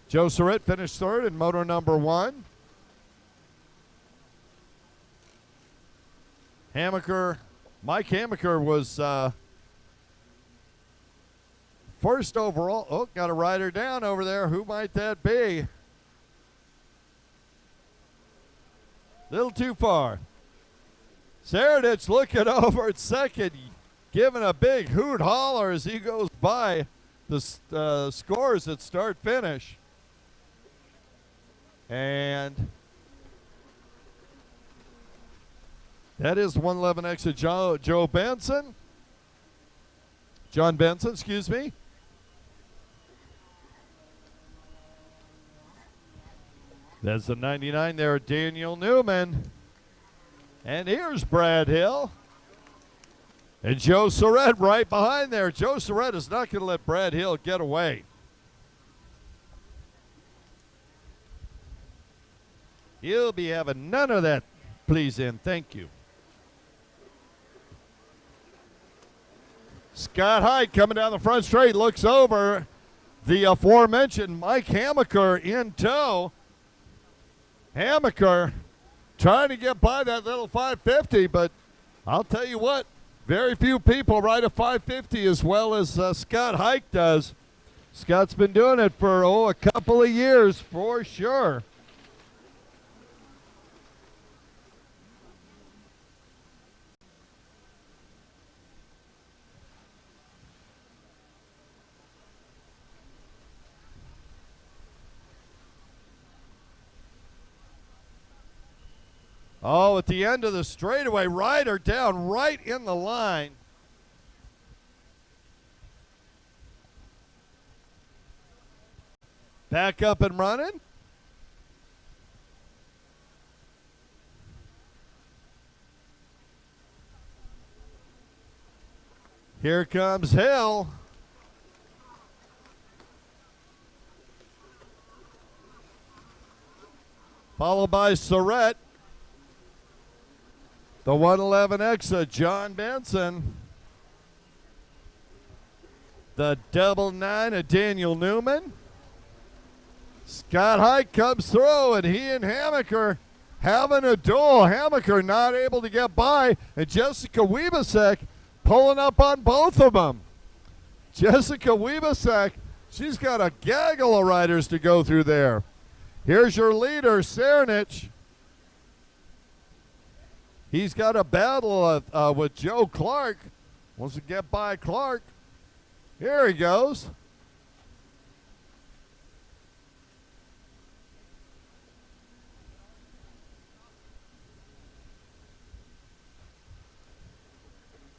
Joe Surratt finished third in moto number 1. Mike Hammaker was first overall. Oh, got a rider down over there. Who might that be? Little too far. Cernich looking over at second, giving a big hoot holler as he goes by the scores at start-finish. And that is 111X of Joe Benson. John Benson, excuse me. That's the 99 there, Daniel Newman. And here's Brad Hill. And Joe Surratt right behind there. Joe Surratt is not going to let Brad Hill get away. You'll be having none of that, please, and thank you. Scott Hike coming down the front straight, looks over the aforementioned Mike Hamaker in tow. Hamaker trying to get by that little 550, but I'll tell you what, very few people ride a 550 as well as Scott Hike does. Scott's been doing it for, a couple of years for sure. Oh, at the end of the straightaway, Ryder down right in the line. Back up and running. Here comes Hill. Followed by Surratt. The 111X of John Benson. The 99 of Daniel Newman. Scott Hike comes through, and he and Hamaker having a duel. Hamaker not able to get by, and Jessica Wiebesek pulling up on both of them. Jessica Wiebesek, she's got a gaggle of riders to go through there. Here's your leader, Cernich. He's got a battle with Joe Clark. Wants to get by Clark. Here he goes.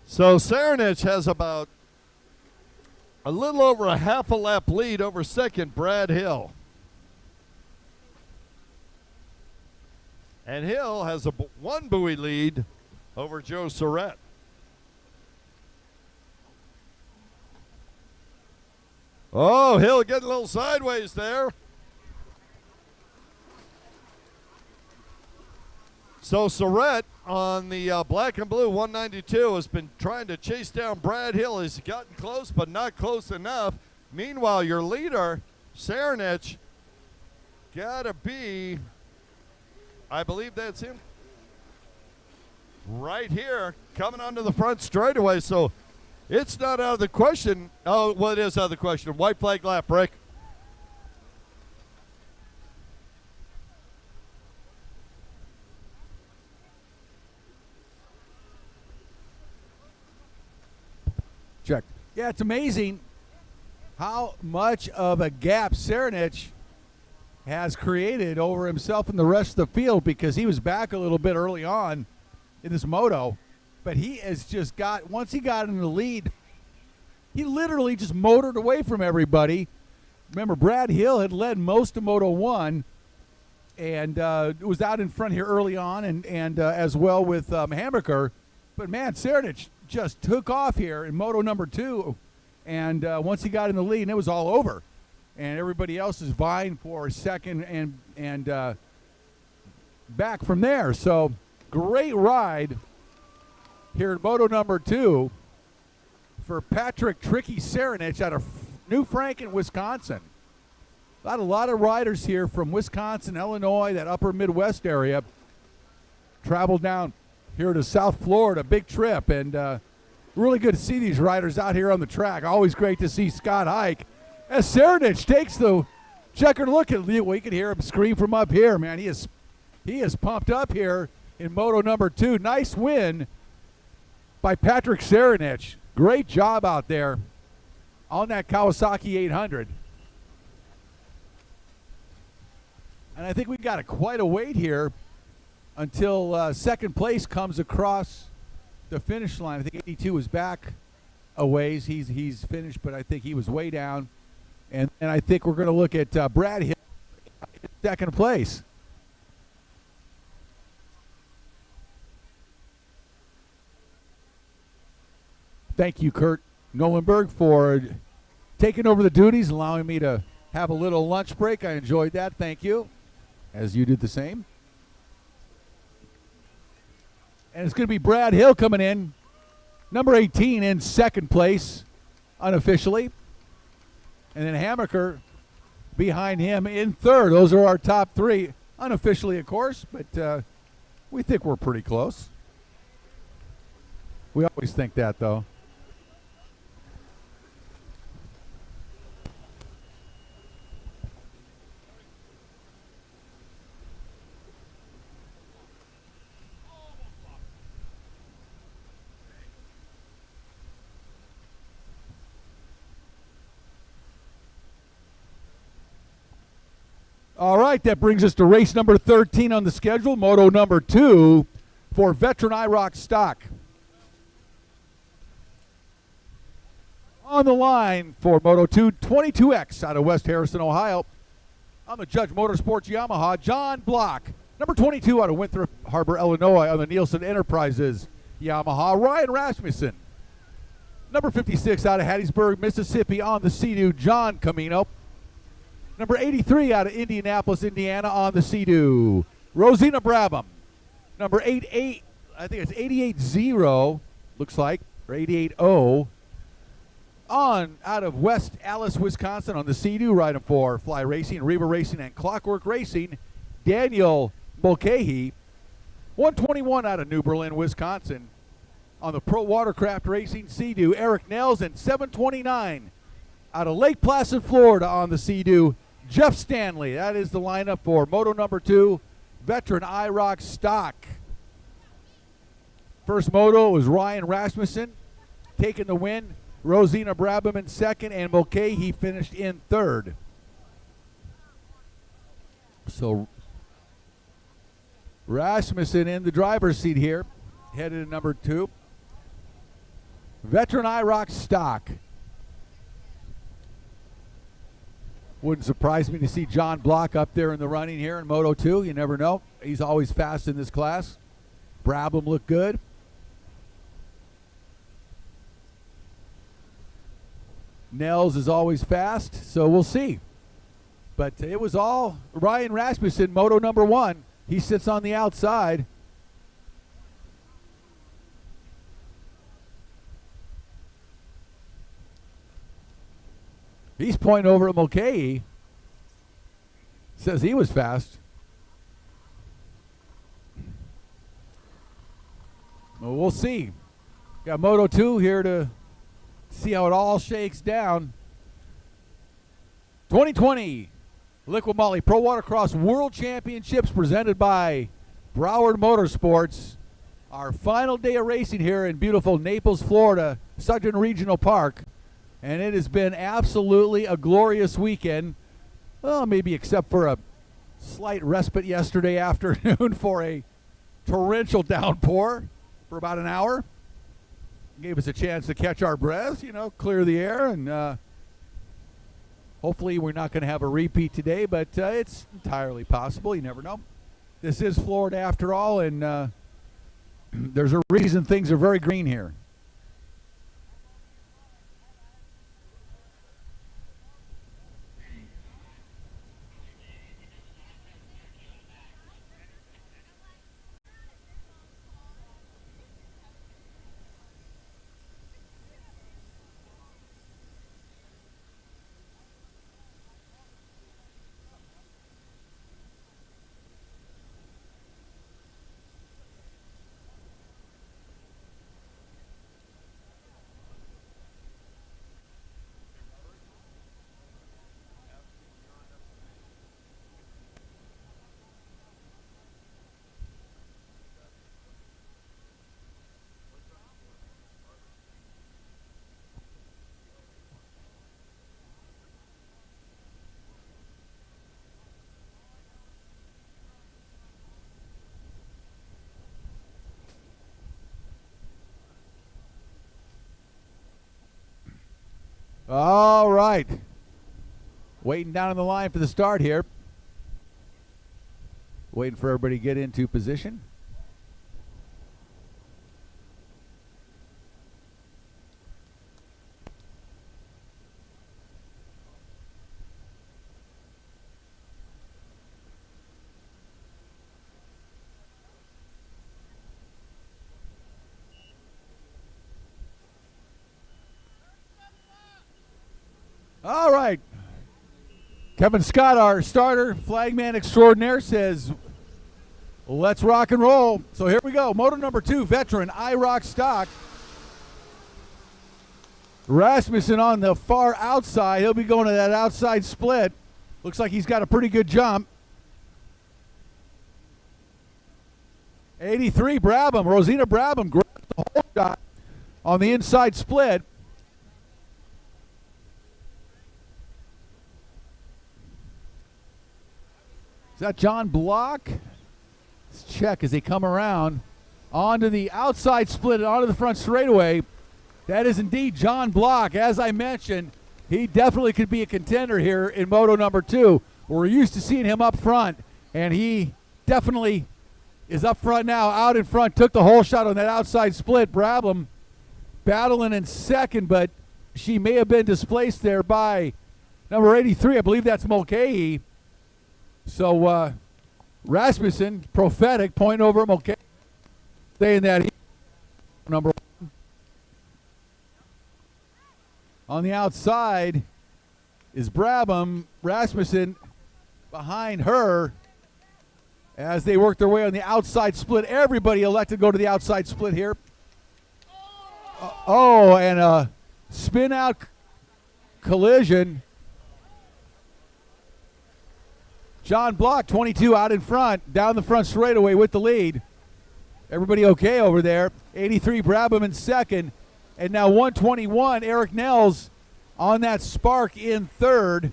So Cernich has about a little over a half a lap lead over second Brad Hill. And Hill has a one buoy lead over Joe Surratt. Oh, Hill getting a little sideways there. So Surratt on the black and blue 192 has been trying to chase down Brad Hill. He's gotten close, but not close enough. Meanwhile, your leader, Cernich, gotta be, I believe that's him, right here, coming onto the front straightaway. So it's not out of the question. Oh, well, it is out of the question. White flag lap, Rick. Check. Yeah, it's amazing how much of a gap Cernich has created over himself and the rest of the field, because he was back a little bit early on in this moto, but he has just got, once he got in the lead, he literally just motored away from everybody. Remember, Brad Hill had led most of Moto 1 and was out in front here early on, and as well with Hamaker. But, man, Cernich just took off here in Moto number 2, and once he got in the lead, and it was all over. And everybody else is vying for second and back from there. So, great ride here in Moto number 2 for Patrick Tricky Cernich out of New Franken, Wisconsin. A lot of riders here from Wisconsin, Illinois, that upper Midwest area, traveled down here to South Florida, big trip, and really good to see these riders out here on the track. Always great to see Scott Hike. As Cernich takes the checkered look at you, we can hear him scream from up here, man. He is pumped up here in Moto number 2. Nice win by Patrick Cernich. Great job out there on that Kawasaki 800. And I think we got quite a wait here until second place comes across the finish line. I think 82 is back a ways. He's finished, but I think he was way down. And I think we're going to look at Brad Hill in second place. Thank you, Kurt Nolenberg, for taking over the duties, allowing me to have a little lunch break. I enjoyed that. Thank you, as you did the same. And it's going to be Brad Hill coming in, number 18 in second place, unofficially. And then Hammaker behind him in third. Those are our top three, unofficially, of course, but we think we're pretty close. We always think that, though. All right, that brings us to race number 13 on the schedule, moto number 2 for veteran IROC stock. On the line for Moto 2, 22X out of West Harrison, Ohio. On the Judge Motorsports Yamaha, John Block. Number 22 out of Winthrop Harbor, Illinois on the Nielsen Enterprises Yamaha, Ryan Rasmussen. Number 56 out of Hattiesburg, Mississippi on the Sea-Doo, John Camino. Number 83 out of Indianapolis, Indiana on the Sea-Doo, Rosina Brabham. Number 88, I think it's 88-0, looks like, or 88-0. On out of West Allis, Wisconsin on the Sea-Doo, riding for Fly Racing, Reba Racing, and Clockwork Racing, Daniel Mulcahy. 121 out of New Berlin, Wisconsin on the Pro Watercraft Racing Sea-Doo, Eric Nels. And 729 out of Lake Placid, Florida on the Sea-Doo, Jeff Stanley. That is the lineup for Moto number 2, veteran IROC stock. First moto was Ryan Rasmussen taking the win. Rosina Brabham in second, and Mulcahy finished in third. So Rasmussen in the driver's seat here, headed to number 2. Veteran IROC stock. Wouldn't surprise me to see John Block up there in the running here in Moto 2. You never know. He's always fast in this class. Brabham looked good. Nels is always fast, so we'll see. But it was all Ryan Rasmussen, Moto number 1. He sits on the outside. He's pointing over at Mulcahy. Says he was fast. Well, we'll see. Got Moto 2 here to see how it all shakes down. 2020 Liqui Moly Pro Watercross World Championships presented by Broward Motorsports. Our final day of racing here in beautiful Naples, Florida, Southern Regional Park. And it has been absolutely a glorious weekend. Well, maybe except for a slight respite yesterday afternoon for a torrential downpour for about an hour. Gave us a chance to catch our breaths, clear the air, and hopefully we're not going to have a repeat today, but it's entirely possible. You never know. This is Florida after all, and there's a reason things are very green here. All right. Waiting down on the line for the start here. Waiting for everybody to get into position. Kevin Scott, our starter, flagman extraordinaire, says, let's rock and roll. So here we go. Moto number 2, veteran, IROC stock. Rasmussen on the far outside. He'll be going to that outside split. Looks like he's got a pretty good jump. 83, Brabham. Rosina Brabham grabs the whole shot on the inside split. Is that John Block? Let's check as they come around onto the outside split and onto the front straightaway. That is indeed John Block. As I mentioned, he definitely could be a contender here in Moto number 2. We're used to seeing him up front, and he definitely is up front now, out in front, took the whole shot on that outside split. Brabham battling in second, but she may have been displaced there by number 83. I believe that's Mulcahy. So Rasmussen, prophetic, pointing over at Mulcahy, saying that he number 1. On the outside is Brabham. Rasmussen behind her as they work their way on the outside split. Everybody elected to go to the outside split here. And a spin out collision. John Block, 22, out in front, down the front straightaway with the lead. Everybody okay over there. 83, Brabham in second. And now 121, Eric Nels on that spark in third.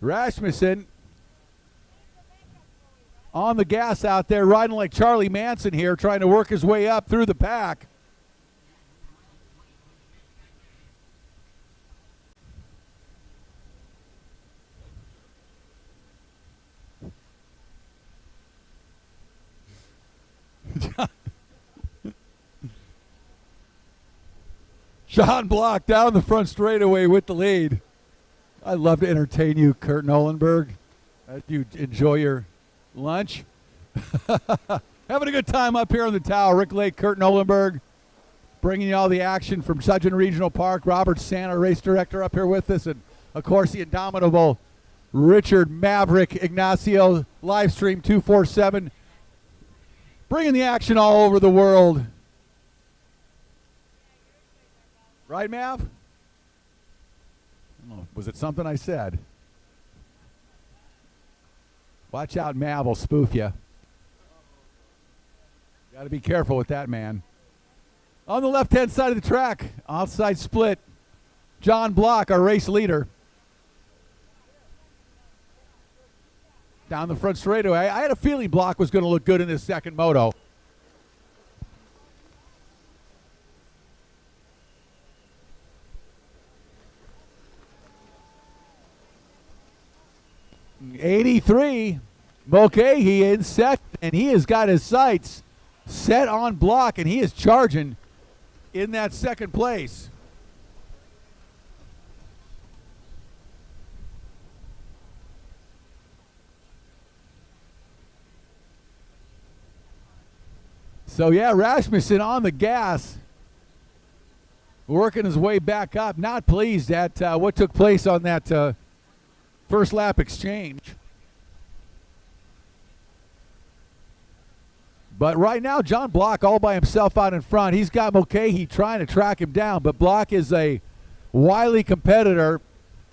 Rasmussen on the gas out there, riding like Charlie Manson here, trying to work his way up through the pack. John Block down the front straightaway with the lead. I'd love to entertain you, Kurt Nolenberg, as you enjoy your lunch. Having a good time up here on the tower. Rick Lake, Kurt Nolenberg, bringing you all the action from Sudgeon Regional Park. Robert Santa, race director, up here with us. And, of course, the indomitable Richard Maverick Ignacio, live stream 247, bringing the action all over the world. Right, Mav? I don't know, was it something I said? Watch out, Mav will spoof you. Got to be careful with that, man. On the left-hand side of the track, outside split, John Block, our race leader. Down the front straightaway. I had a feeling Block was going to look good in this second moto. '83, Mulcahy in second, and he has got his sights set on Block, and he is charging in that second place. So, yeah, Rasmussen on the gas, working his way back up. Not pleased at what took place on that first lap exchange. But right now, John Block all by himself out in front. He's got Mulcahy trying to track him down, but Block is a wily competitor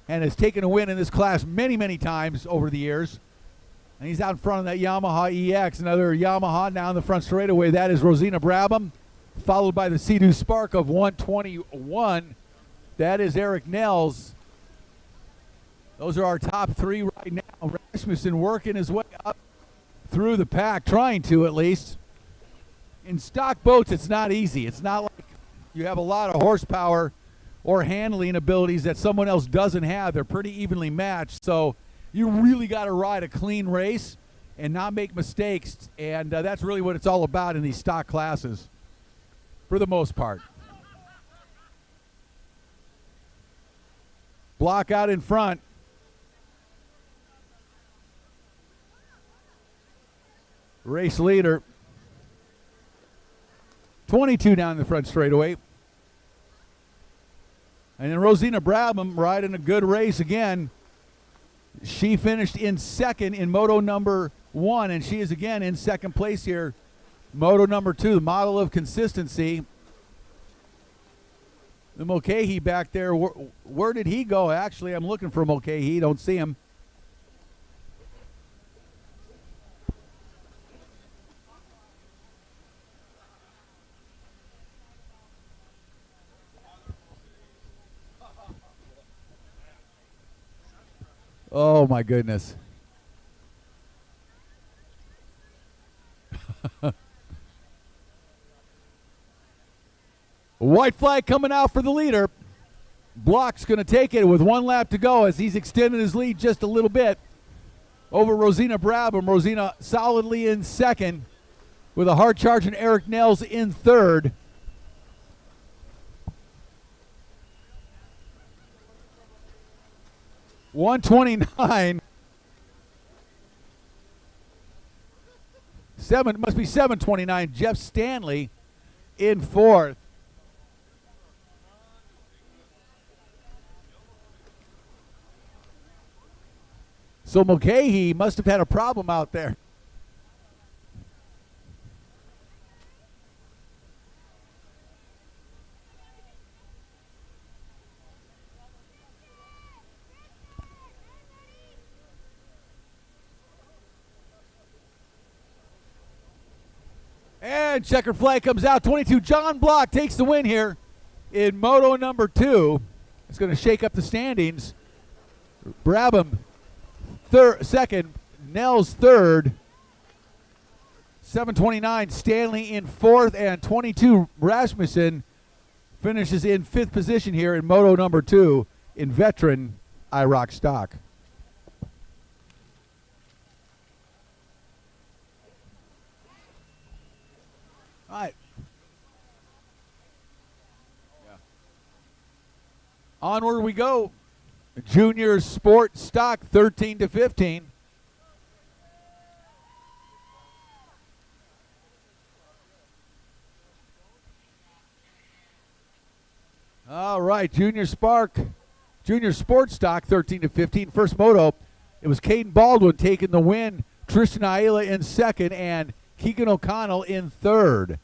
and has taken a win in this class many, many times over the years. And he's out in front of that Yamaha EX, another Yamaha now in the front straightaway. That is Rosina Brabham, followed by the Sea-Doo Spark of 121. That is Eric Nels. Those are our top three right now. Rasmussen working his way up through the pack, trying to at least. In stock boats, it's not easy. It's not like you have a lot of horsepower or handling abilities that someone else doesn't have. They're pretty evenly matched. So you really got to ride a clean race and not make mistakes. And that's really what it's all about in these stock classes for the most part. Block out in front. Race leader. 22 down the front straightaway. And then Rosina Brabham riding a good race again. She finished in second in moto number 1, and she is again in second place here. Moto number 2, the model of consistency. The Mulcahy back there, where did he go? Actually, I'm looking for Mulcahy, don't see him. Oh, my goodness. White flag coming out for the leader. Block's going to take it with 1 lap to go as he's extended his lead just a little bit over Rosina Brabham. Rosina solidly in second with a hard charging Eric Nels in third. .129. Must be 7:29. Jeff Stanley in fourth. So Mulcahy must have had a problem out there. And checkered flag comes out. 22, John Block takes the win here in moto number 2. It's going to shake up the standings. Brabham second, Nels third. 7:29, Stanley in fourth, and 22, Rasmussen finishes in 5th position here in moto number 2 in veteran IROC stock. All right. Yeah. Onward we go. Junior Sport Stock 13-15. All right, Junior Sport Stock 13-15. First moto, it was Caden Baldwin taking the win. Tristan Ayala in second, and Keegan O'Connell in third.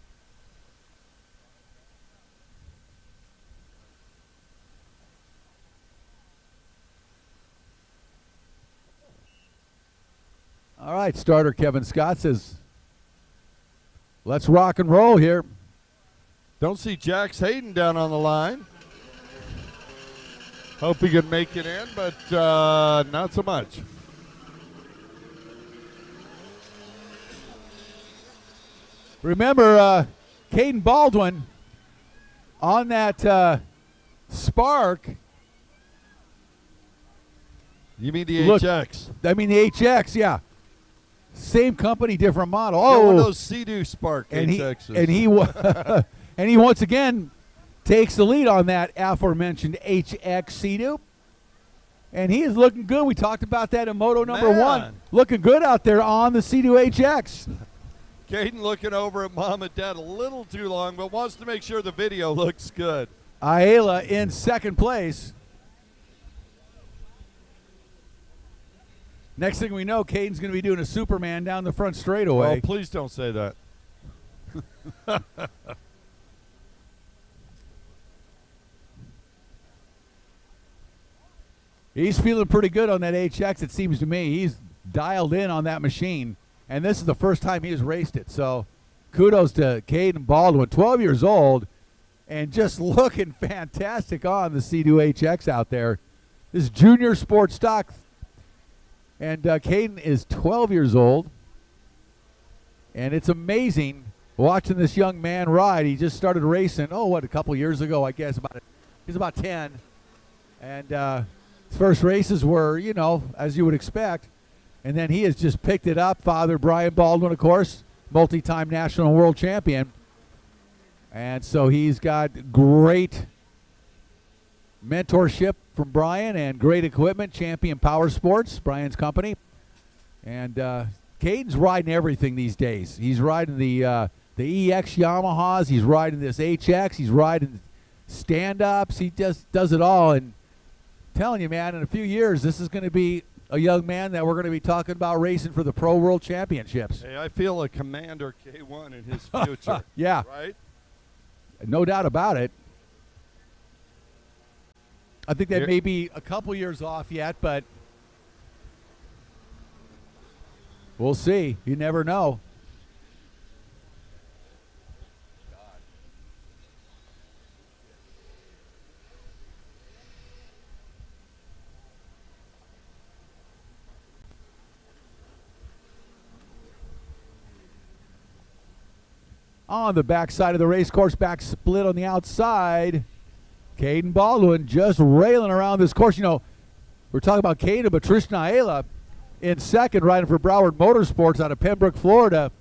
All right, starter Kevin Scott says, let's rock and roll here. Don't see Jax Hayden down on the line. Hope he can make it in, but not so much. Remember, Caden Baldwin on that Spark. You mean the HX? I mean the HX, yeah. Same company, different model. Yeah, one of those Sea-Doo Spark and HXs. And he once again takes the lead on that aforementioned HX Sea-Doo. And he is looking good. We talked about that in moto number 1. Looking good out there on the Sea-Doo HX. Caden looking over at mom and dad a little too long, but wants to make sure the video looks good. Ayala in second place. Next thing we know, Caden's going to be doing a Superman down the front straightaway. Oh, please don't say that. He's feeling pretty good on that HX, it seems to me. He's dialed in on that machine, and this is the first time he has raced it. So kudos to Caden Baldwin, 12 years old, and just looking fantastic on the Sea-Doo HX out there. This is Junior Sport Stock. And Caden is 12 years old, and it's amazing watching this young man ride. He just started racing, a couple years ago, I guess. He's about 10. And his first races were, as you would expect. And then he has just picked it up. Father Brian Baldwin, of course, multi-time national world champion. And so he's got great mentorship from Brian and great equipment, Champion Power Sports, Brian's company. And Caden's riding everything these days. He's riding the the EX Yamahas. He's riding this HX. He's riding stand-ups. He just does it all. And I'm telling you, man, in a few years, this is going to be a young man that we're going to be talking about racing for the Pro World Championships. Hey, I feel a Commander K1 in his future. Yeah. Right? No doubt about it. I think that may be a couple years off yet, but we'll see. You never know. On the backside of the race course, back split on the outside. Caden Baldwin just railing around this course. You know, we're talking about Caden, but Tristan Ayala in second, riding for Broward Motorsports out of Pembroke, Florida.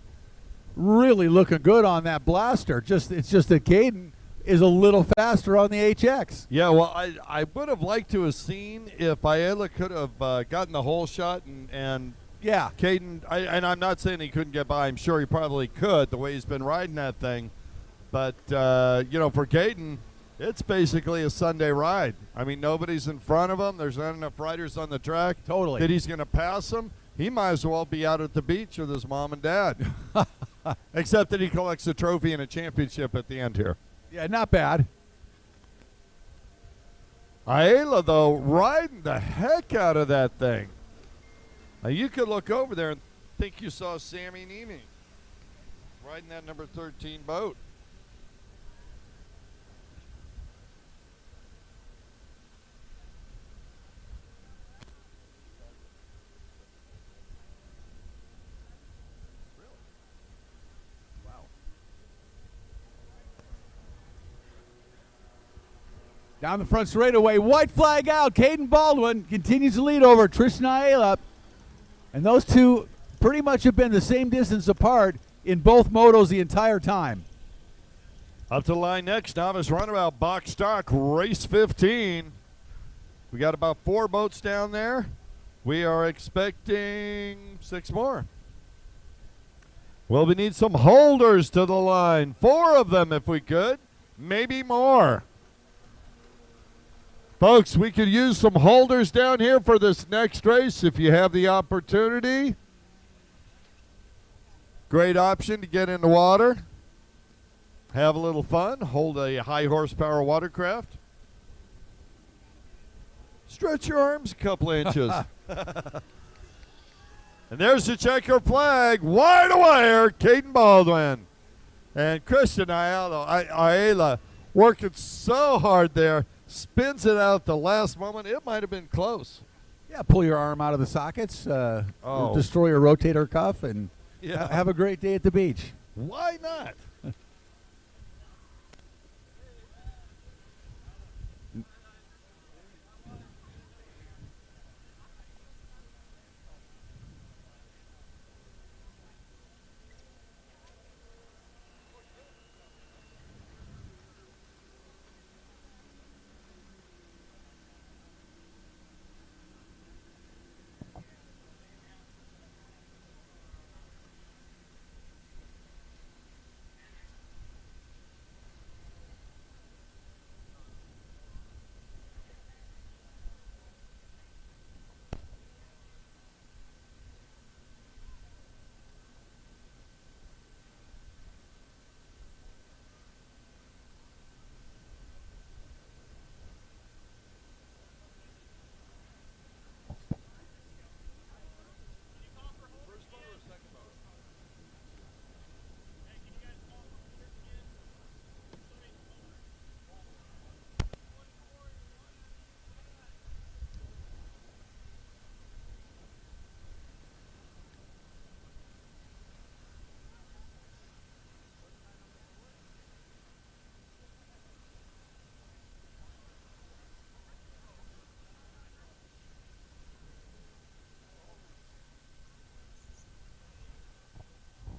Really looking good on that blaster. It's just that Caden is a little faster on the HX. Yeah, well, I would have liked to have seen if Ayala could have gotten the whole shot and yeah, Caden, and I'm not saying he couldn't get by. I'm sure he probably could, the way he's been riding that thing. But, you know, for Caden, it's basically a Sunday ride. I mean, nobody's in front of him. There's not enough riders on the track. Totally. That he's going to pass them. He might as well be out at the beach with his mom and dad. Except that he collects a trophy and a championship at the end here. Yeah, not bad. Ayala, though, riding the heck out of that thing. Now, you could look over there and think you saw Sammy Nemi riding that number 13 boat. Down the front straightaway, white flag out. Caden Baldwin continues to lead over Tristan Ayala. And those two pretty much have been the same distance apart in both motos the entire time. Up to the line next, Novice Runabout box stock, race 15. We got about 4 boats down there. We are expecting 6 more. Well, we need some holders to the line. 4 of them if we could, maybe more. Folks, we could use some holders down here for this next race if you have the opportunity. Great option to get in the water, have a little fun, hold a high horsepower watercraft. Stretch your arms a couple inches. And there's the checker flag, wide away, Caden Baldwin. And Christian Ayala working so hard there. Spins it out the last moment. It might have been close. Yeah, pull your arm out of the sockets, destroy your rotator cuff, and have a great day at the beach. Why not?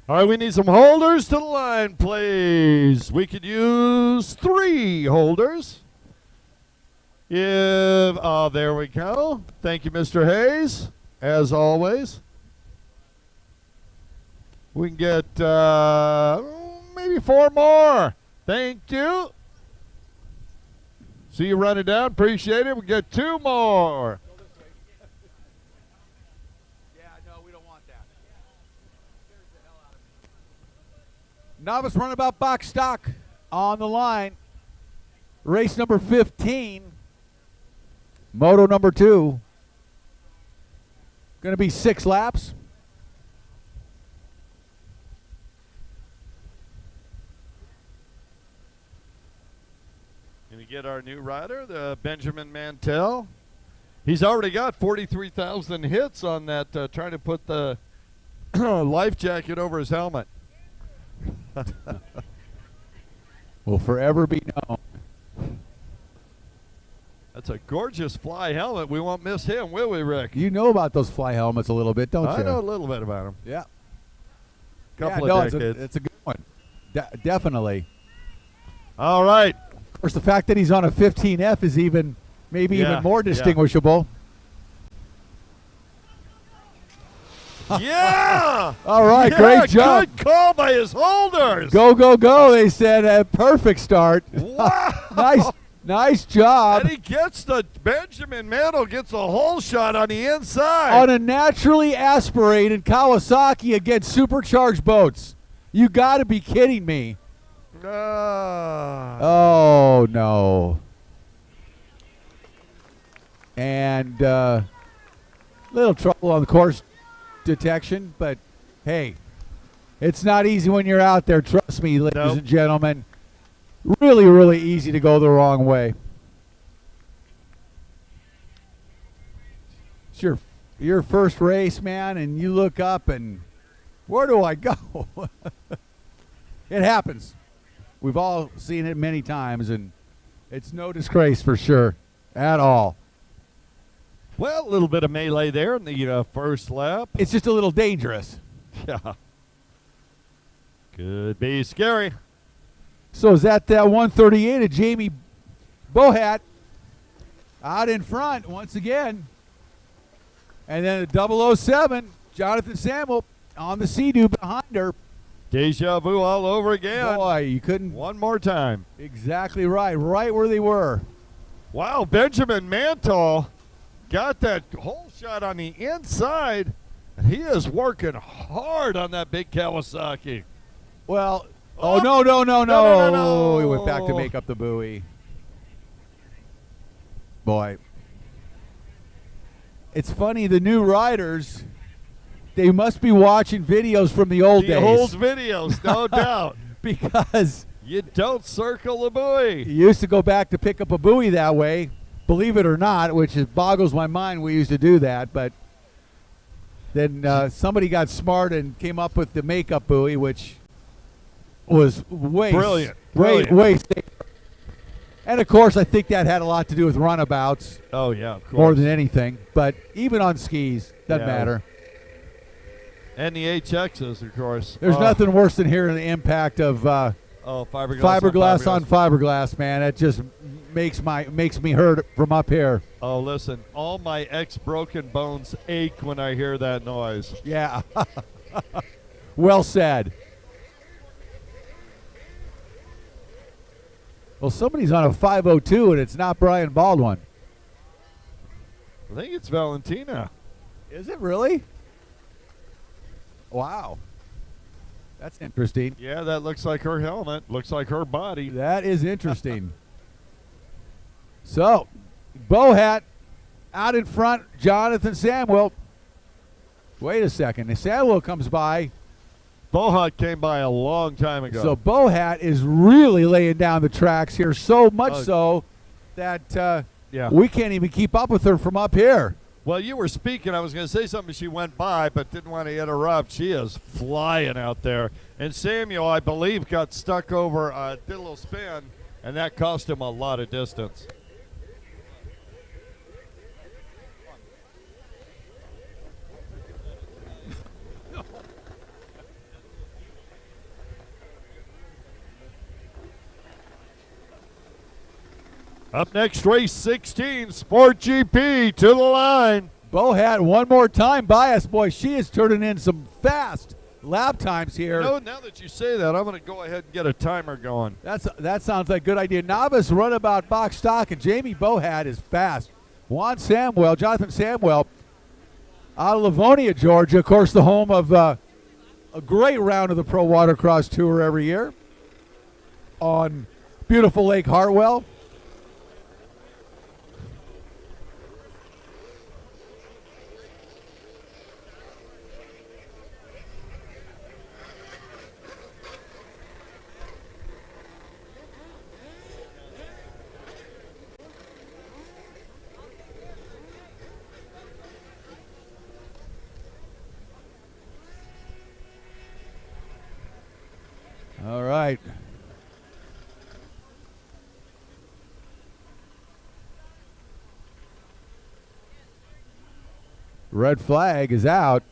All right, we need some holders to the line, please. We could use 3 holders. There we go. Thank you, Mr. Hayes, as always. We can get maybe 4 more. Thank you. See you running down. Appreciate it. We get 2 more. Yeah, no, we don't want that. Novice Runabout box stock on the line. Race number 15. Moto number 2. Going to be 6 laps. Going to get our new rider, the Benjamin Mantell. He's already got 43,000 hits on that, trying to put the life jacket over his helmet. Will forever be known. That's a gorgeous fly helmet. We won't miss him, will we, Rick? You know about those fly helmets a little bit, don't you? I know a little bit about him. Yeah. Couple yeah, of decades. it's a good one. Definitely. All right. Of course, the fact that he's on a 15F is even even more distinguishable. Yeah! All right, Yeah, great job. Good call by his holders. Go, go, go, they said. A perfect start. Wow. Nice job. And he gets Benjamin Mantle gets a hole shot on the inside. On a naturally aspirated Kawasaki against supercharged boats. You got to be kidding me. Oh, no. And little trouble on the course detection, but hey, it's not easy when you're out there. Trust me, ladies and gentlemen. Really, really easy to go the wrong way. It's your first race, man, and you look up and where do I go? It happens. We've all seen it many times, and it's no disgrace for sure at all. Well, a little bit of melee there in the first lap. It's just a little dangerous. Yeah. Could be scary. So is that 138 of Jamie Bohat out in front once again. And then a 007, Jonathan Samuel on the Sea-Doo behind her. Deja vu all over again. Boy, you couldn't. One more time. Exactly right. Right where they were. Wow, Benjamin Mantell got that hole shot on the inside. He is working hard on that big Kawasaki. Well, oh, no. He went back to make up the buoy. Boy. It's funny, the new riders, they must be watching videos from the old days. The old videos, no doubt. Because you don't circle the buoy. You used to go back to pick up a buoy that way, believe it or not, which boggles my mind we used to do that. But then somebody got smart and came up with the makeup buoy, which was way safer. And of course, I think that had a lot to do with runabouts. Oh yeah, of course. More than anything. But even on skis, doesn't matter. And the HXs, of course. There's nothing worse than hearing the impact of fiberglass on fiberglass, man. It just makes me hurt from up here. Oh, listen, all my ex-broken bones ache when I hear that noise. Yeah. Well said. Well, somebody's on a 502, and it's not Brian Baldwin. I think it's Valentina. Is it really? Wow. That's interesting. Yeah, that looks like her helmet. Looks like her body. That is interesting. So, Bohat out in front, Jonathan Samuel. Wait a second. Samuel comes by. Bohat came by a long time ago. So Bohat is really laying down the tracks here, so much so that we can't even keep up with her from up here. Well, you were speaking. I was going to say something. She went by, but didn't want to interrupt. She is flying out there. And Samuel, I believe, got stuck over, did a little spin, and that cost him a lot of distance. Up next, race 16, Sport GP to the line. Bohat one more time by us. Boy, she is turning in some fast lap times here. Now that you say that, I'm going to go ahead and get a timer going. That sounds like a good idea. Novice Runabout box stock, and Jamie Bohat is fast. Jonathan Samwell, out of Livonia, Georgia, of course, the home of a great round of the Pro Watercross Tour every year on beautiful Lake Hartwell. All right. Red flag is out.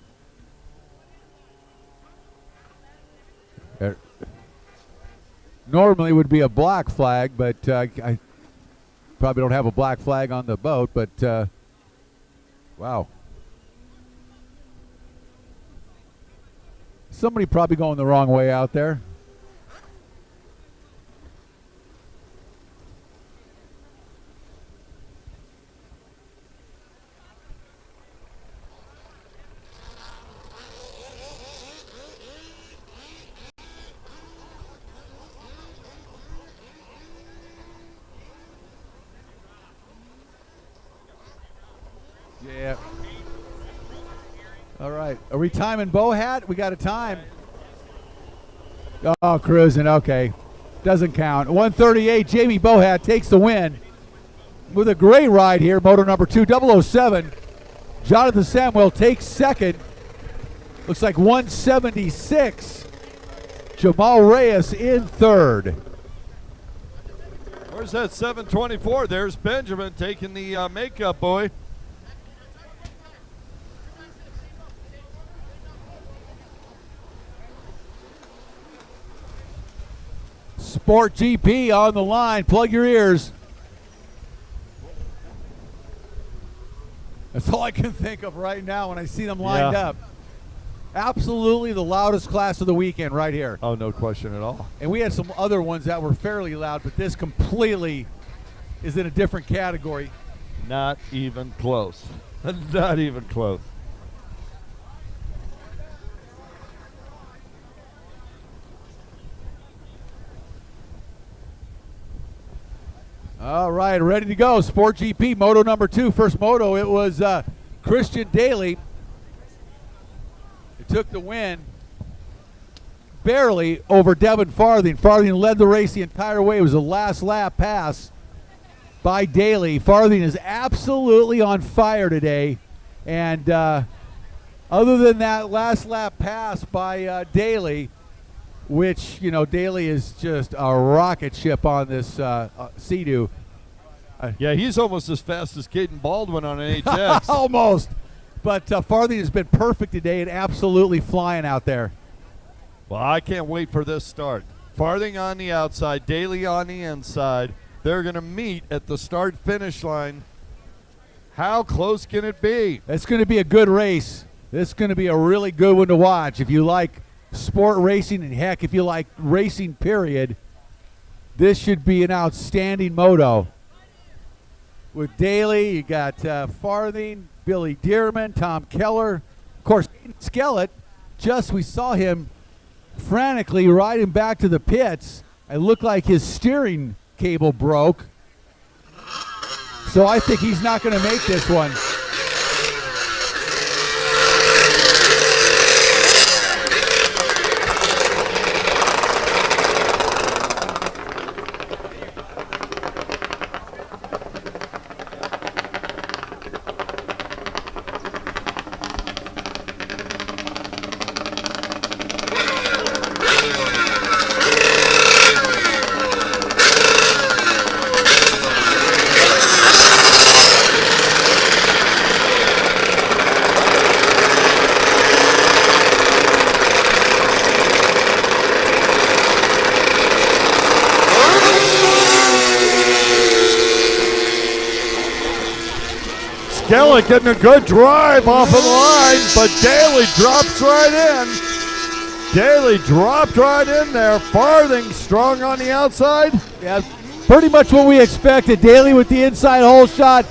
Normally would be a black flag, but I probably don't have a black flag on the boat, but wow. Somebody probably going the wrong way out there. Yeah. All right. Are we timing Bohat? We got a time. Oh, cruising. Okay. Doesn't count. 138. Jamie Bohat takes the win with a great ride here. Moto number 2, 007. Jonathan Samwell takes second. Looks like 176. Jamal Reyes in third. Where's that 724? There's Benjamin taking the makeup, boy. Sport GP on the line. Plug your ears. That's all I can think of right now when I see them lined up. Absolutely the loudest class of the weekend right here. Oh, no question at all. And we had some other ones that were fairly loud, but this completely is in a different category. Not even close. Not even close. All right, ready to go. Sport GP, moto number 2. First moto, it was Christian Daley. It took the win barely over Devin Farthing. Farthing led the race the entire way. It was a last lap pass by Daley. Farthing is absolutely on fire today. And other than that last lap pass by Daley, which, you know, Daley is just a rocket ship on this Sea-Doo. Yeah, he's almost as fast as Caden Baldwin on an HX. Almost. But Farthing has been perfect today and absolutely flying out there. Well, I can't wait for this start. Farthing on the outside, Daley on the inside. They're going to meet at the start-finish line. How close can it be? It's going to be a good race. This is going to be a really good one to watch. If you like sport racing, and heck, if you like racing, period, this should be an outstanding moto. With Daley, you got Farthing, Billy Dearman, Tom Keller, of course, Skellett. We saw him frantically riding back to the pits. It looked like his steering cable broke. So I think he's not going to make this one. Skellett getting a good drive off of the line, but Daley drops right in. Daley dropped right in there. Farthing strong on the outside. Yeah, pretty much what we expected. Daley with the inside hole shot.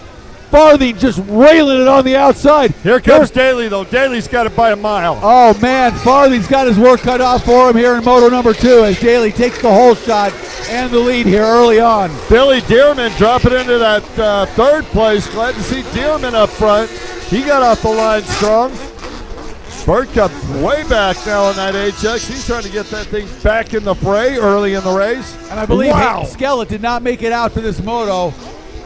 Farthing just railing it on the outside. Here comes Daley, though. Daley's got it by a mile. Oh, man. Farthing's got his work cut off for him here in Moto number 2 as Daley takes the hole shot and the lead here early on. Billy Dearman dropping into that third place. Glad to see Dearman up front. He got off the line strong. Burka way back now on that HX. He's trying to get that thing back in the fray early in the race. And I believe Skellett did not make it out for this moto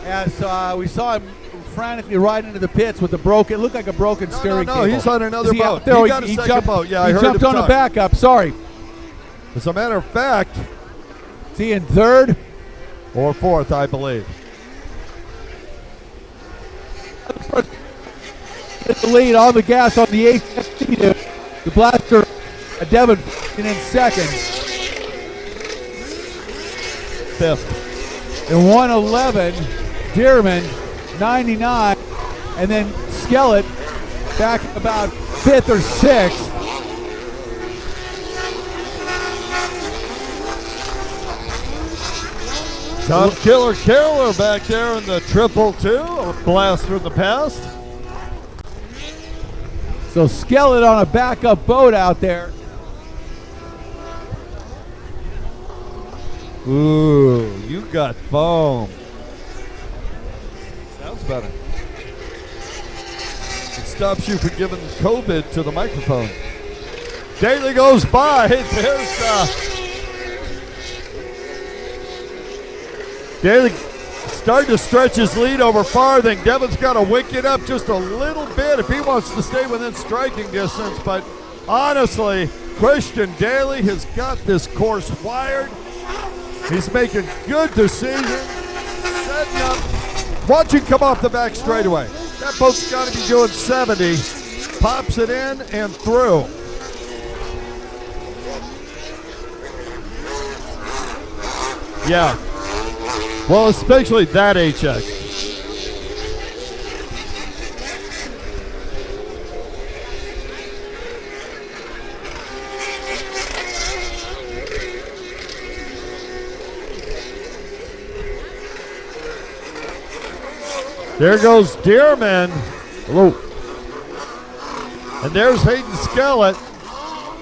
as we saw him frantically ride into the pits with a broken, it looked like a broken steering cable. He's on another boat. There, he got a second boat. Yeah, I heard him jumped on talk. a backup. Sorry. As a matter of fact, is he in third or fourth, I believe? The lead on the gas on the HXT. The blaster, Devin in second. Fifth. In 111, Dearman 99, and then Skellett back about 5th or 6th. Tom Killer back there in the 222, a blast from the past. So Skellett on a backup boat out there. Ooh, you got foam. Sounds better. It stops you from giving COVID to the microphone. Daley goes by. There's Daley starting to stretch his lead over Farthing. Devin's got to wick it up just a little bit if he wants to stay within striking distance. But honestly, Christian Daley has got this course wired. He's making good decisions, setting up. Watch him come off the back straightaway. That boat's got to be doing 70. Pops it in and through. Yeah. Well, especially that HX. There goes Dearman. Hello. And there's Hayden Skellett.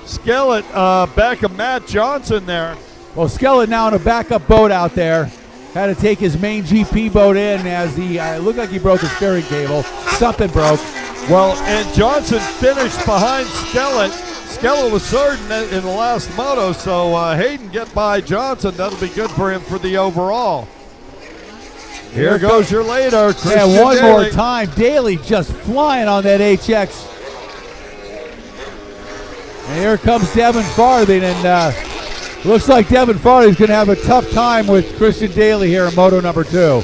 Skellett back of Matt Johnson there. Well, Skellett now in a backup boat out there. Had to take his main GP boat in as he looked like he broke the steering cable. Something broke. Well, and Johnson finished behind Skellett. Skellett was third in the last moto, so Hayden get by Johnson. That'll be good for him for the overall. Here goes your leader, Christian Yeah, one Daley. more time. Daley just flying on that HX. And here comes Devin Farthing, and looks like Devin Farthing's going to have a tough time with Christian Daley here in Moto number 2.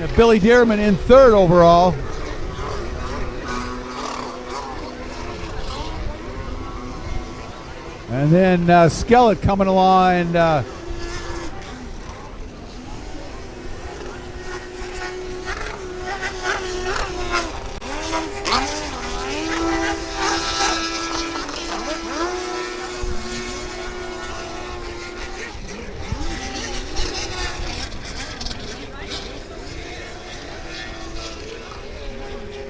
And Billy Dearman in third overall. And then Skellett coming along and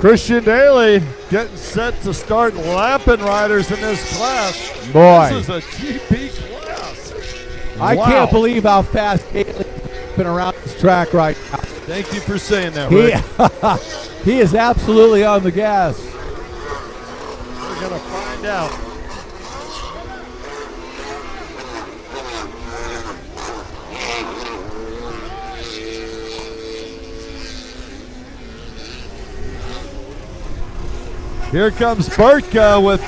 Christian Daley getting set to start lapping riders in this class. Boy. This is a GP class. I Wow. can't believe how fast Daley's been around this track right now. Thank you for saying that, Rick. He is absolutely on the gas. We're going to find out. Here comes Burtka with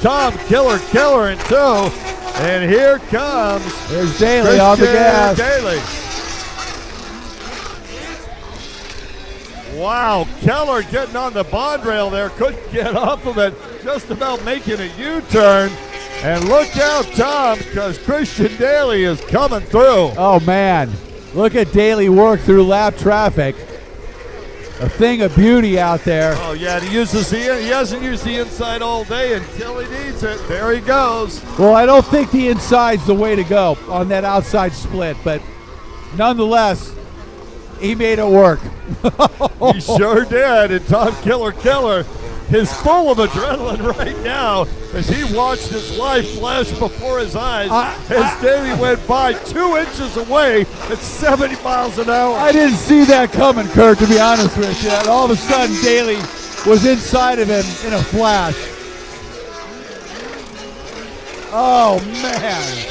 Tom Killer in tow. And here comes There's Daley on the gas. Daley. Wow, Keller getting on the bond rail there. Couldn't get off of it. Just about making a U-turn. And look out, Tom, because Christian Daley is coming through. Oh, man. Look at Daley work through lap traffic. A thing of beauty out there. Oh, yeah, he hasn't used the inside all day until he needs it. There he goes. Well, I don't think the inside's the way to go on that outside split, but nonetheless, he made it work. He sure did. And Tom Killer is full of adrenaline right now as he watched his life flash before his eyes as Daley went by 2 inches away at 70 miles an hour. I didn't see that coming, Kurt, to be honest with you. And all of a sudden, Daley was inside of him in a flash. Oh, man.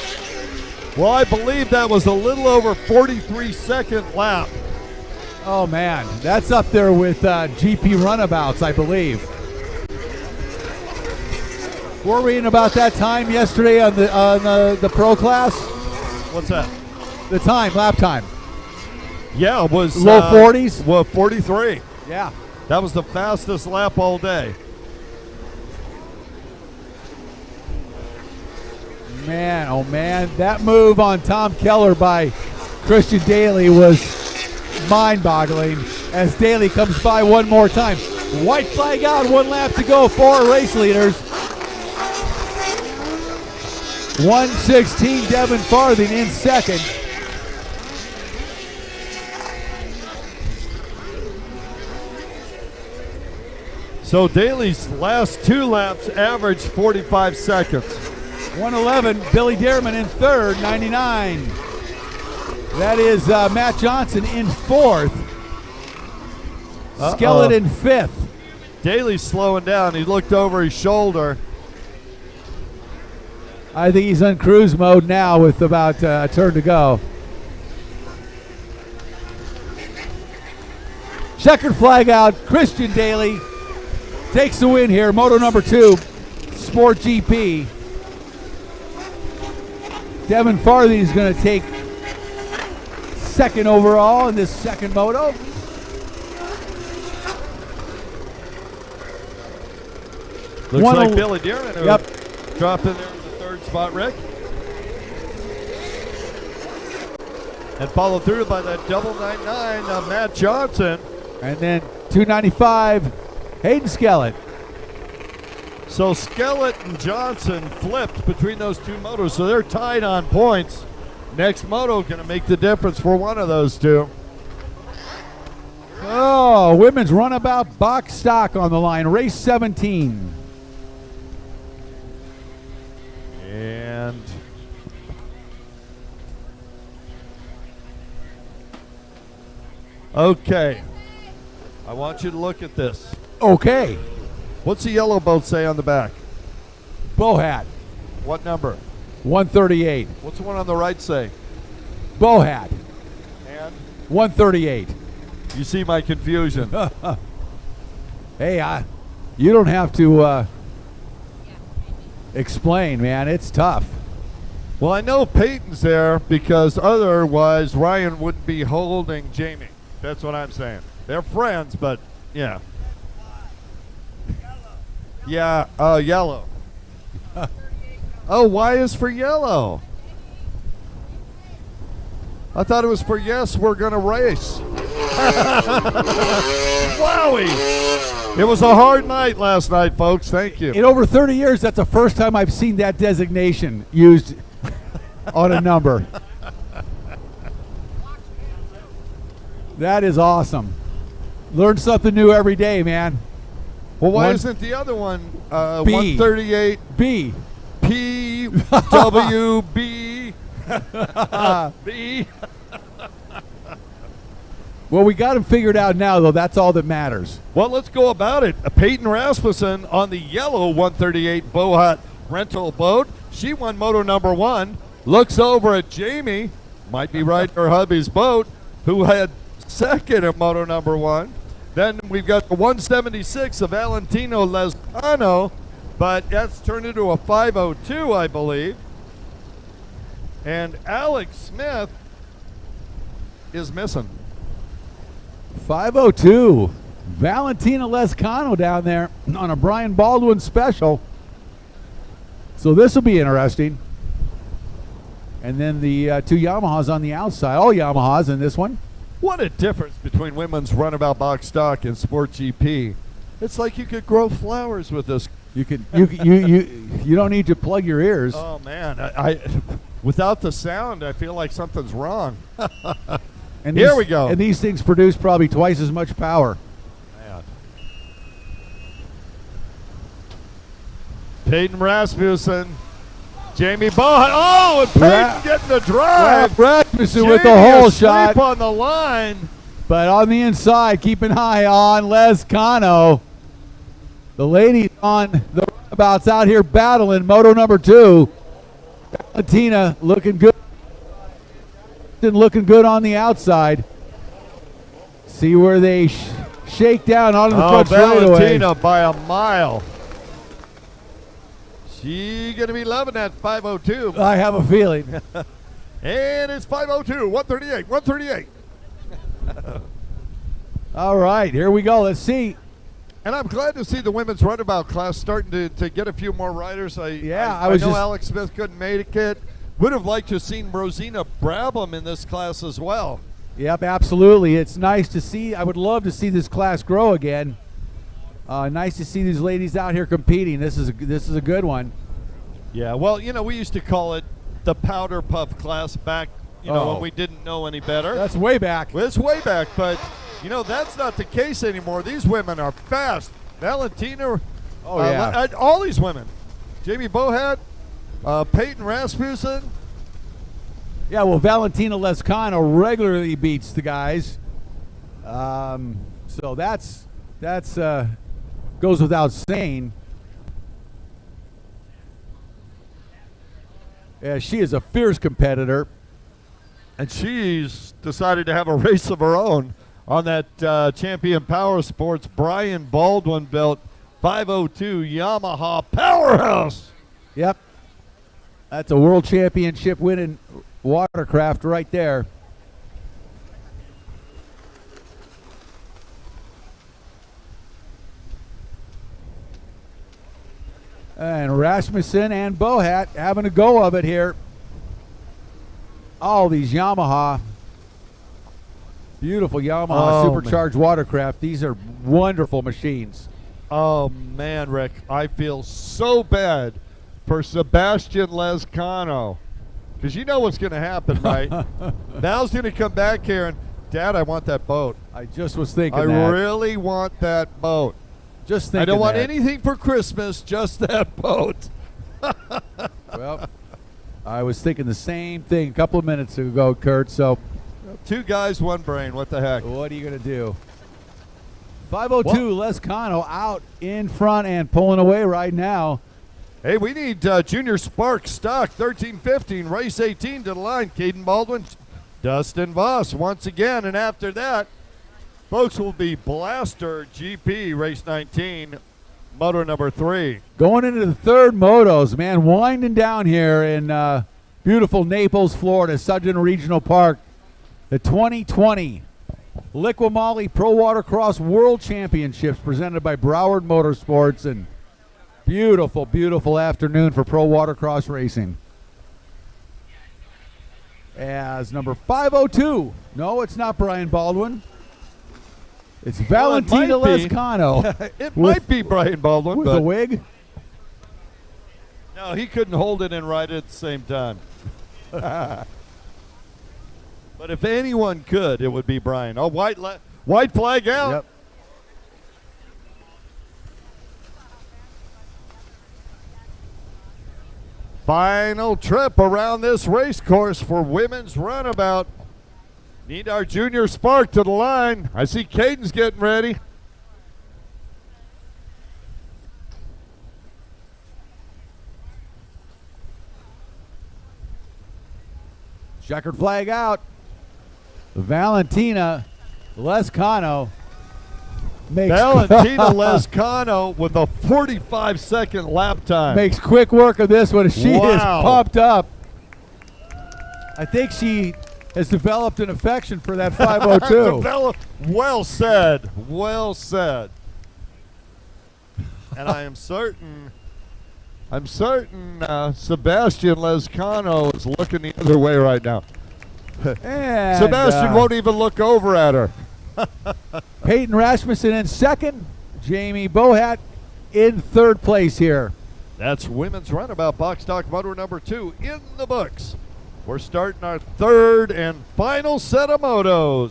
Well, I believe that was a little over 43-second lap. Oh, man. That's up there with GP runabouts, I believe. Were we in about that time yesterday on the pro class? What's that? The time, lap time. Yeah, it was low 40s. Well, 43. Yeah, that was the fastest lap all day. Man, oh man, that move on Tom Keller by Christian Daley was mind-boggling. As Daley comes by one more time, white flag out, 1 lap to go for race leaders. 1:16, Devin Farthing in second. So Daley's last 2 laps averaged 45 seconds. 1:11, Billy Dearman in third, 99. That is Matt Johnson in fourth. Skellett in fifth. Daley's slowing down. He looked over his shoulder. I think he's on cruise mode now with about a turn to go. Checkered flag out. Christian Daley takes the win here. Moto number 2, Sport GP. Devin Farthing is going to take second overall in this second moto. Looks like Billy Dearman who dropped in there. Spot, Rick. And followed through by that double 99 Matt Johnson. And then 295 Hayden Skellett. So Skellett and Johnson flipped between those 2 motos, so they're tied on points. Next moto going to make the difference for one of those 2. Oh, women's runabout box stock on the line, race 17. And okay, I want you to look at this. Okay. What's the yellow boat say on the back? Bohat. What number? 138. What's the one on the right say? Bohat. And? 138. You see my confusion. Hey, you don't have to explain, man. It's tough. Well, I know Peyton's there because otherwise Ryan wouldn't be holding Jamie. That's what I'm saying. They're friends, but yeah. Yeah, yellow. Oh, Y is for yellow. I thought it was for yes, we're going to race. Wowie! It was a hard night last night, folks. Thank you. In over 30 years, that's the first time I've seen that designation used on a number. That is awesome. Learn something new every day, man. Well, why isn't the other one 138 B? P W B B? Well, we got him figured out now, though. That's all that matters. Well, let's go about it. Peyton Rasmussen on the yellow 138 Bohat rental boat. She won moto number 1. Looks over at Jamie, might be riding her hubby's boat, who had second at moto number 1. Then we've got the 176 of Valentino Lezcano, but that's turned into a 502, I believe. And Alex Smith is missing. 502. Valentina Lezcano down there on a Brian Baldwin special. So this will be interesting. And then the 2 Yamahas on the outside. All Yamahas in this one. What a difference between women's runabout box stock and Sport GP. It's like you could grow flowers with this. You don't need to plug your ears. Oh man, I without the sound, I feel like something's wrong. And here we go. And these things produce probably twice as much power. Man. Peyton Rasmussen, Jamie Bohat. Oh, and Peyton getting the drive. Rasmussen with the hole shot on the line. But on the inside, keep an eye on Lescano. The ladies on the runabouts out here battling moto number 2. Valentina looking good. Looking good on the outside. See where they shake down onto the front straightaway. Valentina by a mile. She gonna be loving that 5:02. I have a feeling. And it's 5:02, 138, 138. All right, here we go. Let's see. And I'm glad to see the women's runabout class starting to get a few more riders. I know Alex Smith couldn't make it. Would have liked to have seen Rosina Brabham in this class as well. Yep, absolutely. It's nice to see. I would love to see this class grow again. Nice to see these ladies out here competing. This is a good one. Yeah, well, you know, we used to call it the powder puff class back, when we didn't know any better. That's way back. Well, it's way back, but, that's not the case anymore. These women are fast. Valentina, all these women. Jamie Bohat, Peyton Rasmussen. Yeah, well, Valentina Lescano regularly beats the guys. So that's goes without saying. Yeah, she is a fierce competitor. And she's decided to have a race of her own on that Champion Power Sports Brian Baldwin built 502 Yamaha Powerhouse. Yep. That's a world championship winning watercraft right there. And Rasmussen and Bohat having a go of it here. All these Yamaha, beautiful Yamaha supercharged watercraft. These are wonderful machines. Oh, man, Rick, I feel so bad for Sebastian Lescano. Because you know what's going to happen, right? Val's going to come back here and, Dad, I want that boat. I just was thinking I that. really want that boat. Just thinking I don't want that. anything for Christmas, just that boat. Well, I was thinking the same thing a couple of minutes ago, Kurt, so. Two guys, one brain. What the heck? What are you going to do? 502 Lescano out in front and pulling away right now. Hey, we need Junior Spark Stock 1315, race 18 to the line. Caden Baldwin, Dustin Voss once again. And after that, folks, will be Blaster GP race 19, motor number 3. Going into the third motos, man, winding down here in beautiful Naples, Florida, Sudden Regional Park. The 2020 LIQUI MOLY Pro Watercross World Championships presented by Broward Motorsports, and beautiful, beautiful afternoon for pro watercross racing. As number 502, no, it's not Brian Baldwin. It's Valentina Lescano. It might be Brian Baldwin. With a wig? No, he couldn't hold it and ride it at the same time. But if anyone could, it would be Brian. Oh, white flag out. Yep. Final trip around this race course for women's runabout. Need our Junior Spark to the line. I see Caden's getting ready. Checkered flag out. Valentina Lescano makes Valentina Lescano with a 45-second lap time. Makes quick work of this one. She is Wow. pumped up. I think she has developed an affection for that 502. Well said. Well said. And I am certain Sebastian Lescano is looking the other way right now. And, Sebastian won't even look over at her. Peyton Rasmussen in second. Jamie Bohat in third place here. That's women's runabout box stock motor number 2 in the books. We're starting our third and final set of motos.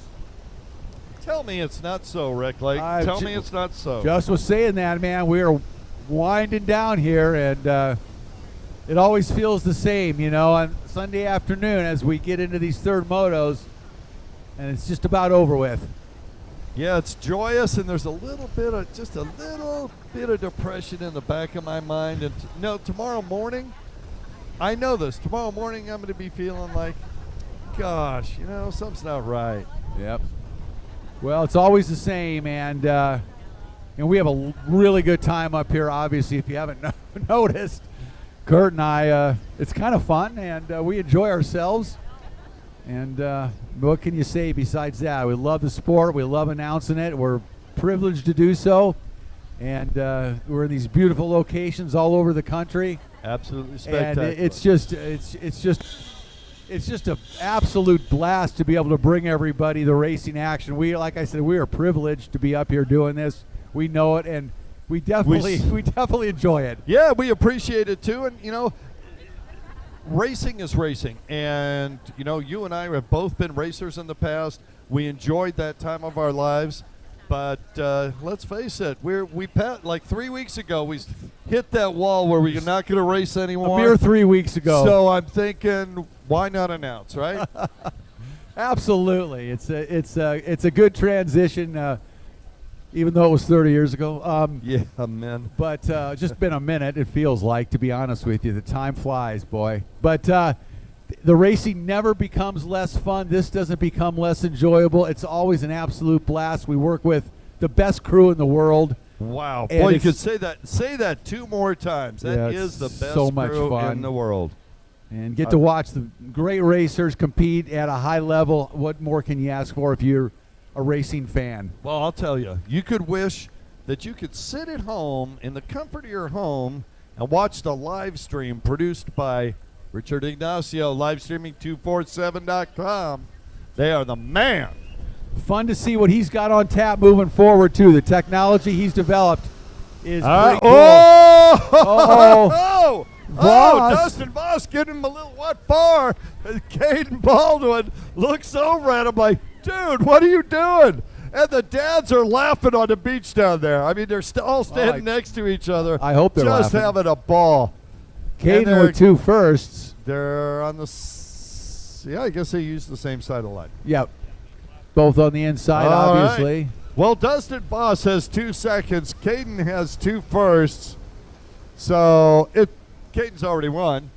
Tell me it's not so, Rick. Tell me it's not so. Just was saying that, man. We are winding down here, and it always feels the same, you know, on Sunday afternoon as we get into these third motos, and it's just about over with. Yeah, it's joyous, and there's a little bit of depression in the back of my mind. And no, tomorrow morning, I know this. Tomorrow morning, I'm going to be feeling like, gosh, you know, something's not right. Yep. Well, it's always the same, and we have a really good time up here. Obviously, if you haven't noticed, Kurt and I, it's kind of fun, and we enjoy ourselves. And what can you say besides that? We love the sport. We love announcing it. We're privileged to do so. And we're in these beautiful locations all over the country. Absolutely spectacular. And it's just an absolute blast to be able to bring everybody the racing action. We, like I said, we are privileged to be up here doing this. We know it, and we definitely enjoy it. Yeah, we appreciate it too. And you know, racing is racing, and you know, you and I have both been racers in the past. We enjoyed that time of our lives, but let's face it, like 3 weeks ago we hit that wall where we're not going to race anymore. A mere 3 weeks ago. So I'm thinking, why not announce, right? Absolutely, it's a good transition. Even though it was 30 years ago. Yeah, man. But just been a minute, it feels like, to be honest with you. The time flies, boy. But the racing never becomes less fun. This doesn't become less enjoyable. It's always an absolute blast. We work with the best crew in the world. Wow. Boy, you could say that 2 more times. That is the best so much crew fun in the world. And get to watch the great racers compete at a high level. What more can you ask for if you're a racing fan? Well, I'll tell you, you could wish that you could sit at home in the comfort of your home and watch the live stream produced by Richard Ignacio, livestreaming247.com. They are the man. Fun to see what he's got on tap moving forward, too. The technology he's developed is pretty cool. Oh, Dustin Voss getting him a little what for? Caden Baldwin looks over at him like, dude, what are you doing? And the dads are laughing on the beach down there. I mean, they're all standing next to each other. I hope they're just laughing. having a ball. Caden with 2 firsts. They're on the, I guess they use the same side of the line. Yep. Both on the inside, all obviously. Right. Well, Dustin Voss has 2 seconds. Caden has 2 firsts. So Caden's already won.